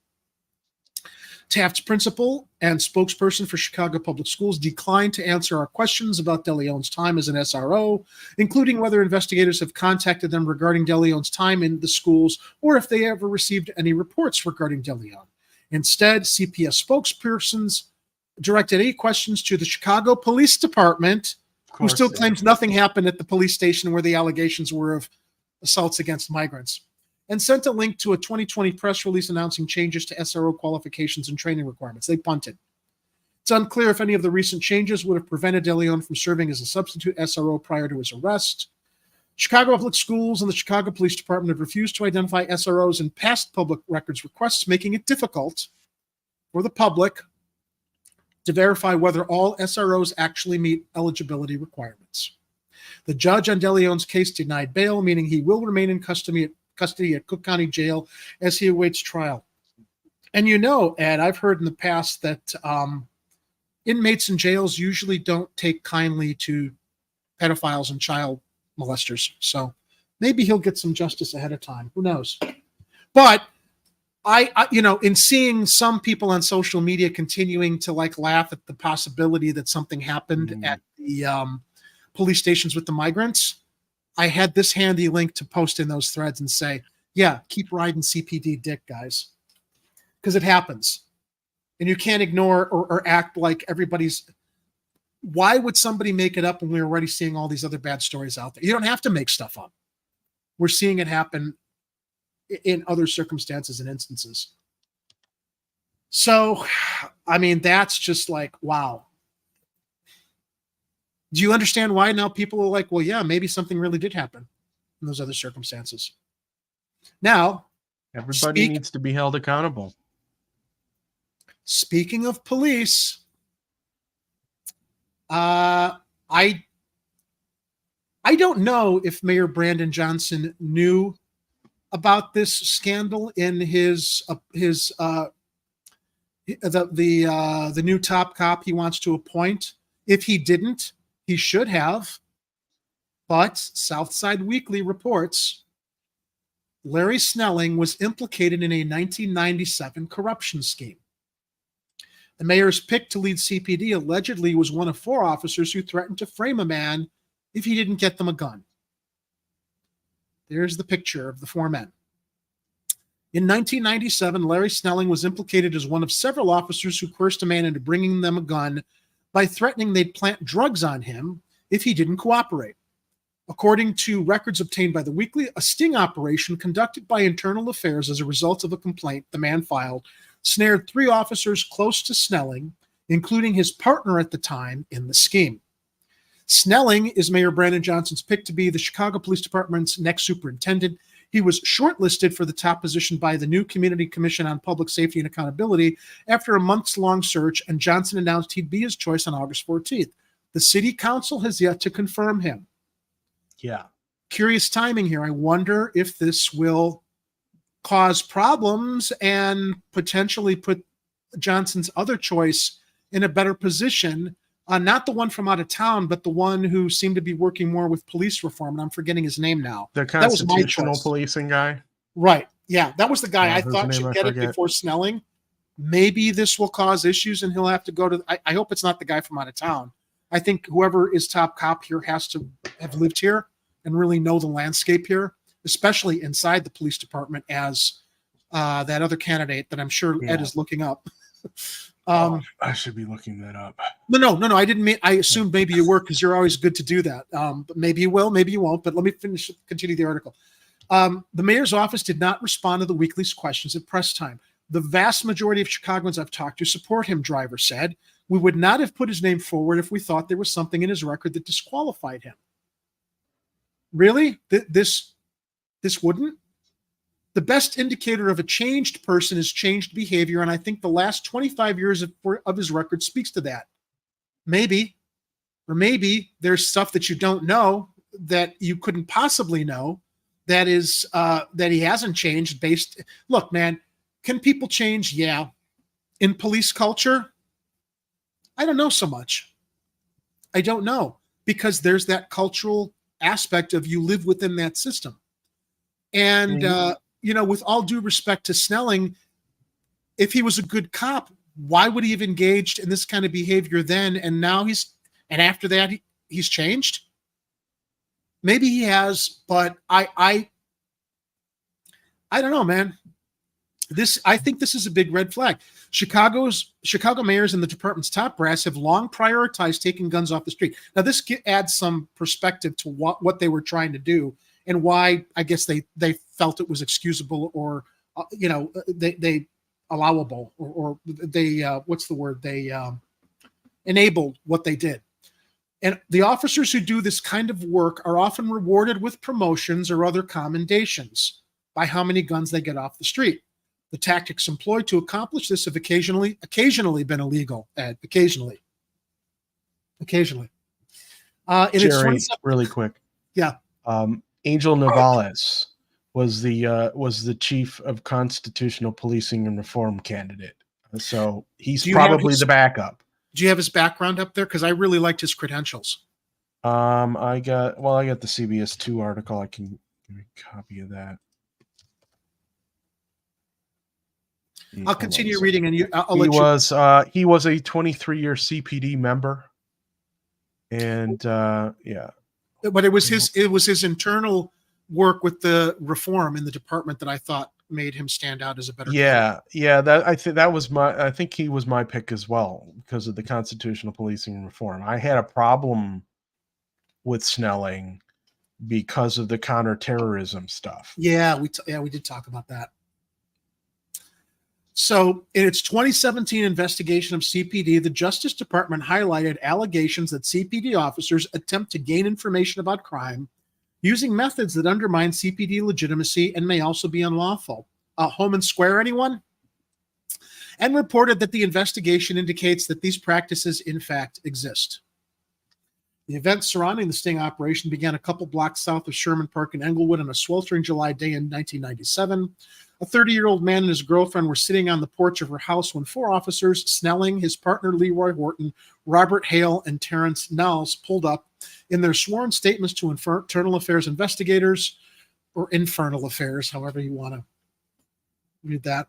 Taft's principal and spokesperson for Chicago Public Schools declined to answer our questions about De Leon's time as an SRO, including whether investigators have contacted them regarding De Leon's time in the schools or if they ever received any reports regarding De Leon. Instead, CPS spokespersons directed any questions to the Chicago Police Department, who still claims nothing happened at the police station where the allegations were of assaults against migrants, and sent a link to a 2020 press release announcing changes to SRO qualifications and training requirements. They punted. It's unclear if any of the recent changes would have prevented De Leon from serving as a substitute SRO prior to his arrest. Chicago Public Schools and the Chicago Police Department have refused to identify SROs in past public records requests, making it difficult for the public to verify whether all SROs actually meet eligibility requirements. The judge on De Leon's case denied bail, meaning he will remain in custody at Cook County Jail as he awaits trial. And you know, Ed, I've heard in the past that inmates in jails usually don't take kindly to pedophiles and child molesters. So maybe he'll get some justice ahead of time. Who knows? But I in seeing some people on social media continuing to like laugh at the possibility that something happened at the police stations with the migrants, I had this handy link to post in those threads and say, yeah, keep riding CPD dick, guys. Because it happens. And you can't ignore or act like everybody's... Why would somebody make it up when we're already seeing all these other bad stories out there? You don't have to make stuff up. We're seeing it happen in other circumstances and instances. So, I mean, that's just like, wow. Do you understand why now people are like, well, yeah, maybe something really did happen in those other circumstances? Now, everybody needs to be held accountable. Speaking of police, I don't know if Mayor Brandon Johnson knew about this scandal in the new top cop he wants to appoint. If he didn't, he should have. But Southside Weekly reports Larry Snelling was implicated in a 1997 corruption scheme. The mayor's pick to lead CPD allegedly was one of 4 officers who threatened to frame a man if he didn't get them a gun. There's the picture of the 4 men. In 1997, Larry Snelling was implicated as one of several officers who coerced a man into bringing them a gun by threatening they'd plant drugs on him if he didn't cooperate. According to records obtained by the Weekly, a sting operation conducted by Internal Affairs as a result of a complaint the man filed snared 3 officers close to Snelling, including his partner at the time in the scheme. Snelling is Mayor Brandon Johnson's pick to be the Chicago Police Department's next superintendent. He was shortlisted for the top position by the new Community Commission on Public Safety and Accountability after a months-long search, and Johnson announced he'd be his choice on August 14th. The city council has yet to confirm him. Yeah. curious timing here. I wonder if this will cause problems and potentially put Johnson's other choice in a better position. Not the one from out of town, but the one who seemed to be working more with police reform. And I'm forgetting his name now. The That was my constitutional choice. Policing guy. Right. Yeah, that was the guy I whose thought name should I get it forget. before Snelling. Maybe this will cause issues and he'll have to go to, I hope it's not the guy from out of town. I think whoever is top cop here has to have lived here and really know the landscape here, especially inside the police department as that other candidate that I'm sure Ed is looking up. I should be looking that up. No. I didn't mean, I assumed maybe you were because you're always good to do that. But maybe you will, maybe you won't. But let me continue the article. The mayor's office did not respond to the weekly's questions at press time. The vast majority of Chicagoans I've talked to support him, Driver said. We would not have put his name forward if we thought there was something in his record that disqualified him. Really? This wouldn't? The best indicator of a changed person is changed behavior, and I think the last 25 years of his record speaks to that. Maybe, or maybe there's stuff that you don't know that you couldn't possibly know that is that he hasn't changed based. Look, man, can people change? Yeah. In police culture, I don't know so much. I don't know because there's that cultural aspect of you live within that system. And, with all due respect to Snelling, if he was a good cop, why would he have engaged in this kind of behavior then? And now after that, he's changed. Maybe he has, but I don't know, man. I think this is a big red flag. Chicago mayors and the department's top brass have long prioritized taking guns off the street. Now, this adds some perspective to what they were trying to do and why I guess they felt it was excusable or they allowable or they what's the word, they enabled what they did. And the officers who do this kind of work are often rewarded with promotions or other commendations by how many guns they get off the street. The tactics employed to accomplish this have occasionally been illegal, Ed. Occasionally. Jerry, It's really quick. Yeah. Angel Navales was the chief of constitutional policing and reform candidate. So he's probably the backup. Do you have his background up there? Because I really liked his credentials. I got the CBS 2 article. I can give me a copy of that. I'll continue reading, and he was a 23-year CPD member, and but it was his internal work with the reform in the department that I thought made him stand out as a better I think he was my pick as well because of the constitutional policing and reform. I had a problem with Snelling because of the counterterrorism stuff. Yeah, we did talk about that. So in its 2017 investigation of CPD, the Justice Department highlighted allegations that CPD officers attempt to gain information about crime using methods that undermine CPD legitimacy and may also be unlawful. Home and Square, anyone? And reported that the investigation indicates that these practices in fact exist. The events surrounding the sting operation began a couple blocks south of Sherman Park in Englewood on a sweltering July day in 1997. A 30-year-old man and his girlfriend were sitting on the porch of her house when four officers, Snelling, his partner Leroy Horton, Robert Hale, and Terrence Knowles, pulled up. In their sworn statements to internal affairs investigators, or infernal affairs, however you want to read that,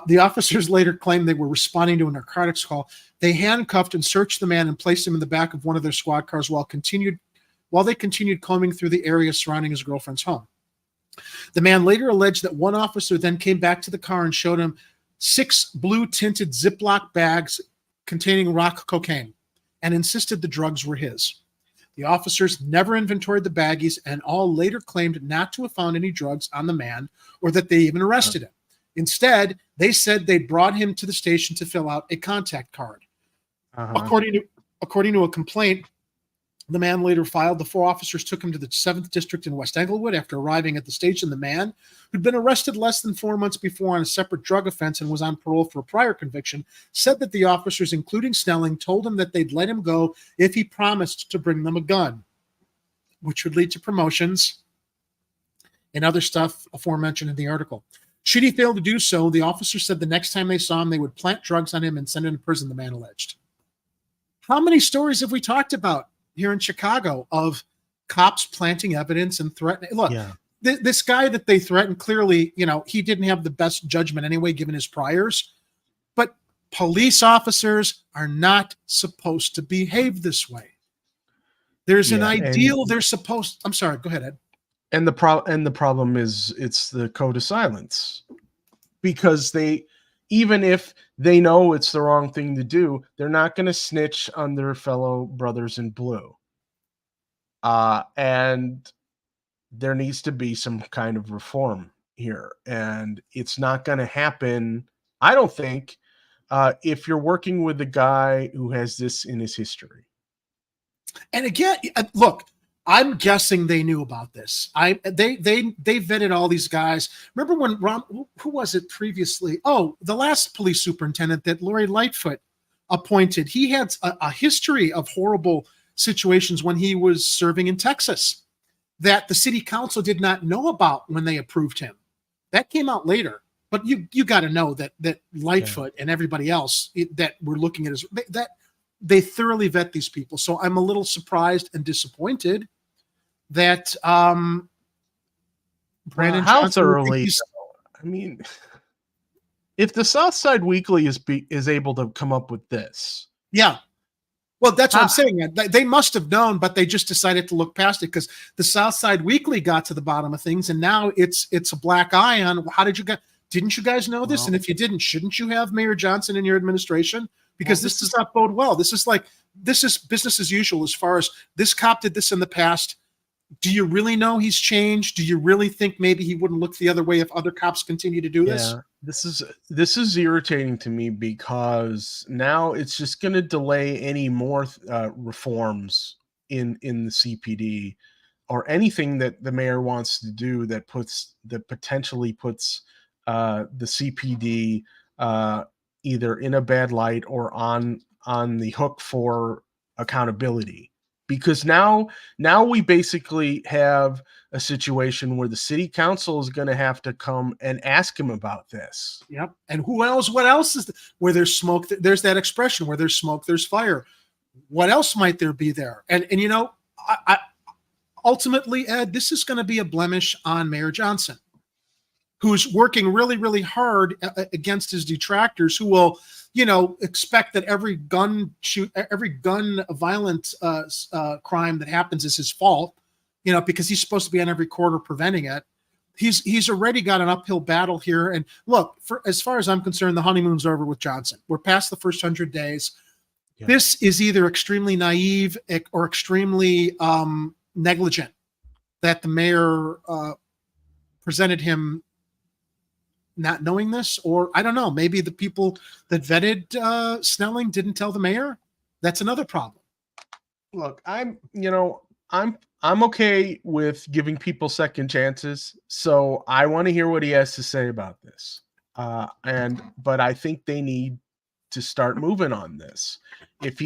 the officers later claimed they were responding to a narcotics call. They handcuffed and searched the man and placed him in the back of one of their squad cars while they continued combing through the area surrounding his girlfriend's home. The man later alleged that one officer then came back to the car and showed him 6 blue-tinted Ziploc bags containing rock cocaine and insisted the drugs were his. The officers never inventoried the baggies and all later claimed not to have found any drugs on the man or that they even arrested him. Instead, they said they brought him to the station to fill out a contact card. According to a complaint the man later filed, the four officers took him to the 7th District in West Englewood. After arriving at the station, the man, who'd been arrested less than 4 months before on a separate drug offense and was on parole for a prior conviction, said that the officers, including Snelling, told him that they'd let him go if he promised to bring them a gun. which would lead to promotions and other stuff aforementioned in the article. Should he fail to do so, the officer said the next time they saw him, they would plant drugs on him and send him to prison, the man alleged. How many stories have we talked about here in Chicago of cops planting evidence and threatening? Look, this guy that they threatened, clearly, he didn't have the best judgment anyway, given his priors. But police officers are not supposed to behave this way. There's an ideal they're supposed. I'm sorry. Go ahead, Ed. And the problem is it's the code of silence, because even if they know it's the wrong thing to do, they're not going to snitch on their fellow brothers in blue. And there needs to be some kind of reform here, and it's not going to happen, I don't think, if you're working with a guy who has this in his history. And again, look, I'm guessing they knew about this. They vetted all these guys. Remember when who was it previously? Oh, the last police superintendent that Lori Lightfoot appointed. He had a history of horrible situations when he was serving in Texas that the city council did not know about when they approved him. That came out later. But you got to know that Lightfoot and everybody else that we're looking at that they thoroughly vet these people. So I'm a little surprised and disappointed that Brandon how Johnson thoroughly. I mean, if the South Side Weekly is able to come up with this, yeah. Well, that's what I'm saying. They must have known, but they just decided to look past it because the South Side Weekly got to the bottom of things, and now it's a black eye on how did you get. Didn't you guys know this? And if you didn't, shouldn't you have Mayor Johnson in your administration? Because this does not bode well. This is business as usual as far as this cop did this in the past. Do you really know he's changed? Do you really think maybe he wouldn't look the other way if other cops continue to do this? This is irritating to me because now it's just going to delay any more reforms in the CPD or anything that the mayor wants to do that potentially puts the CPD either in a bad light or on the hook for accountability. Because now we basically have a situation where the city council is going to have to come and ask him about this. Yep. And who else? What else is where there's smoke? There's that expression where there's smoke, there's fire. What else might there be there? And I ultimately, Ed, this is going to be a blemish on Mayor Johnson, who's working really, really hard against his detractors who will, expect that every gun violent crime that happens is his fault, because he's supposed to be on every corner preventing it. He's already got an uphill battle here. And look, as far as I'm concerned, the honeymoon's over with Johnson. We're past the first 100 days. Yeah. This is either extremely naive or extremely negligent that the mayor presented him not knowing this, or I don't know, maybe the people that vetted Snelling didn't tell the mayor. That's another problem. Look, I'm okay with giving people second chances, so I want to hear what he has to say about this. But I think they need to start moving on this. If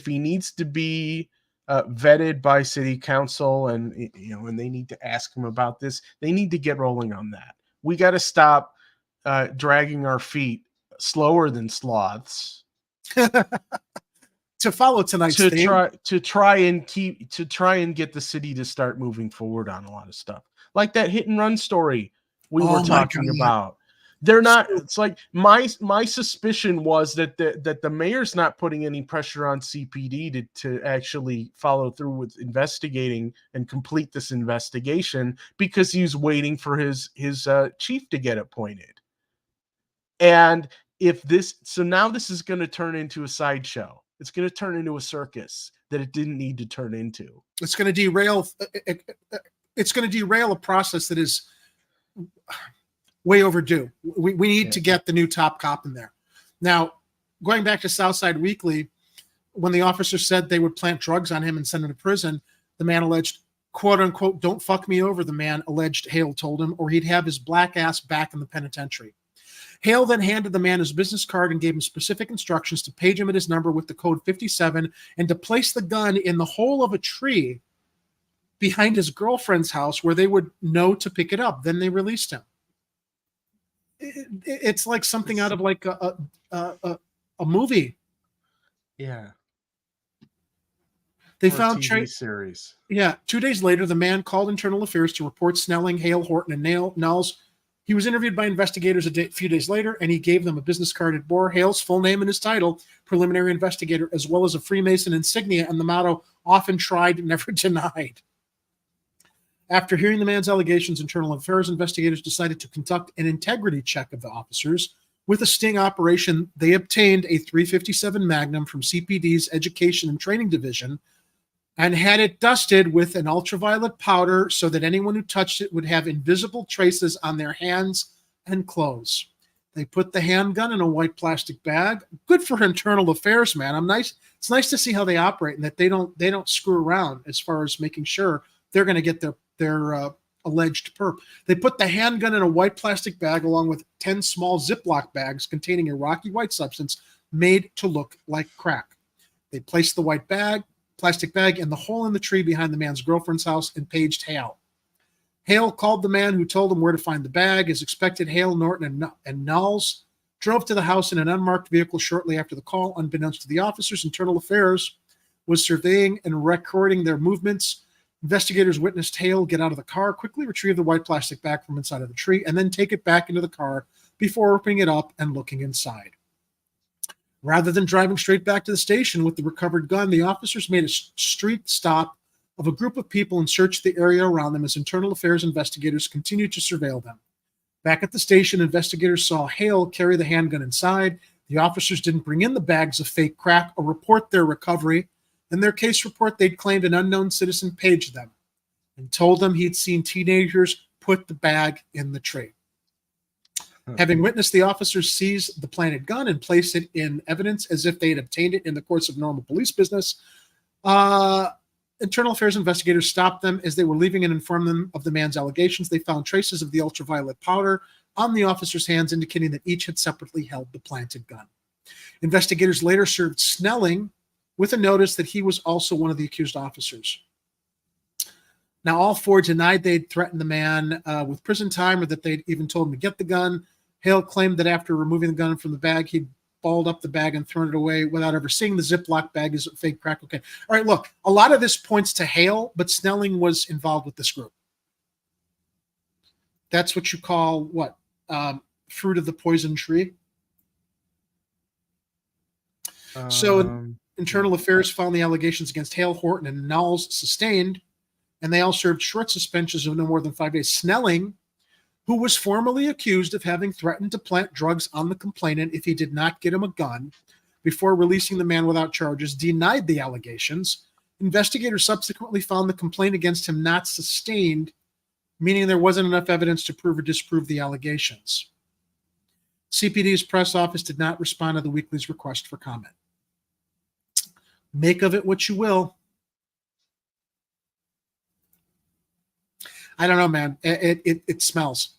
he needs to be vetted by city council, and they need to ask him about this, they need to get rolling on that. We got to stop dragging our feet slower than sloths to follow tonight's theme. to try and get the city to start moving forward on a lot of stuff, like that hit and run story we were talking about. They're not. It's like my suspicion was that the mayor's not putting any pressure on CPD to actually follow through with investigating and complete this investigation because he's waiting for his chief to get appointed. And now this is going to turn into a sideshow. It's going to turn into a circus that it didn't need to turn into. It's going to derail. It's going to derail a process that is way overdue. We need to get the new top cop in there. Now, going back to Southside Weekly, when the officer said they would plant drugs on him and send him to prison, the man alleged, quote unquote, "Don't fuck me over," the man alleged Hale told him, or he'd have his black ass back in the penitentiary. Hale then handed the man his business card and gave him specific instructions to page him at his number with the code 57 and to place the gun in the hole of a tree behind his girlfriend's house where they would know to pick it up. Then they released him. It's like something out of like a movie. Yeah. They Or a found TV series. Yeah. 2 days later, the man called Internal Affairs to report Snelling, Hale, Horton, and Knowles. He was interviewed by investigators a few days later, and he gave them a business card that bore Hale's full name and his title, preliminary investigator, as well as a Freemason insignia and the motto, often tried, never denied. After hearing the man's allegations, Internal Affairs investigators decided to conduct an integrity check of the officers. With a sting operation, they obtained a .357 Magnum from CPD's Education and Training Division and had it dusted with an ultraviolet powder so that anyone who touched it would have invisible traces on their hands and clothes. They put the handgun in a white plastic bag. Good for Internal Affairs, man. It's nice to see how they operate and that they don't screw around as far as making sure they're going to get their alleged perp. They put the handgun in a white plastic bag along with 10 small Ziploc bags containing a rocky white substance made to look like crack. They placed the white plastic bag in the hole in the tree behind the man's girlfriend's house and paged Hale. Hale called the man who told him where to find the bag. As expected, Hale, Norton, and Knowles drove to the house in an unmarked vehicle shortly after the call. Unbeknownst to the officers, Internal Affairs was surveying and recording their movements. Investigators witnessed Hale get out of the car, quickly retrieve the white plastic bag from inside of the tree, and then take it back into the car before opening it up and looking inside. Rather than driving straight back to the station with the recovered gun, the officers made a street stop of a group of people and searched the area around them as Internal Affairs investigators continued to surveil them. Back at the station, investigators saw Hale carry the handgun inside. The officers didn't bring in the bags of fake crack or report their recovery. In their case report, they'd claimed an unknown citizen paged them and told them he'd seen teenagers put the bag in the tree. Having witnessed the officers seize the planted gun and place it in evidence as if they had obtained it in the course of normal police business, Internal Affairs investigators stopped them as they were leaving and informed them of the man's allegations. They found traces of the ultraviolet powder on the officers' hands, indicating that each had separately held the planted gun. Investigators later served Snelling with a notice that he was also one of the accused officers. Now, all four denied they'd threatened the man with prison time or that they'd even told him to get the gun. Hale claimed that after removing the gun from the bag, he'd balled up the bag and thrown it away without ever seeing the Ziploc bag as fake crack cocaine. All right, look, a lot of this points to Hale, but Snelling was involved with this group. That's what you call what? Fruit of the poison tree. So Internal Affairs found the allegations against Hale, Horton, and Knowles sustained, and they all served short suspensions of no more than 5 days. Snelling, who was formally accused of having threatened to plant drugs on the complainant if he did not get him a gun before releasing the man without charges, denied the allegations. Investigators subsequently found the complaint against him not sustained, meaning there wasn't enough evidence to prove or disprove the allegations. CPD's press office did not respond to the Weekly's request for comment. Make of it what you will. I don't know, man. It smells.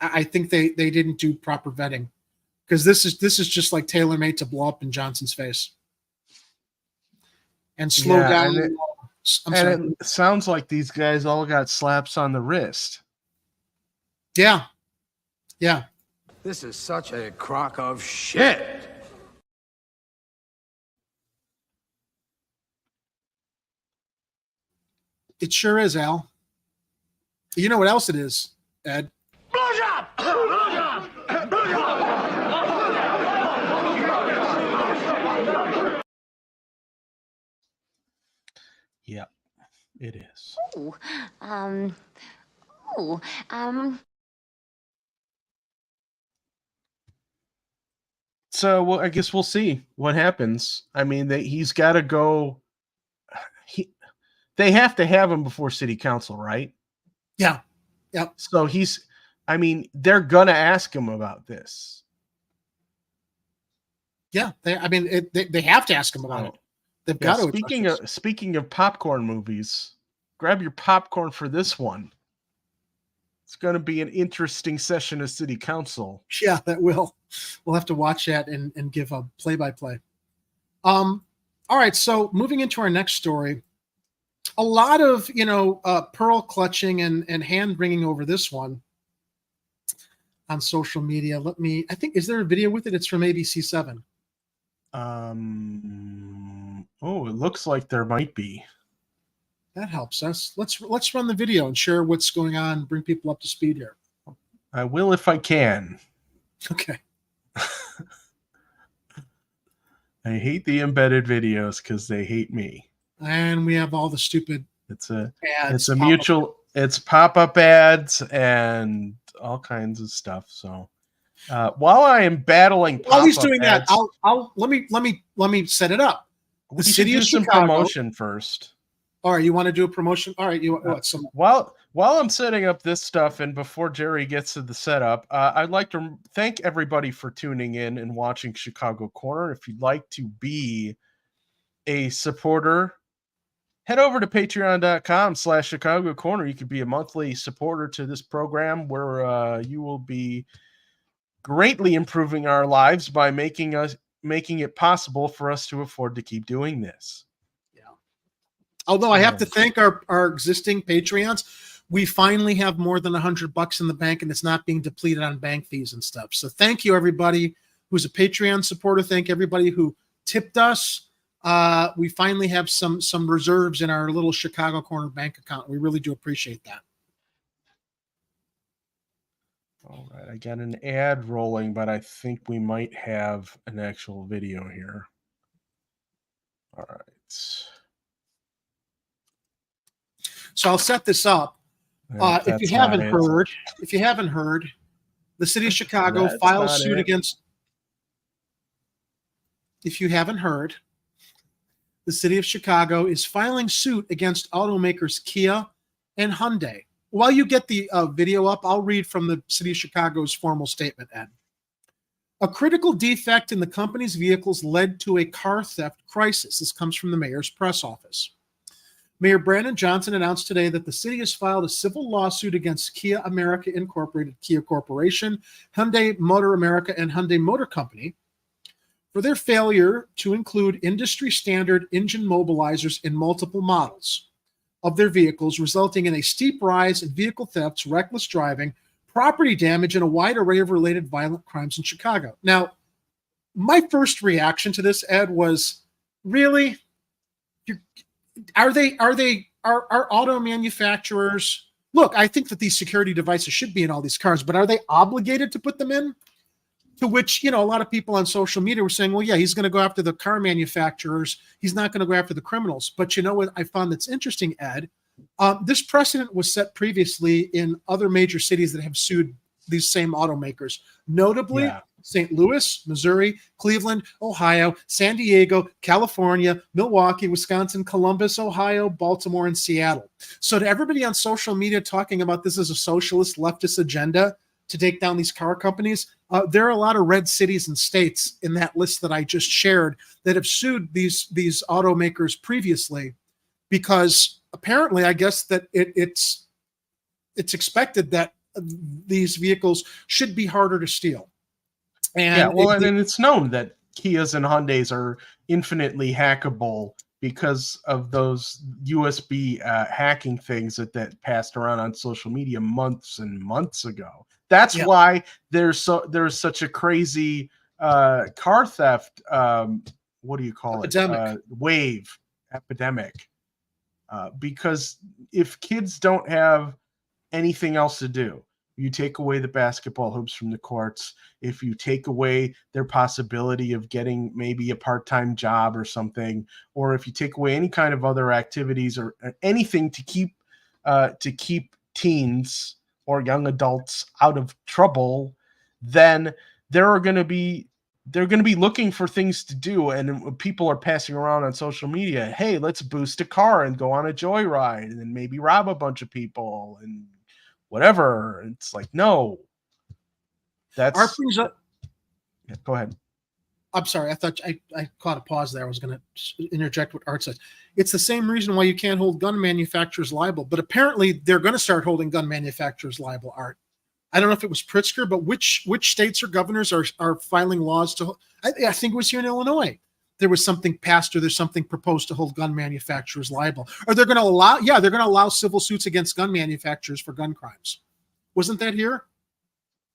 I think they didn't do proper vetting, because this is just like tailor-made to blow up in Johnson's face and slow down. It sounds like these guys all got slaps on the wrist. Yeah. Yeah. This is such a crock of shit. It sure is, Al. You know what else it is, Ed? Blowjob! Blowjob! Yeah, it is. So well, I guess we'll see what happens. I mean, he's got to go. They have to have him before city council, right? Yeah. Yep. So they're going to ask him about this. Yeah. They have to ask him about it. They've got to. Speaking of popcorn movies, grab your popcorn for this one. It's going to be an interesting session of city council. Yeah, that will. We'll have to watch that and give a play-by-play. All right. So moving into our next story. a lot of, pearl clutching and hand wringing over this one on social media. Is there a video with it? It's from ABC7. It looks like there might be. That helps us. Let's run the video and share what's going on, bring people up to speed here. I will if I can. Okay. I hate the embedded videos because they hate me. And we have all the stupid it's pop-up ads and all kinds of stuff. So while I am battling pop-up while he's doing ads, that, let me set it up. The city of Chicago. Some promotion first. All right, you want to do a promotion? All right, while I'm setting up this stuff and before Jerry gets to the setup, I'd like to thank everybody for tuning in and watching Chicago Corner. If you'd like to be a supporter, head over to patreon.com/Chicago Corner. You could be a monthly supporter to this program where you will be greatly improving our lives by making it possible for us to afford to keep doing this. Although I have to thank our existing Patreons, we finally have more than $100 in the bank, and it's not being depleted on bank fees and stuff. So thank you, everybody who's a Patreon supporter. Thank everybody who tipped us. We finally have some reserves in our little Chicago Corner bank account. We really do appreciate that. All right, I got an ad rolling, but I think we might have an actual video here. All right. So I'll set this up. If you haven't heard, the city of Chicago files suit against. If you haven't heard, the city of Chicago is filing suit against automakers Kia and Hyundai. While you get the video up, I'll read from the city of Chicago's formal statement, Ed. A critical defect in the company's vehicles led to a car theft crisis. This comes from the mayor's press office. Mayor Brandon Johnson announced today that the city has filed a civil lawsuit against Kia America Incorporated, Kia Corporation, Hyundai Motor America, and Hyundai Motor Company for their failure to include industry-standard engine mobilizers in multiple models of their vehicles, resulting in a steep rise in vehicle thefts, reckless driving, property damage, and a wide array of related violent crimes in Chicago. Now, my first reaction to this, Ed, was, really? Are auto manufacturers, look, I think that these security devices should be in all these cars, but are they obligated to put them in? To which, a lot of people on social media were saying, well, yeah, he's going to go after the car manufacturers. He's not going to go after the criminals. But you know what I found that's interesting, Ed? This precedent was set previously in other major cities that have sued these same automakers, notably St. Louis, Missouri, Cleveland, Ohio, San Diego, California, Milwaukee, Wisconsin, Columbus, Ohio, Baltimore, and Seattle. So to everybody on social media talking about this as a socialist leftist agenda to take down these car companies, there are a lot of red cities and states in that list that I just shared that have sued these automakers previously because apparently I guess that it's expected that these vehicles should be harder to steal. And and it's known that Kias and Hyundais are infinitely hackable because of those USB hacking things that passed around on social media months and months ago. That's why there's such a crazy car theft. What do you call it? Epidemic. Because if kids don't have anything else to do, you take away the basketball hoops from the courts, if you take away their possibility of getting maybe a part-time job or something, or if you take away any kind of other activities or anything to keep teens or young adults out of trouble, then they're going to be looking for things to do. And people are passing around on social media, hey, let's boost a car and go on a joyride and then maybe rob a bunch of people and whatever. It's like, no. That's Art brings up. Yeah, go ahead. I'm sorry. I thought I caught a pause there. I was going to interject what Art said. It's the same reason why you can't hold gun manufacturers liable, but apparently they're going to start holding gun manufacturers liable, Art. I don't know if it was Pritzker, but which states or governors are filing laws to, I think it was here in Illinois, there was something passed or there's something proposed to hold gun manufacturers liable. Or they're going to allow, they're going to allow civil suits against gun manufacturers for gun crimes. Wasn't that here?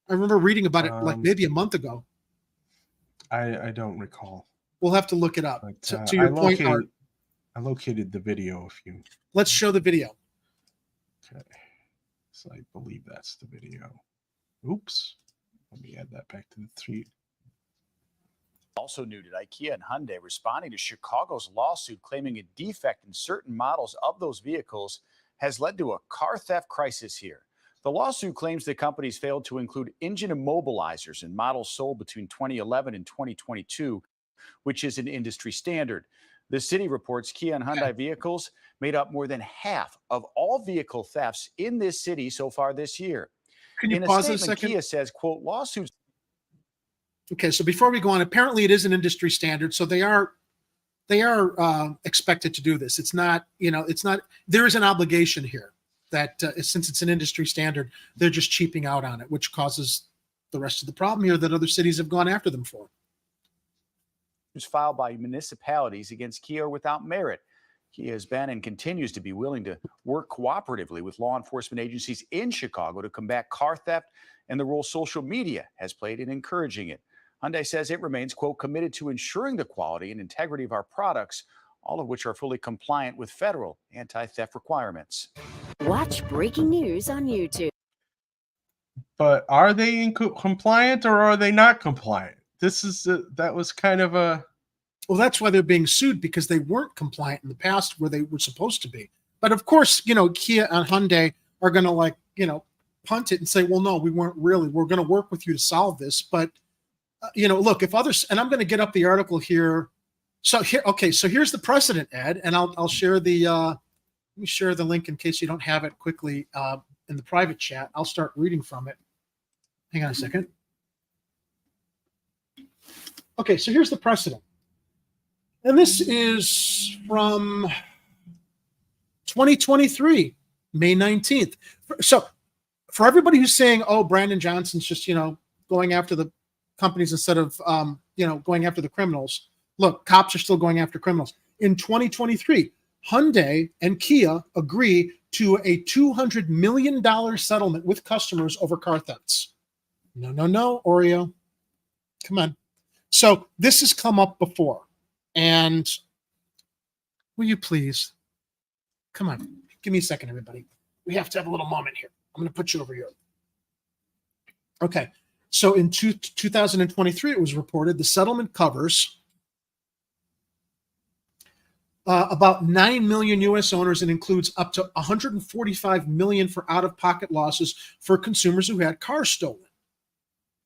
I remember reading about it like maybe a month ago. I don't recall. We'll have to look it up. But, to your point, Art. I located the video. If you let's show the video. Okay, so I believe that's the video. Oops, let me add that back to the tweet. Also new to IKEA and Hyundai responding to Chicago's lawsuit claiming a defect in certain models of those vehicles has led to a car theft crisis here. The lawsuit claims the companies failed to include engine immobilizers in models sold between 2011 and 2022, which is an industry standard. The city reports Kia and Hyundai vehicles made up more than half of all vehicle thefts in this city so far this year. Can you in pause a statement, a second? Kia says, quote, lawsuits. Okay, so before we go on, apparently it is an industry standard, so they are expected to do this. It's not, there is an obligation here that since it's an industry standard, they're just cheaping out on it, which causes the rest of the problem here that other cities have gone after them for. Filed by municipalities against Kia without merit. Kia has been and continues to be willing to work cooperatively with law enforcement agencies in Chicago to combat car theft and the role social media has played in encouraging it. Hyundai says it remains, quote, committed to ensuring the quality and integrity of our products, all of which are fully compliant with federal anti-theft requirements. Watch breaking news on YouTube. But are they compliant or are they not compliant? That was kind of a... Well, that's why they're being sued, because they weren't compliant in the past where they were supposed to be. But of course, Kia and Hyundai are going to punt it and say, well, no, we weren't really. We're going to work with you to solve this. But, look, if others, and I'm going to get up the article here. So here, okay, so here's the precedent, Ed, and I'll share let me share the link in case you don't have it quickly in the private chat. I'll start reading from it. Hang on a second. Okay, so here's the precedent. And this is from 2023, May 19th. So for everybody who's saying, oh, Brandon Johnson's just, going after the companies instead of, going after the criminals. Look, cops are still going after criminals. In 2023, Hyundai and Kia agree to a $200 million settlement with customers over car thefts. No, Oreo. Come on. So this has come up before. And will you please, come on, give me a second, everybody. We have to have a little moment here. I'm going to put you over here. Okay. So in 2023, it was reported the settlement covers about 9 million U.S. owners and includes up to 145 million for out-of-pocket losses for consumers who had cars stolen.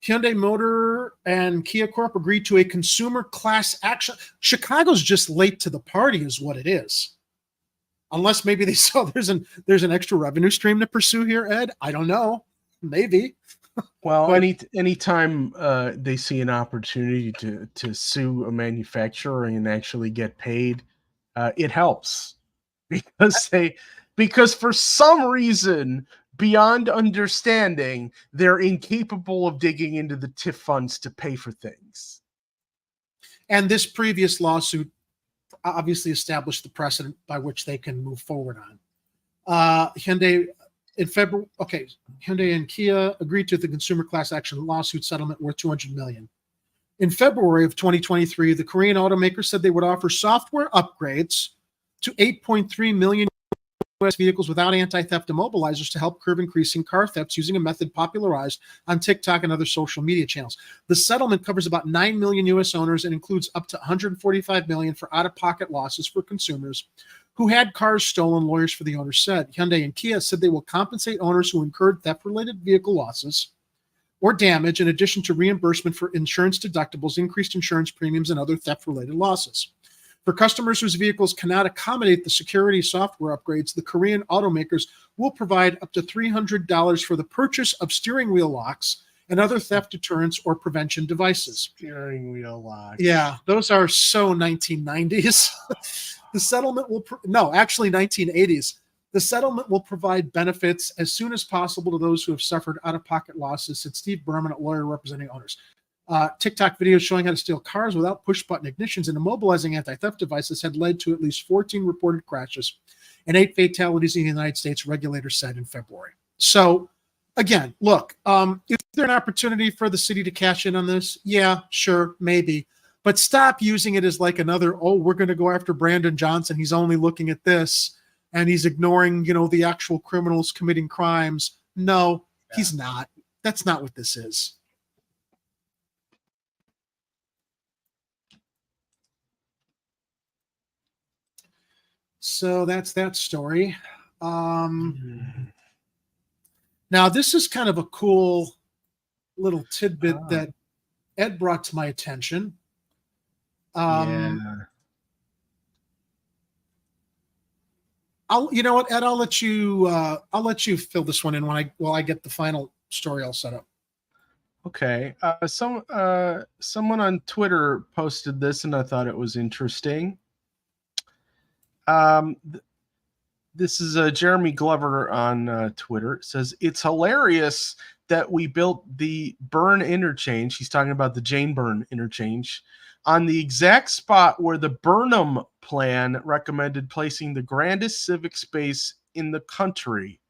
Hyundai Motor and Kia Corp agreed to a consumer class action. Chicago's just late to the party is what it is. Unless maybe they saw there's an extra revenue stream to pursue here, Ed. I don't know. Maybe. Well, anytime they see an opportunity to sue a manufacturer and actually get paid, it helps because for some reason beyond understanding, they're incapable of digging into the TIF funds to pay for things. And this previous lawsuit obviously established the precedent by which they can move forward on. Hyundai in February, Hyundai and Kia agreed to the consumer class action lawsuit settlement worth $200 million. In February of 2023, the Korean automaker said they would offer software upgrades to 8.3 million U.S. vehicles without anti-theft immobilizers to help curb increasing car thefts using a method popularized on TikTok and other social media channels. The settlement covers about 9 million U.S. owners and includes up to 145 million for out-of-pocket losses for consumers who had cars stolen, lawyers for the owners said. Hyundai and Kia said they will compensate owners who incurred theft-related vehicle losses or damage in addition to reimbursement for insurance deductibles, increased insurance premiums, and other theft-related losses. For customers whose vehicles cannot accommodate the security software upgrades, the Korean automakers will provide up to $300 for the purchase of steering wheel locks and other theft deterrence or prevention devices. Steering wheel locks. Yeah, those are so 1990s. The settlement will, 1980s. The settlement will provide benefits as soon as possible to those who have suffered out-of-pocket losses, said Steve Berman, a lawyer representing owners. TikTok videos showing how to steal cars without push-button ignitions and immobilizing anti-theft devices had led to at least 14 reported crashes and 8 fatalities in the United States, regulators said in February. So, again, look, is there an opportunity for the city to cash in on this? Yeah, sure, maybe. But stop using it as like another, oh, we're going to go after Brandon Johnson. He's only looking at this, and he's ignoring, the actual criminals committing crimes. No, he's not. That's not what this is. So that's that story. Now, this is kind of a cool little tidbit that Ed brought to my attention. You know what, Ed? I'll let you fill this one in while I get the final story all set up. Okay. Someone on Twitter posted this, and I thought it was interesting. This is Jeremy Glover on Twitter. It says, it's hilarious that we built the Burn interchange. He's talking about the Jane Burn interchange on the exact spot where the Burnham plan recommended placing the grandest civic space in the country,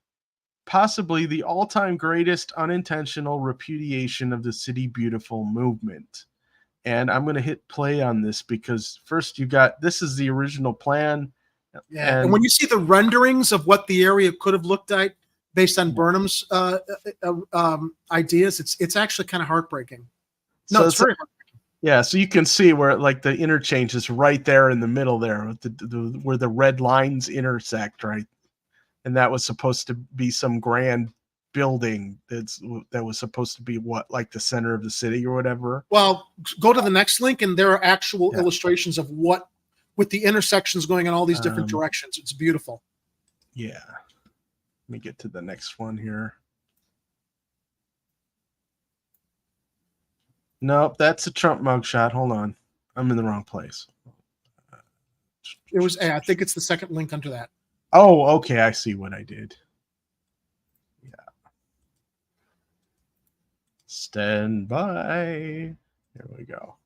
possibly the all-time greatest unintentional repudiation of the City Beautiful movement. And I'm going to hit play on this because first this is the original plan. Yeah, and when you see the renderings of what the area could have looked like based on Burnham's ideas, it's actually kind of heartbreaking. No, so it's very heartbreaking. Yeah, so you can see where like the interchange is right there in the middle there, where the red lines intersect, right? And that was supposed to be some grand building that was supposed to be like the center of the city or whatever. Well, go to the next link, and there are actual illustrations of what. With the intersections going in all these different directions. It's beautiful. Yeah. Let me get to the next one here. Nope, that's a Trump mugshot. Hold on. I'm in the wrong place. I think it's the second link under that. Oh, okay. I see what I did. Yeah. Stand by. There we go.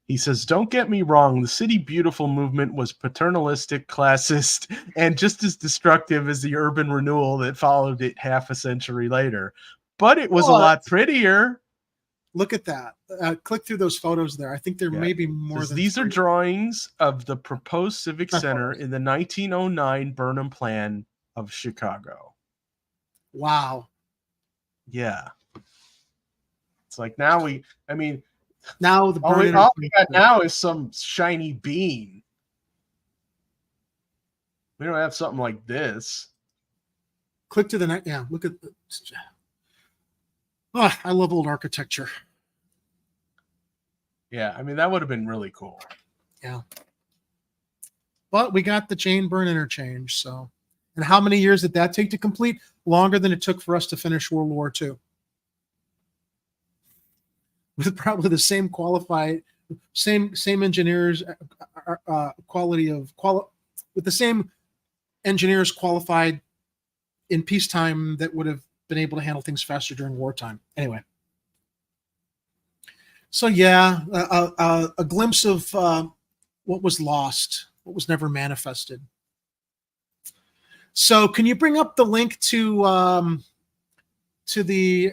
He says, don't get me wrong, the City Beautiful movement was paternalistic, classist, and just as destructive as the urban renewal that followed it half a century later. But it was a lot prettier. Look at that. Click through those photos there. I think there may be more than these 3. are drawings of the proposed civic center in the 1909 Burnham Plan of Chicago. Wow. Yeah. It's like now now the all we got now is some shiny bean. We don't have something like this. Click to the next. Yeah, look at. I love old architecture. Yeah, that would have been really cool. Yeah. But we got the Jane Burn interchange. So, and how many years did that take to complete? Longer than it took for us to finish World War II. With probably the same qualified, same engineers, with the same engineers qualified in peacetime that would have been able to handle things faster during wartime. Anyway, so yeah, a glimpse of what was lost, what was never manifested. So, can you bring up the link to the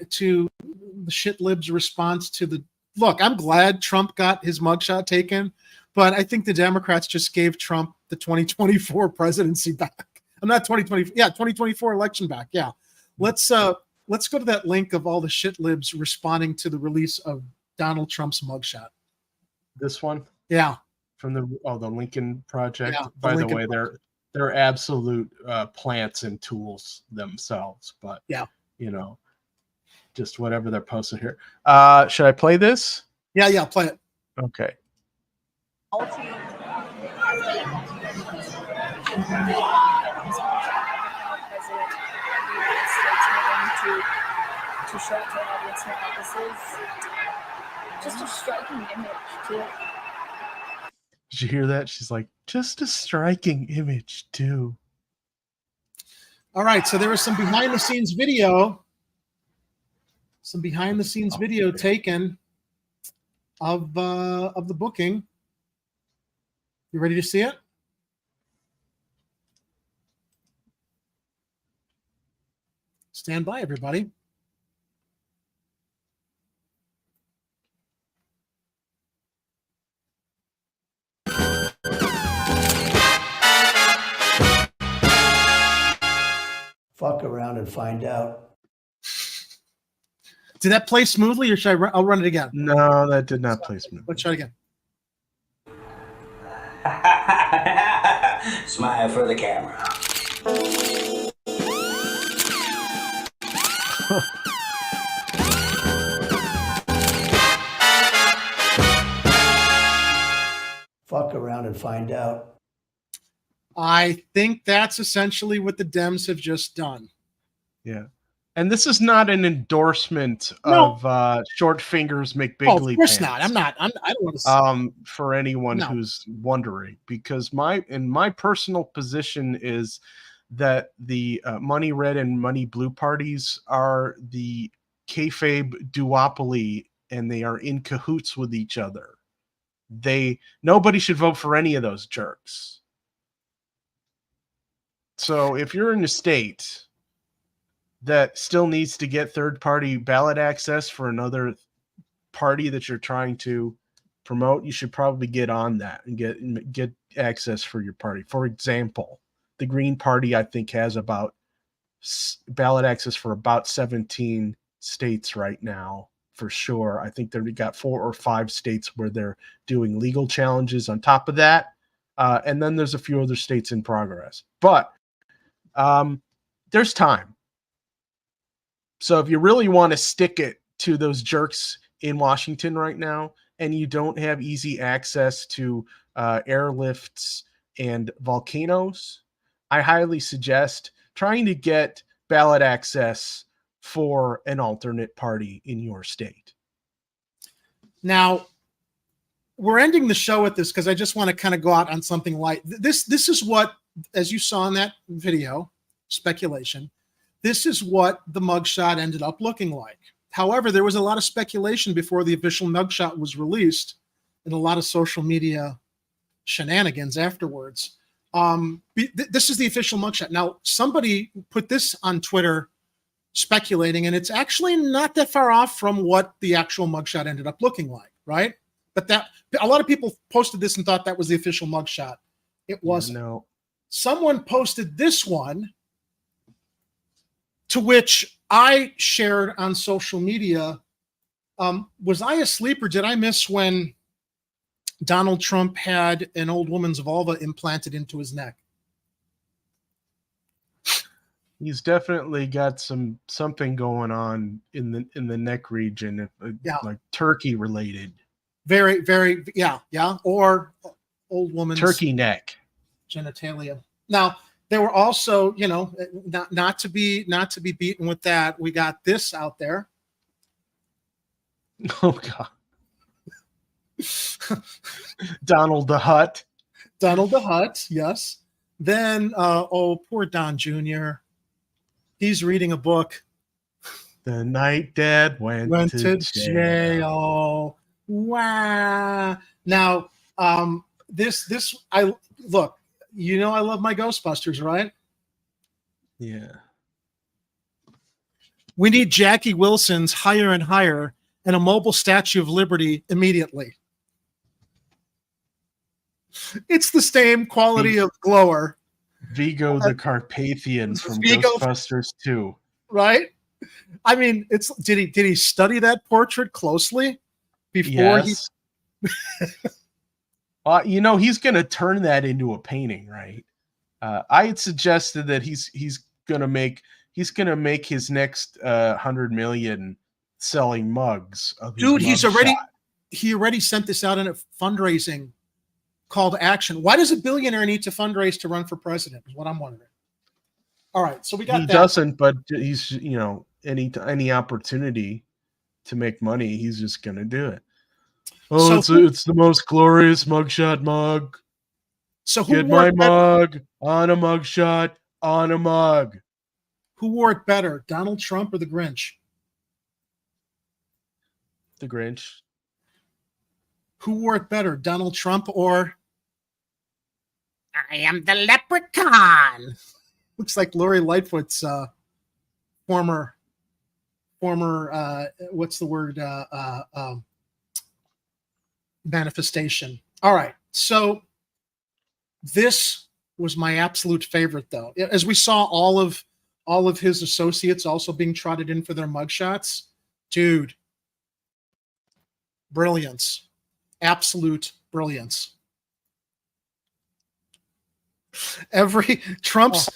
shit libs response to the look? I'm glad Trump got his mugshot taken, but I think the Democrats just gave Trump the 2024 presidency back. I'm not 2020. Yeah, 2024 election back. Yeah. Let's go to that link of all the shit libs responding to the release of Donald Trump's mugshot. This one? Yeah. From the Lincoln Project. Yeah, By the way, they're absolute plants and tools themselves, but just whatever they're posting here. Should I play this? Yeah, play it. Okay. To show it to an audience now. This is just a striking image too. Did you hear that? She's like, just a striking image too. All right, so there was some behind the scenes video. Taken of the booking. You ready to see it? Stand by, everybody. Fuck around and find out. Did that play smoothly, or should I'll run it again? No, that did not play smoothly. Let's try it again. Smile for the camera. Fuck around and find out. I think that's essentially what the Dems have just done. Yeah. And this is not an endorsement of short fingers make big leap. Of course hands. not. I don't want to. For anyone who's wondering, because my personal position is that the money red and money blue parties are the kayfabe duopoly, and they are in cahoots with each other. Nobody should vote for any of those jerks. So if you're in a state that still needs to get third-party ballot access for another party that you're trying to promote, you should probably get on that and get access for your party. For example, the Green Party, I think, has about ballot access for about 17 states right now, for sure. I think they've got 4 or 5 states where they're doing legal challenges on top of that. And then there's a few other states in progress. But there's time. So if you really want to stick it to those jerks in Washington right now, and you don't have easy access to airlifts and volcanoes, I highly suggest trying to get ballot access for an alternate party in your state. Now, we're ending the show with this because I just want to kind of go out on something light. This is what, as you saw in that video, speculation, this is what the mugshot ended up looking like. However, there was a lot of speculation before the official mugshot was released and a lot of social media shenanigans afterwards. This is the official mugshot. Now, somebody put this on Twitter speculating, and it's actually not that far off from what the actual mugshot ended up looking like, right? But that a lot of people posted this and thought that was the official mugshot. It wasn't. No. Someone posted this one, to which I shared on social media. Was I asleep, or did I miss when Donald Trump had an old woman's vulva implanted into his neck? He's definitely got something going on in the neck region, like turkey related. Very, very, yeah, or old woman's turkey neck genitalia. Now, there were also, not to be beaten with that, we got this out there. Oh God. Donald the Hutt. Donald the Hutt, yes. Then, poor Don Jr. He's reading a book. The night Dad went to jail. Wow. Now, this I look. I love my Ghostbusters, right? Yeah. We need Jackie Wilson's Higher and Higher and a mobile Statue of Liberty immediately. It's the same quality of glower. Vigo the Carpathian from Ghostbusters 2. Right? I mean, did he study that portrait closely before yes. He's going to turn that into a painting, right? I had suggested that he's going to make his next 100 million selling mugs. Dude, he already sent this out in a fundraising call to action. Why does a billionaire need to fundraise to run for president? Is what I'm wondering. All right, so we got. He doesn't, but he's any opportunity to make money, he's just going to do it. Oh, so it's the most glorious mugshot mug. So who get my mug on a mugshot on a mug. Who wore it better, Donald Trump or the Grinch? The Grinch. Who wore it better, Donald Trump or I am the leprechaun? Looks like Lori Lightfoot's former what's the word manifestation. All right, so this was my absolute favorite, though. As we saw all of his associates also being trotted in for their mugshots, dude, brilliance, absolute brilliance. Every Trump's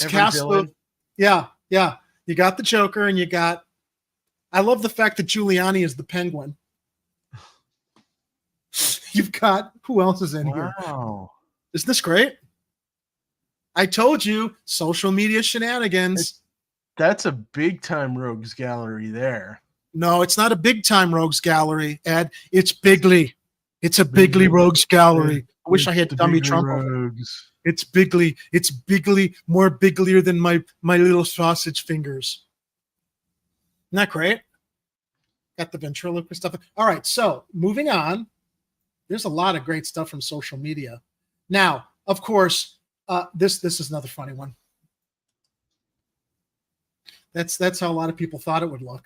cast of, yeah. You got the Joker, and you got. I love the fact that Giuliani is the Penguin. You've got who else is in here? Wow, isn't this great? I told you, social media shenanigans. That's a big time rogues gallery there. No, it's not a big time rogues gallery, Ed. It's bigly. It's a bigly rogues gallery. I wish I had dummy Trump over. It's bigly. It's bigly, more biglier than my little sausage fingers. Isn't that great? Got the ventriloquist stuff. All right, so moving on. There's a lot of great stuff from social media. Now, of course, this is another funny one. That's how a lot of people thought it would look.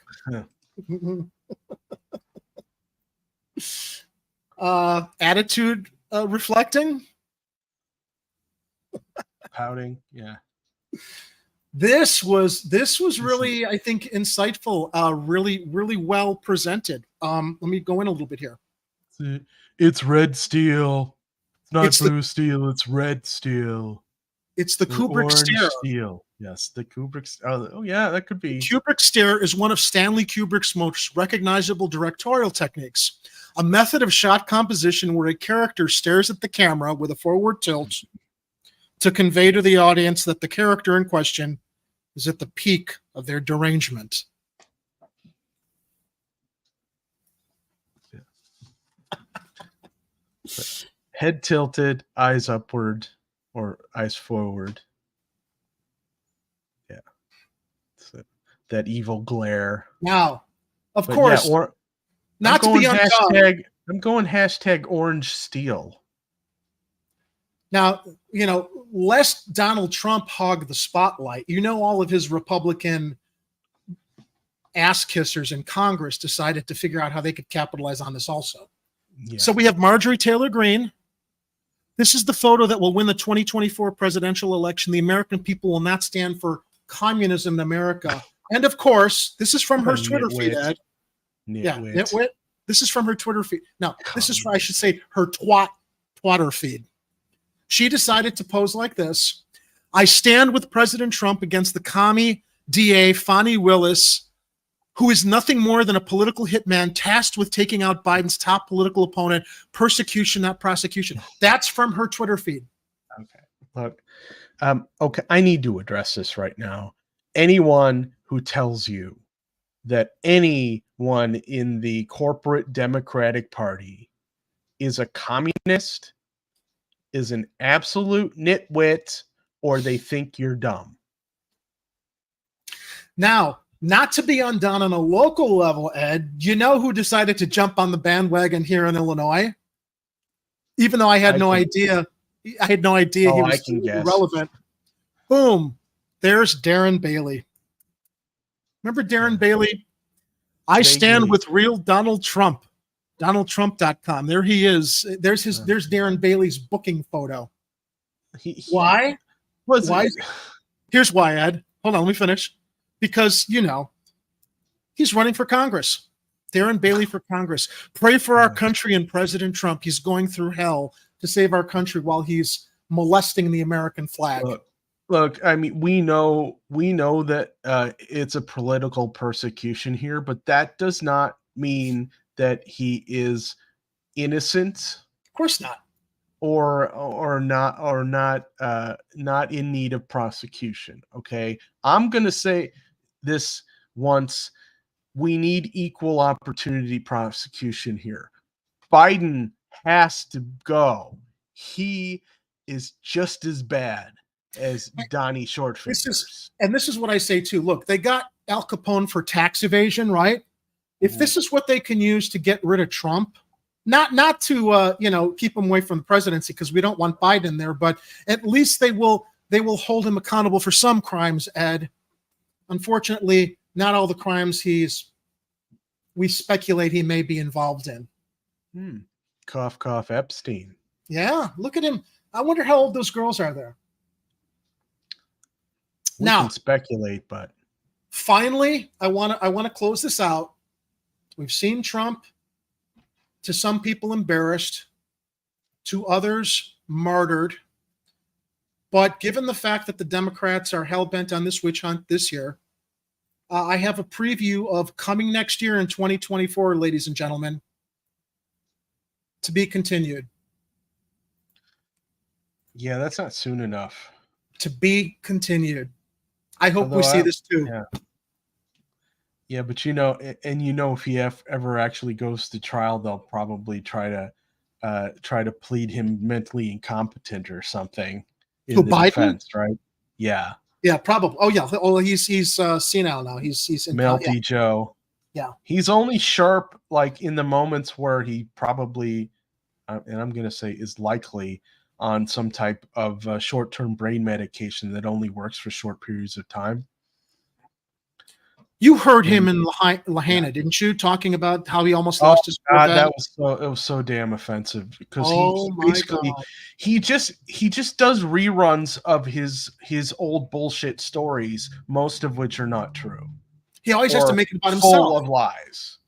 Attitude reflecting. Pouting, yeah. This was really, I think, insightful. Really well presented. Let me go in a little bit here. It's red steel. It's not blue steel. It's red steel. It's the Kubrick stare. Steel. Yes, the Kubrick. Oh, yeah, that could be. The Kubrick stare is one of Stanley Kubrick's most recognizable directorial techniques, a method of shot composition where a character stares at the camera with a forward tilt to convey to the audience that the character in question is at the peak of their derangement. Head tilted, eyes upward, or eyes forward. Yeah. That evil glare. Now, of course, yeah, not to be undone. I'm going hashtag orange steel. Now, lest Donald Trump hog the spotlight, all of his Republican ass kissers in Congress decided to figure out how they could capitalize on this also. Yeah. So we have Marjorie Taylor Greene. This is the photo that will win the 2024 presidential election. The American people will not stand for communism in America. And of course, this is from her Twitter feed, Ed. Yeah, nitwit. This is from her Twitter feed. No, this is, I should say, her twatter feed. She decided to pose like this. I stand with President Trump against the commie DA, Fani Willis, who is nothing more than a political hitman tasked with taking out Biden's top political opponent. Persecution, not prosecution. That's from her Twitter feed. Okay. Look, okay, I need to address this right now. Anyone who tells you that anyone in the corporate Democratic Party is a communist is an absolute nitwit, or they think you're dumb. Now, not to be undone on a local level, Ed, you know who decided to jump on the bandwagon here in Illinois? Even though I had no idea he was relevant. Boom. There's Darren Bailey. Remember Darren Bailey? I stand with real Donald Trump. DonaldTrump.com. There he is. There's Darren Bailey's booking photo. Why? Why? Here's why, Ed. Hold on, let me finish. Because, he's running for Congress. Darren Bailey for Congress. Pray for our country and President Trump. He's going through hell to save our country while he's molesting the American flag. Look, I mean, we know that it's a political persecution here, but that does not mean that he is innocent. Of course not. Or not in need of prosecution. Okay, I'm gonna say this once: we need equal opportunity prosecution here. Biden has to go. He is just as bad as Donnie Shortfingers. This is what I say too. Look, they got Al Capone for tax evasion, right? If this is what they can use to get rid of Trump, not to keep him away from the presidency, because we don't want Biden there, but at least they will hold him accountable for some crimes, Ed. Unfortunately, not all the crimes we speculate he may be involved in. Cough, cough, Epstein. Yeah, look at him. I wonder how old those girls are there. We can speculate, but finally, I want to close this out. We've seen Trump, to some people, embarrassed, to others, martyred. But given the fact that the Democrats are hell-bent on this witch hunt this year, I have a preview of coming next year in 2024, ladies and gentlemen, to be continued. Yeah, that's not soon enough. To be continued. I hope we see this too. Yeah, but if he ever actually goes to trial, they'll probably try to plead him mentally incompetent or something in the Biden? defense, right? Yeah. Yeah, probably. Oh yeah. Oh, he's senile now. He's in Melty Joe. Yeah. He's only sharp like in the moments where he probably, and I'm going to say is likely on some type of short-term brain medication that only works for short periods of time. You heard him in Lahaina, didn't you? Talking about how he almost lost his Corvette. It was so damn offensive because he just does reruns of his old bullshit stories, most of which are not true. He always has to make it about himself. Full of lies.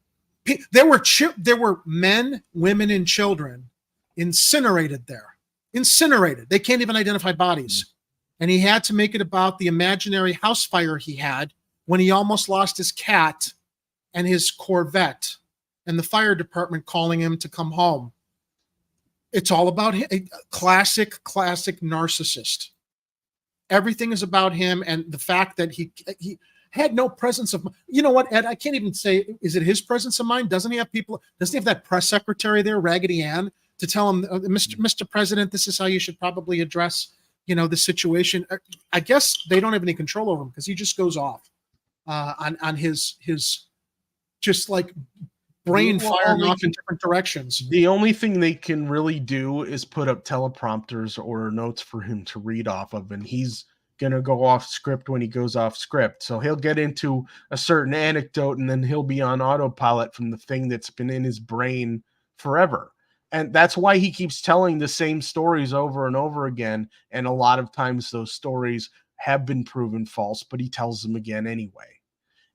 There were men, women, and children incinerated there. Incinerated. They can't even identify bodies. And he had to make it about the imaginary house fire he had when he almost lost his cat and his Corvette, and the fire department calling him to come home. It's all about him. Classic narcissist. Everything is about him, and the fact that he had no presence of mind. You know what, Ed? I can't even say, is it his presence of mind? Doesn't he have that press secretary there, Raggedy Ann, to tell him, Mr. President, this is how you should probably address, the situation. I guess they don't have any control over him because he just goes off on his just like brain firing off in different directions. The only thing they can really do is put up teleprompters or notes for him to read off of, and he's going to go off script when he goes off script. So he'll get into a certain anecdote and then he'll be on autopilot from the thing that's been in his brain forever. And that's why he keeps telling the same stories over and over again. And a lot of times those stories have been proven false, but he tells them again anyway.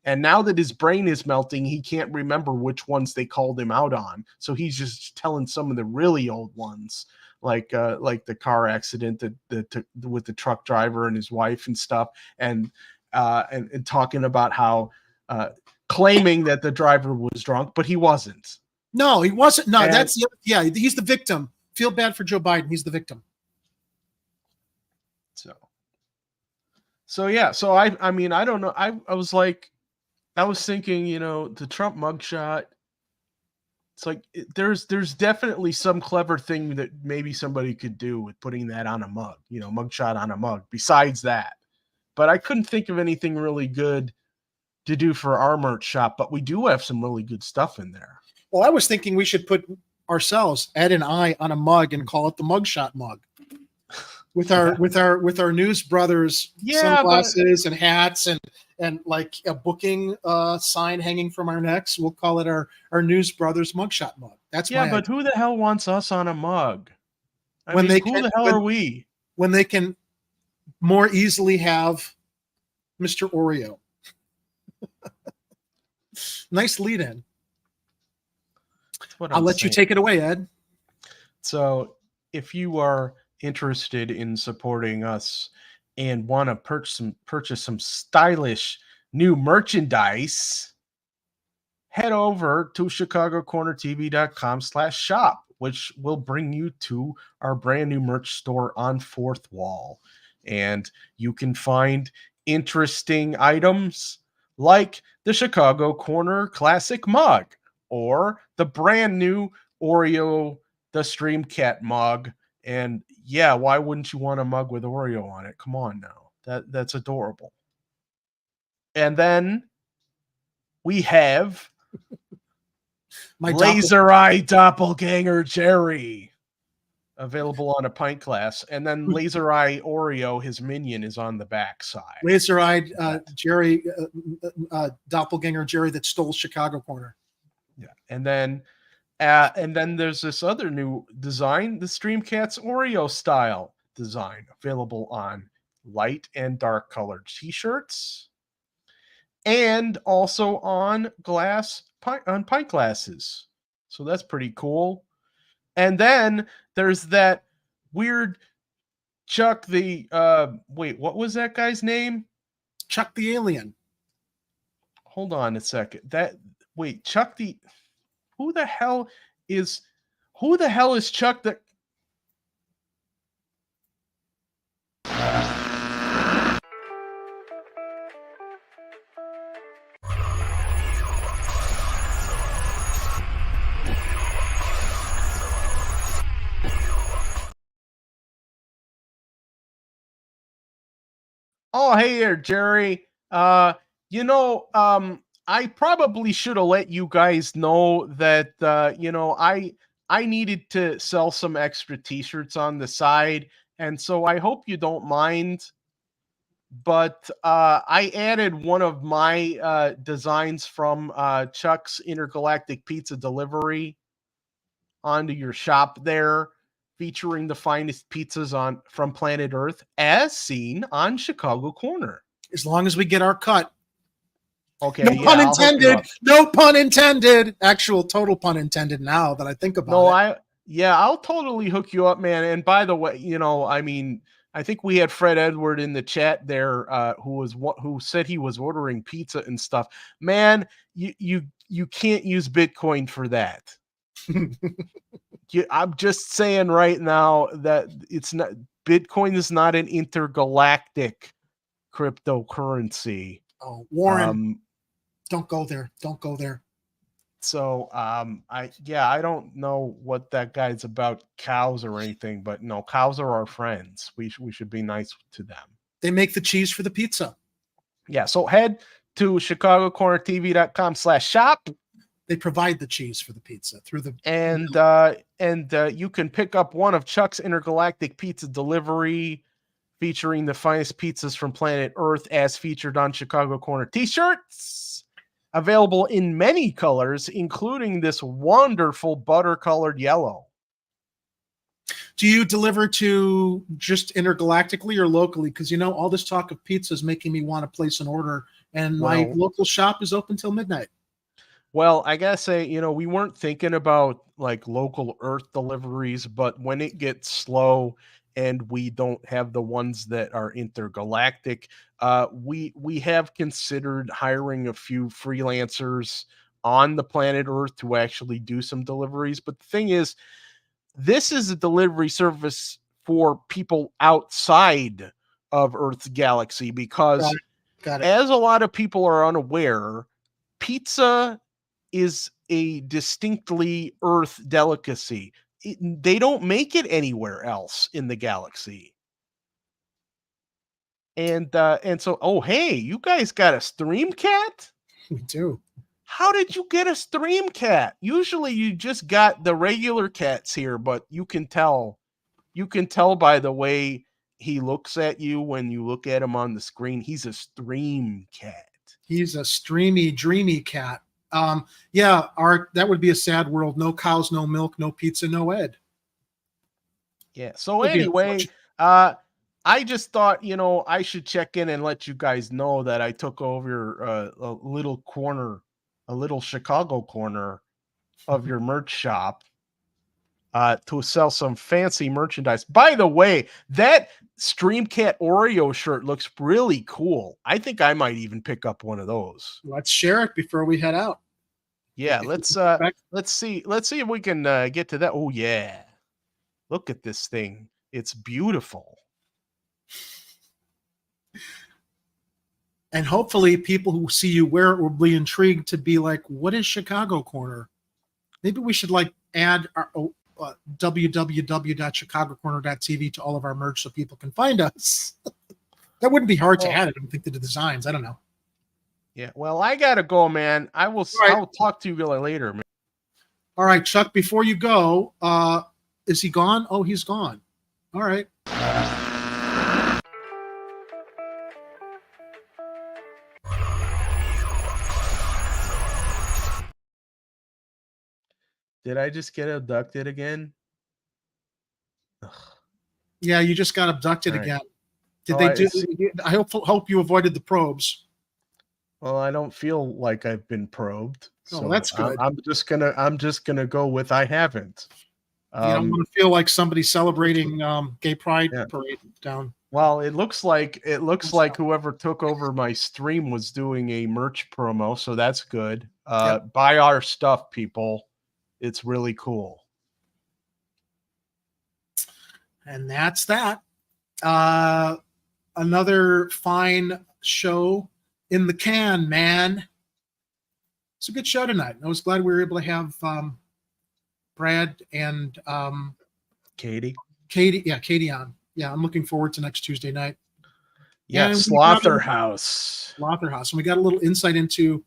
And now that his brain is melting, he can't remember which ones they called him out on. So he's just telling some of the really old ones, like the car accident with the truck driver and his wife and stuff, and talking about how claiming that the driver was drunk, but he wasn't. No, he wasn't. No, he's the victim. Feel bad for Joe Biden. He's the victim. So yeah. So I mean, I don't know. I was thinking, the Trump mugshot. It's like there's definitely some clever thing that maybe somebody could do with putting that on a mug, mugshot on a mug. Besides that, but I couldn't think of anything really good to do for our merch shop. But we do have some really good stuff in there. Well, I was thinking we should put ourselves, Ed and I, on a mug and call it the Mugshot mug, with our News Brothers sunglasses and hats and like a booking sign hanging from our necks. We'll call it our News Brothers Mugshot mug. That's but who the hell wants us on a mug? Who the hell are we? When they can more easily have Mr. Oreo. Nice lead in. I'll let you take it away, Ed. So if you are interested in supporting us and want to purchase some stylish new merchandise, head over to chicagocornertv.com/shop, which will bring you to our brand new merch store on Fourth Wall. And you can find interesting items like the Chicago Corner Classic Mug, or the brand new Oreo the Stream Cat mug. And yeah, why wouldn't you want a mug with Oreo on it? Come on now. That's adorable. And then we have Laser Eye Doppelganger Jerry, available on a pint glass, and then Laser Eye Oreo, his minion, is on the back side. Laser-eyed Jerry, doppelganger Jerry that stole Chicago Corner. Yeah, and then there's this other new design, the Streamcats Oreo style design, available on light and dark colored T-shirts, and also on pint glasses. So that's pretty cool. And then there's that weird Chuck the what was that guy's name? Chuck the Alien. Hold on a second. Chuck the who the hell is Chuck the Oh, hey there, Jerry. I probably should have let you guys know that, I needed to sell some extra t-shirts on the side. And so I hope you don't mind. But I added one of my designs from Chuck's Intergalactic Pizza Delivery onto your shop there, featuring the finest pizzas from planet Earth, as seen on Chicago Corner. As long as we get our cut. Okay. No pun intended. No pun intended. Actual total pun intended now that I think about it. I'll totally hook you up, man. And by the way, I think we had Fred Edward in the chat there, who said he was ordering pizza and stuff. Man, you can't use Bitcoin for that. I'm just saying right now that Bitcoin is not an intergalactic cryptocurrency. Oh, Warren, don't go there. Don't go there. So, I don't know what that guy's about, cows or anything, but no, cows are our friends. We should be nice to them. They make the cheese for the pizza. Yeah. So head to chicagocornertv.com/shop. They provide the cheese for the pizza through the and you can pick up one of Chuck's Intergalactic Pizza Delivery, featuring the finest pizzas from planet Earth, as featured on Chicago Corner t-shirts, available in many colors, including this wonderful butter-colored yellow. Do you deliver to just intergalactically or locally? Because all this talk of pizza is making me want to place an order, and my local shop is open till midnight. Well, I gotta say, we weren't thinking about like local Earth deliveries, but when it gets slow and we don't have the ones that are intergalactic, we have considered hiring a few freelancers on the planet Earth to actually do some deliveries. But the thing is, this is a delivery service for people outside of Earth's galaxy, because Got it. as a lot of people are unaware, pizza is a distinctly Earth delicacy. They don't make it anywhere else in the galaxy. And so, hey, you guys got a stream cat? We do. How did you get a stream cat? Usually you just got the regular cats here, but you can tell by the way he looks at you when you look at him on the screen. He's a stream cat. He's a streamy, dreamy cat. That would be a sad world. No cows, no milk, no pizza, no Ed. Yeah. So anyway, I just thought, I should check in and let you guys know that I took over a little Chicago corner of your merch shop to sell some fancy merchandise. By the way, that Streamcat Oreo shirt looks really cool. I think I might even pick up one of those. Let's share it before we head out. Yeah, let's see if we can get to that. Oh yeah. Look at this thing. It's beautiful. And hopefully people who see you wear it will be intrigued to be like, what is Chicago Corner? Maybe we should add our www.chicagocorner.tv to all of our merch so people can find us. That wouldn't be hard to add. I don't think, to the designs. I don't know. Yeah, well, I gotta go, man. I'll talk to you later, man. All right, Chuck, before you go, is he gone? Oh, he's gone. All right. Did I just get abducted again? Yeah, you just got abducted All right. again. Did Oh, they I do? see. I hope you avoided the probes. Well, I don't feel like I've been probed. Oh, So that's good. I'm just gonna go with I haven't. You don't want to feel like somebody celebrating gay pride Yeah. parade down. Well, it looks like whoever took over my stream was doing a merch promo, so that's good. Buy our stuff, people. It's really cool. And that's that. Another fine show in the can, man. It's a good show tonight. I was glad we were able to have Brad and Katie on. Yeah, I'm looking forward to next Tuesday night. Yeah, And Slotherhouse. And we got a little insight into,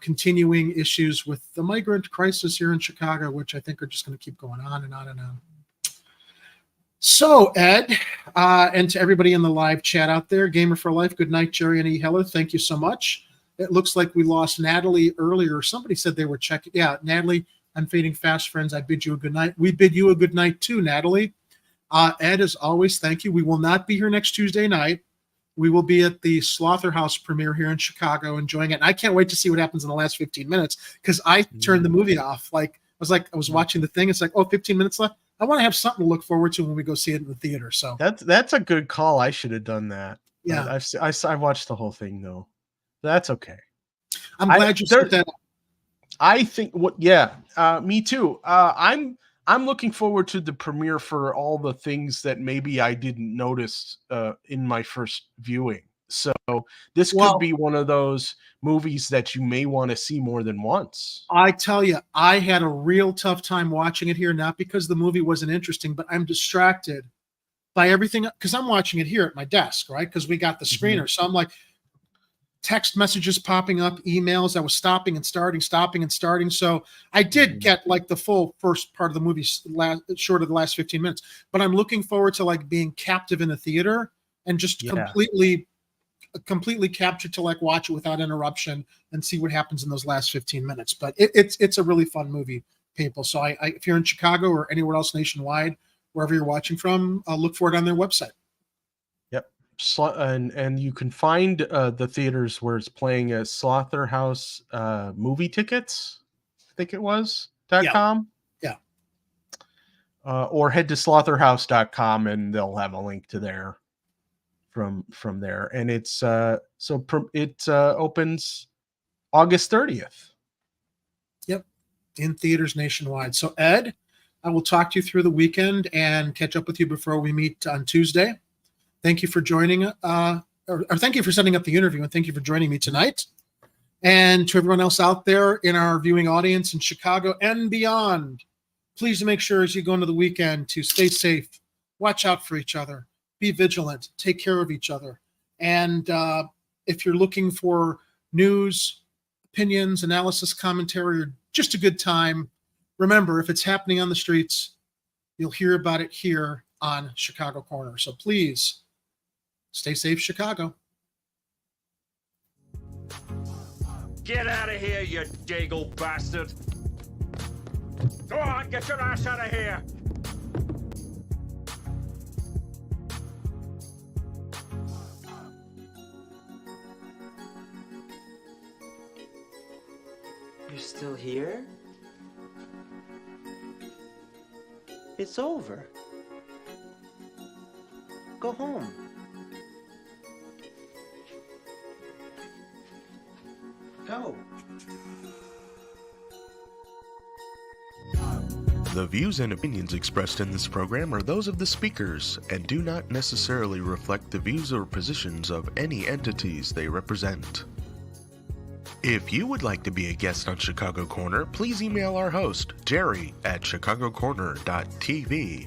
continuing issues with the migrant crisis here in Chicago, which I think are just going to keep going on and on and on. So, Ed, and to everybody in the live chat out there, Gamer for Life, good night, Jerry and E. Heller. Thank you so much. It looks like we lost Natalie earlier. Somebody said they were checking. Yeah, Natalie, I'm fading fast, friends. I bid you a good night. We bid you a good night too, Natalie. Ed, as always, thank you. We will not be here next Tuesday night. We will be at the Slotherhouse premiere here in Chicago, enjoying it. And I can't wait to see what happens in the last 15 minutes because I turned the movie off. I was watching the thing. It's like, 15 minutes left. I want to have something to look forward to when we go see it in the theater. So that's a good call. I should have done that. Yeah, I watched the whole thing though. That's okay. I'm glad you said that. I think me too. I'm looking forward to the premiere for all the things that maybe I didn't notice in my first viewing. So this could be one of those movies that you may want to see more than once. I tell you, I had a real tough time watching it here, not because the movie wasn't interesting, but I'm distracted by everything because I'm watching it here at my desk, right? Because we got the screener. So I'm like, text messages popping up, emails. I was stopping and starting. So I did get like the full first part of the movie short of the last 15 minutes, but I'm looking forward to like being captive in the theater and just completely captured to like watch it without interruption and see what happens in those last 15 minutes. But it's a really fun movie, people. So I if you're in Chicago or anywhere else nationwide, wherever you're watching from, look for it on their website. Yep. And you can find the theaters where it's playing at Slotherhouse movie tickets, I think it was .com. Yeah. Or head to slotherhouse.com and they'll have a link to there from there. And it's it opens August 30th. Yep. In theaters nationwide. So Ed, I will talk to you through the weekend and catch up with you before we meet on Tuesday. Thank you for joining, or thank you for setting up the interview, and thank you for joining me tonight. And to everyone else out there in our viewing audience in Chicago and beyond, please make sure as you go into the weekend to stay safe, watch out for each other, be vigilant, take care of each other. And if you're looking for news, opinions, analysis, commentary, or just a good time, remember, if it's happening on the streets, you'll hear about it here on Chicago Corner. So please stay safe, Chicago. Get out of here, you dago bastard! Go on, get your ass out of here! You're still here? It's over. Go home. Go. The views and opinions expressed in this program are those of the speakers and do not necessarily reflect the views or positions of any entities they represent. If you would like to be a guest on Chicago Corner, please email our host, Jerry, at chicagocorner.tv.